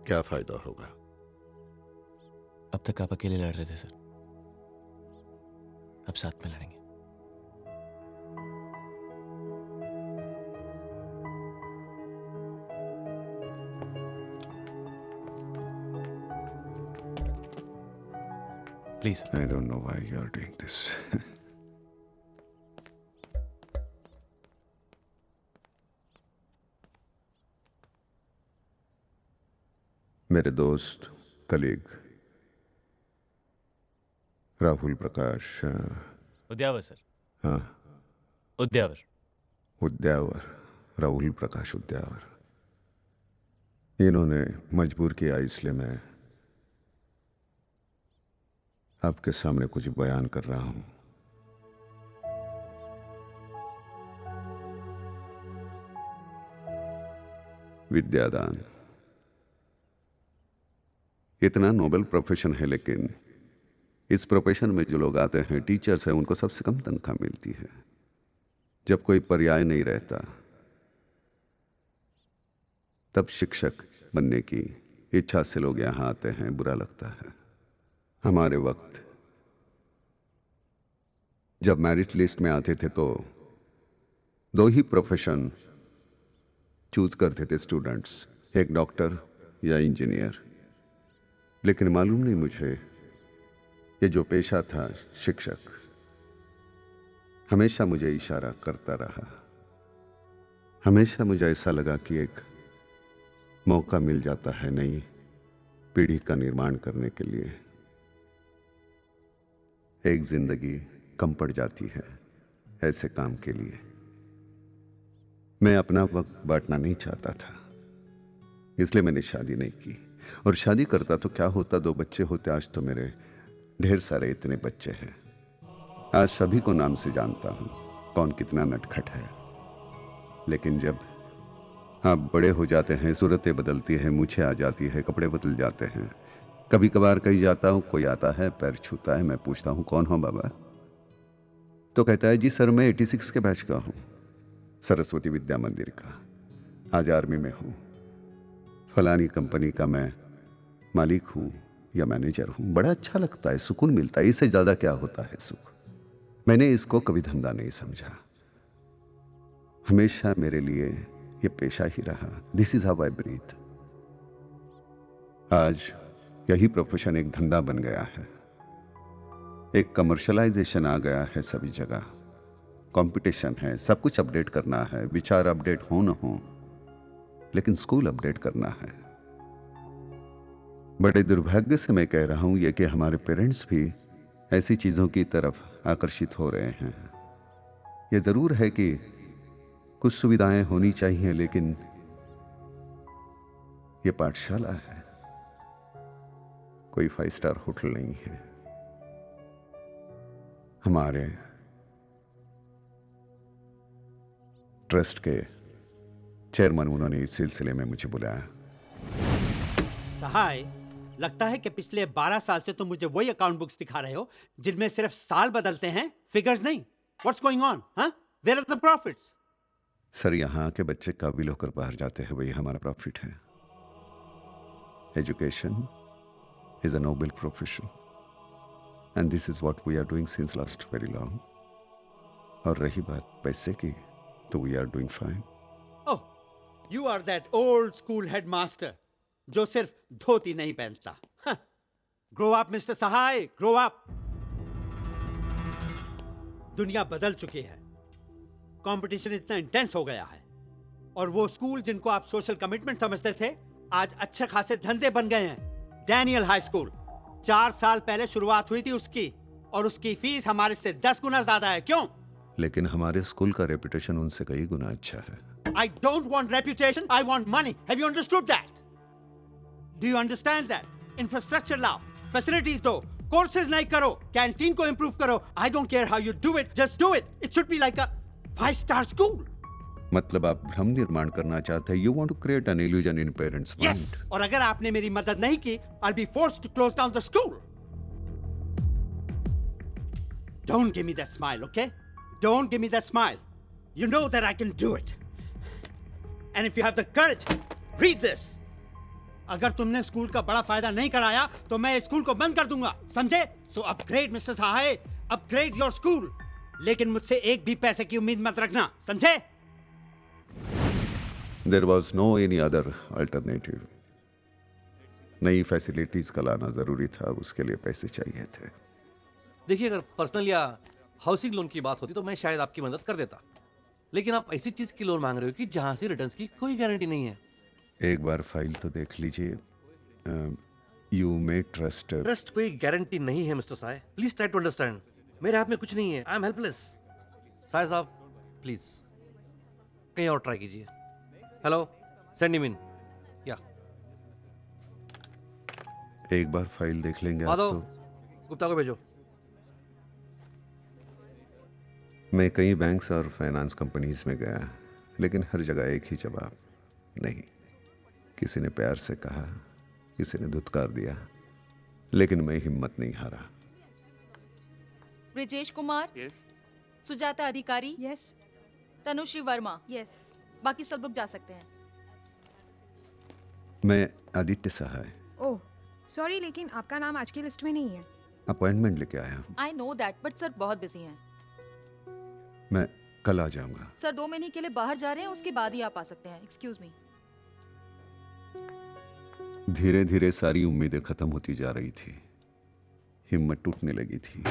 क्या फायदा होगा? अब तक आप अकेले लड़ रहे थे सर, अब साथ में लड़ेंगे. Please. I don't know why you are doing this. मेरे दोस्त, कलीग राहुल प्रकाश उद्यावर सर. हाँ, उद्यावर. उद्यावर, राहुल प्रकाश उद्यावर. इन्होंने मजबूर किया, इसलिए मैं आपके सामने कुछ बयान कर रहा हूं. विद्यादान इतना नोबल प्रोफेशन है, लेकिन इस प्रोफेशन में जो लोग आते हैं, टीचर्स हैं, उनको सबसे कम तनख्वाह मिलती है. जब कोई पर्याय नहीं रहता तब शिक्षक बनने की इच्छा से लोग यहां आते हैं. बुरा लगता है. हमारे वक्त जब मेरिट लिस्ट में आते थे तो 2 ही प्रोफेशन चूज करते थे स्टूडेंट्स, एक डॉक्टर या इंजीनियर. लेकिन मालूम नहीं मुझे, ये जो पेशा था शिक्षक, हमेशा मुझे इशारा करता रहा. हमेशा मुझे ऐसा लगा कि एक मौका मिल जाता है नई पीढ़ी का निर्माण करने के लिए. एक जिंदगी कम पड़ जाती है ऐसे काम के लिए. मैं अपना वक्त बांटना नहीं चाहता था, इसलिए मैंने शादी नहीं की. और शादी करता तो क्या होता, 2 बच्चे होते. आज तो मेरे ढेर सारे इतने बच्चे हैं. आज सभी को नाम से जानता हूं कौन कितना नटखट है. लेकिन जब आप बड़े हो जाते हैं, सूरतें बदलती हैं, मूछें आ जाती है, कपड़े बदल जाते हैं. कभी कभार कहीं जाता हूं, कोई आता है, पैर छूता है. मैं पूछता हूं कौन हो बाबा, तो कहता है जी सर मैं 86 के बैच का हूं, सरस्वती विद्या मंदिर का. आज आर्मी में हूं. फलानी कंपनी का मैं मालिक हूँ या मैनेजर हूँ, बड़ा अच्छा लगता है, सुकून मिलता है। इससे ज़्यादा क्या होता है सुख। मैंने इसको कभी धंधा नहीं समझा, हमेशा मेरे लिए ये पेशा ही रहा। This is how I breathe. आज यही प्रोफेशन एक धंधा बन गया है, एक कमर्शलाइजेशन आ गया है सभी जगह। कंपटीशन है, सब कुछ अपडेट करना है, विचार अपडेट हो न हो, लेकिन स्कूल अपडेट करना है। बड़े दुर्भाग्य से मैं कह रहा हूं ये कि हमारे पेरेंट्स भी ऐसी चीजों की तरफ आकर्षित हो रहे हैं। ये जरूर है कि कुछ सुविधाएं होनी चाहिए, लेकिन ये पाठशाला है, कोई 5 स्टार होटल नहीं है। हमारे ट्रस्ट के चेयरमैन उन्होंने इस सिलसिले में मुझे बुलाया। सहाय, लगता है कि पिछले 12 साल से तुम मुझे वही अकाउंट बुक्स दिखा रहे हो जिनमें सिर्फ साल बदलते हैं, फिगर्स नहीं। What's going on? Where are the profits? Sir, यहाँ के बच्चे काबिल होकर बाहर जाते हैं, वही हमारा प्रॉफिट है। Education is a noble profession and this is what we are doing since last very long. और रही बात पैसे की, तो we are doing fine. Oh, you are that old school headmaster जो सिर्फ धोती नहीं पहनता। Grow up mister Sahay, grow up. दुनिया बदल चुकी है, कंपटीशन इतना इंटेंस हो गया है, और वो स्कूल जिनको आप सोशल कमिटमेंट समझते थे आज अच्छे खासे धंधे बन गए हैं। डैनियल हाई स्कूल 4 साल पहले शुरुआत हुई थी उसकी, और उसकी फीस हमारे से 10 गुना ज्यादा है। क्यों? लेकिन हमारे स्कूल का रेपुटेशन उनसे कई गुना अच्छा है। I don't want reputation, I want money. Have you understood that? Do you understand that? Infrastructure लाओ, facilities दो, courses नहीं करो, canteen को improve करो। I don't care how you do it, just do it. It should be like a 5-star school. मतलब आप भ्रम निर्माण करना चाहते हैं। You want to create an illusion in parents' mind. Yes. और अगर आपने मेरी मदद नहीं की, I'll be forced to close down the school. Don't give me that smile, okay? Don't give me that smile. You know that I can do it. And if you have the courage, read this. अगर तुमने school का बड़ा फायदा नहीं कराया तो मैं school को बंद कर दूंगा, समझे? So upgrade mister Sahay, upgrade your school. लेकिन मुझसे एक भी पैसे की उम्मीद मत रखना, समझे? There was no any other alternative. नई फैसिलिटीज का लाना जरूरी था, उसके लिए पैसे चाहिए थे। देखिए, अगर पर्सनल या हाउसिंग लोन की बात होती तो मैं शायद आपकी मदद कर देता, लेकिन आप ऐसी चीज की लोन मांग रहे हो कि जहां से रिटर्न्स की कोई गारंटी नहीं है। एक बार फाइल तो देख लीजिए। You may trust. ट्रस्ट कोई गारंटी नहीं है mister Sahay, please try to understand. मेरे हाथ में कुछ नहीं है, आई एम हेल्पलेस। साय साहब प्लीज कहीं और ट्राई कीजिए। Hello, send him in. या एक बार फाइल देख लेंगे आप माधव, तो। गुप्ता को भेजो। मैं कई बैंक्स और फाइनेंस कंपनीज में गया, लेकिन हर जगह एक ही जवाब, नहीं। किसी ने प्यार से कहा, किसी ने धुतकार दिया, लेकिन मैं हिम्मत नहीं हारा। ब्रिजेश कुमार, यस। सुजाता अधिकारी, यस। तनुश्री वर्मा, यस। बाकी सब लोग जा सकते हैं। मैं आदित्य सहाय। ओह सॉरी, लेकिन आपका नाम आज की लिस्ट में नहीं है। अपॉइंटमेंट लेके आया हूँ। I know that, but sir बहुत बिजी हैं। मैं कल आ जाऊंगा। सर 2 महीने के लिए बाहर जा रहे हैं, उसके बाद ही आप आ सकते हैं। Excuse me. धीरे धीरे सारी उम्मीदें खत्म होती जा रही थी, हिम्मत टूटने लगी थी।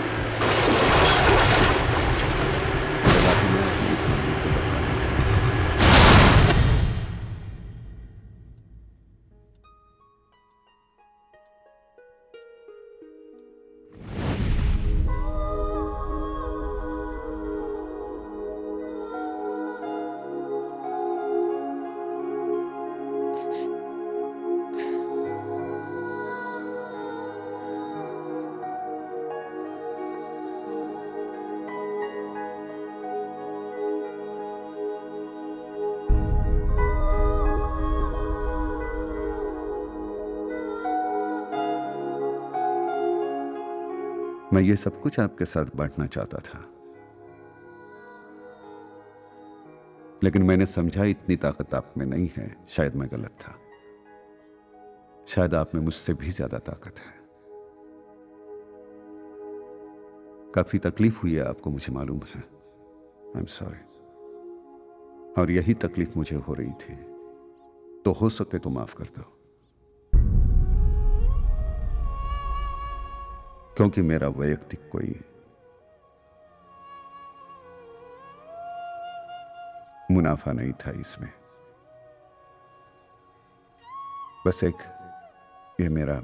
मैं ये सब कुछ आपके साथ बांटना चाहता था, लेकिन मैंने समझा इतनी ताकत आप में नहीं है। शायद मैं गलत था। शायद आप में मुझसे भी ज्यादा ताकत है। काफी तकलीफ हुई है आपको, मुझे मालूम है। आई एम सॉरी। और यही तकलीफ मुझे हो रही थी, तो हो सके तो माफ कर दो, क्योंकि मेरा वैयक्तिक कोई मुनाफा नहीं था इसमें। बस एक ये मेरा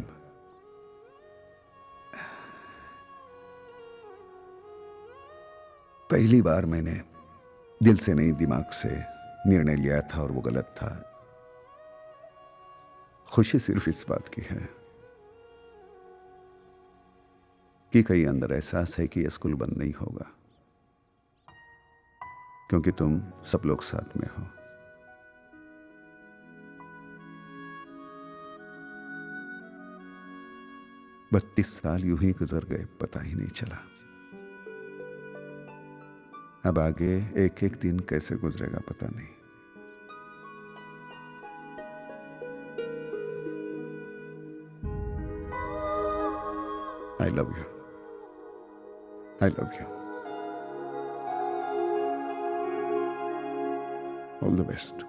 पहली बार मैंने दिल से नहीं दिमाग से निर्णय लिया था और वो गलत था। खुशी सिर्फ इस बात की है कि कहीं अंदर एहसास है कि यह स्कूल बंद नहीं होगा, क्योंकि तुम सब लोग साथ में हो। बत्तीस साल यूं ही गुजर गए, पता ही नहीं चला। अब आगे एक एक दिन कैसे गुजरेगा पता नहीं। I love you. I love you. All the best.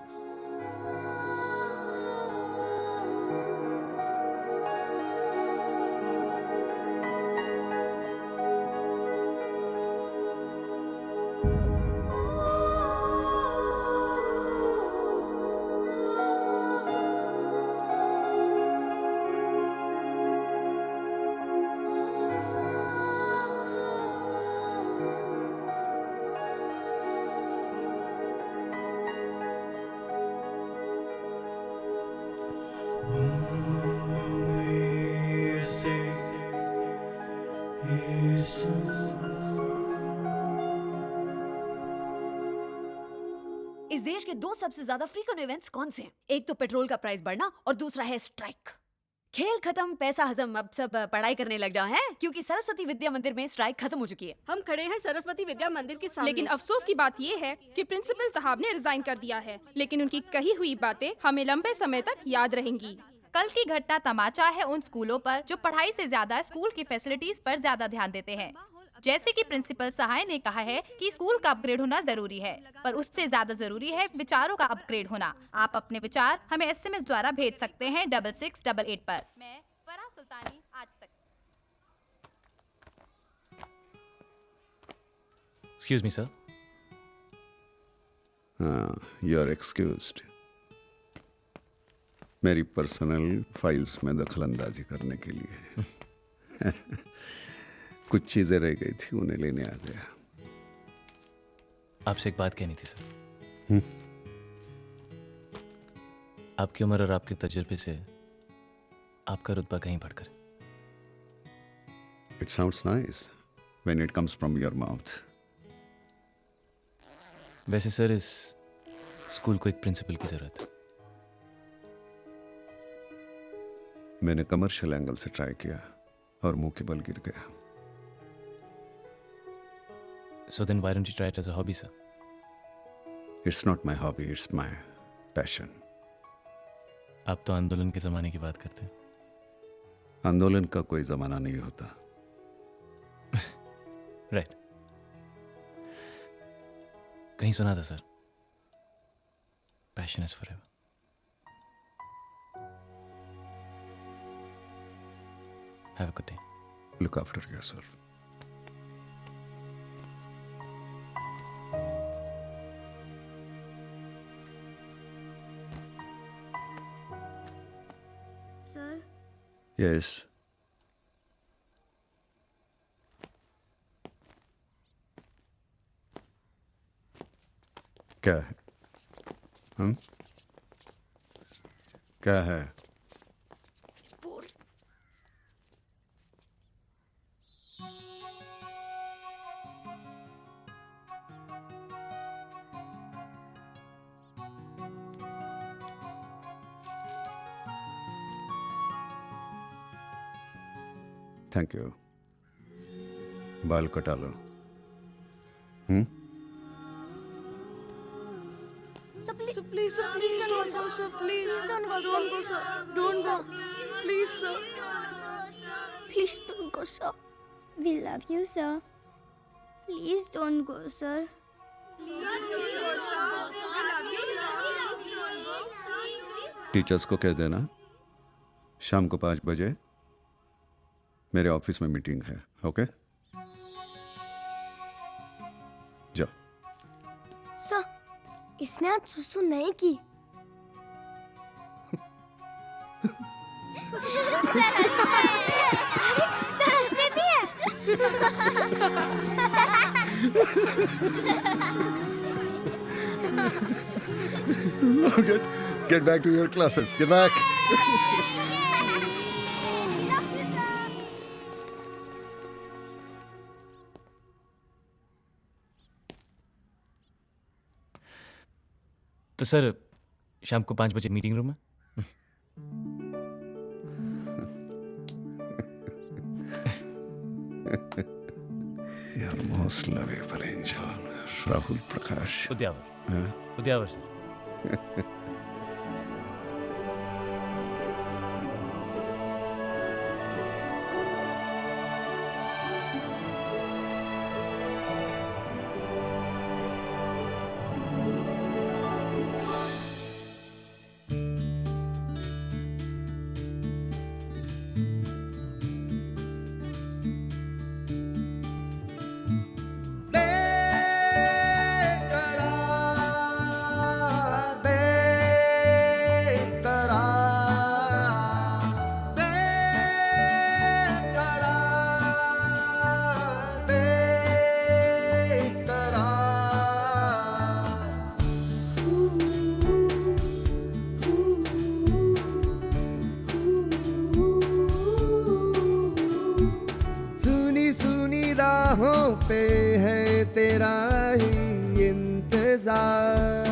इस देश के दो सबसे ज्यादा फ्रीक्वेंट इवेंट्स कौन से हैं? एक तो पेट्रोल का प्राइस बढ़ना और दूसरा है स्ट्राइक। खेल खत्म, पैसा हजम, अब सब पढ़ाई करने लग जाओ हैं, क्योंकि सरस्वती विद्या मंदिर में स्ट्राइक खत्म हो चुकी है। हम खड़े हैं सरस्वती विद्या मंदिर के सामने। लेकिन अफसोस की बात ये है कि प्रिंसिपल साहब ने रिजाइन कर दिया है, लेकिन उनकी कही हुई बातें हमें लंबे समय तक याद रहेंगी। कल की घटना तमाचा है उन स्कूलों पर जो पढ़ाई से ज्यादा स्कूल की फैसिलिटीज पर ज्यादा ध्यान देते हैं। जैसे कि प्रिंसिपल सहाय ने कहा है कि स्कूल का अपग्रेड होना जरूरी है, पर उससे ज्यादा जरूरी है विचारों का अपग्रेड होना। आप अपने विचार हमें SMS द्वारा भेज सकते हैं 6688 पर। मैं फराह सुल्तानी, आज तक। Excuse me, sir. हाँ, you're excused. मेरी पर्सनल फाइल्स में दखलंदाजी करने के लिए कुछ चीजें रह गई थी, उन्हें लेने आ गया। आपसे एक बात कहनी थी सर। आपकी उम्र और आपके तजुर्बे से आपका रुतबा कहीं बढ़कर। It sounds nice when it comes from your mouth. वैसे सर इस स्कूल को एक प्रिंसिपल की जरूरत है। मैंने कमर्शियल एंगल से ट्राई किया और मुंह के बल गिर गया। So then why don't you try it as a hobby, sir? It's not my hobby, it's my passion. आप तो आंदोलन के जमाने की बात करते हैं। आंदोलन का कोई जमाना नहीं होता। राइट। कहीं सुना था sir, passion is forever. Have a good day. Look after yourself. Sir, Yes. क्या है? क्या है? Thank you. बाल कटा लो। please don't go, sir. Please don't go, sir. Don't go. Please, sir. Please don't go, sir. We love you, sir. Please don't go, sir. Teachers को कह देना शाम को 5 बजे मेरे ऑफिस में मीटिंग है, ओके? जाओ। सर, इसने आज सुसु नहीं की। सर हंसते भी है। Get back to your classes. Get back. तो सर शाम को 5 बजे मीटिंग रूम में। Your most lovable angel, Rahul Prakash. उद्यावर। हाँ? उद्यावर सर। पे है तेरा ही इंतजार,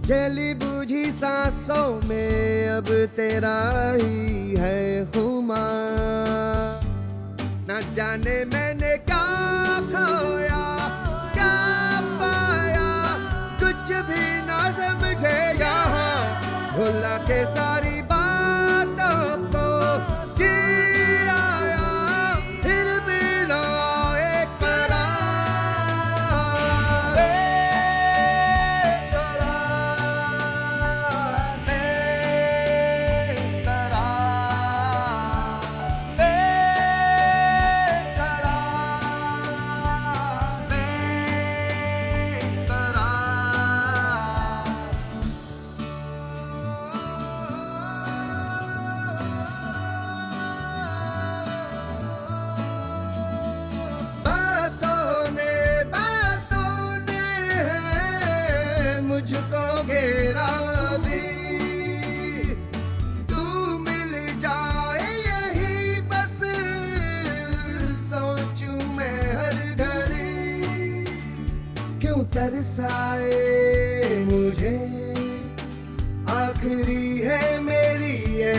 जली बुझी सांसों में अब तेरा ही है खुमार। न जाने मैंने क्या खोया क्या पाया, कुछ भी ना समझे यहाँ, भुला के सारी बातों को जी आया, फिर भी ना आए करार। मुझको घेरा भी, तू मिल जाए यही बस सोचूं मैं हर घड़ी। क्यों तरसाए मुझे, आखिरी है मेरी ये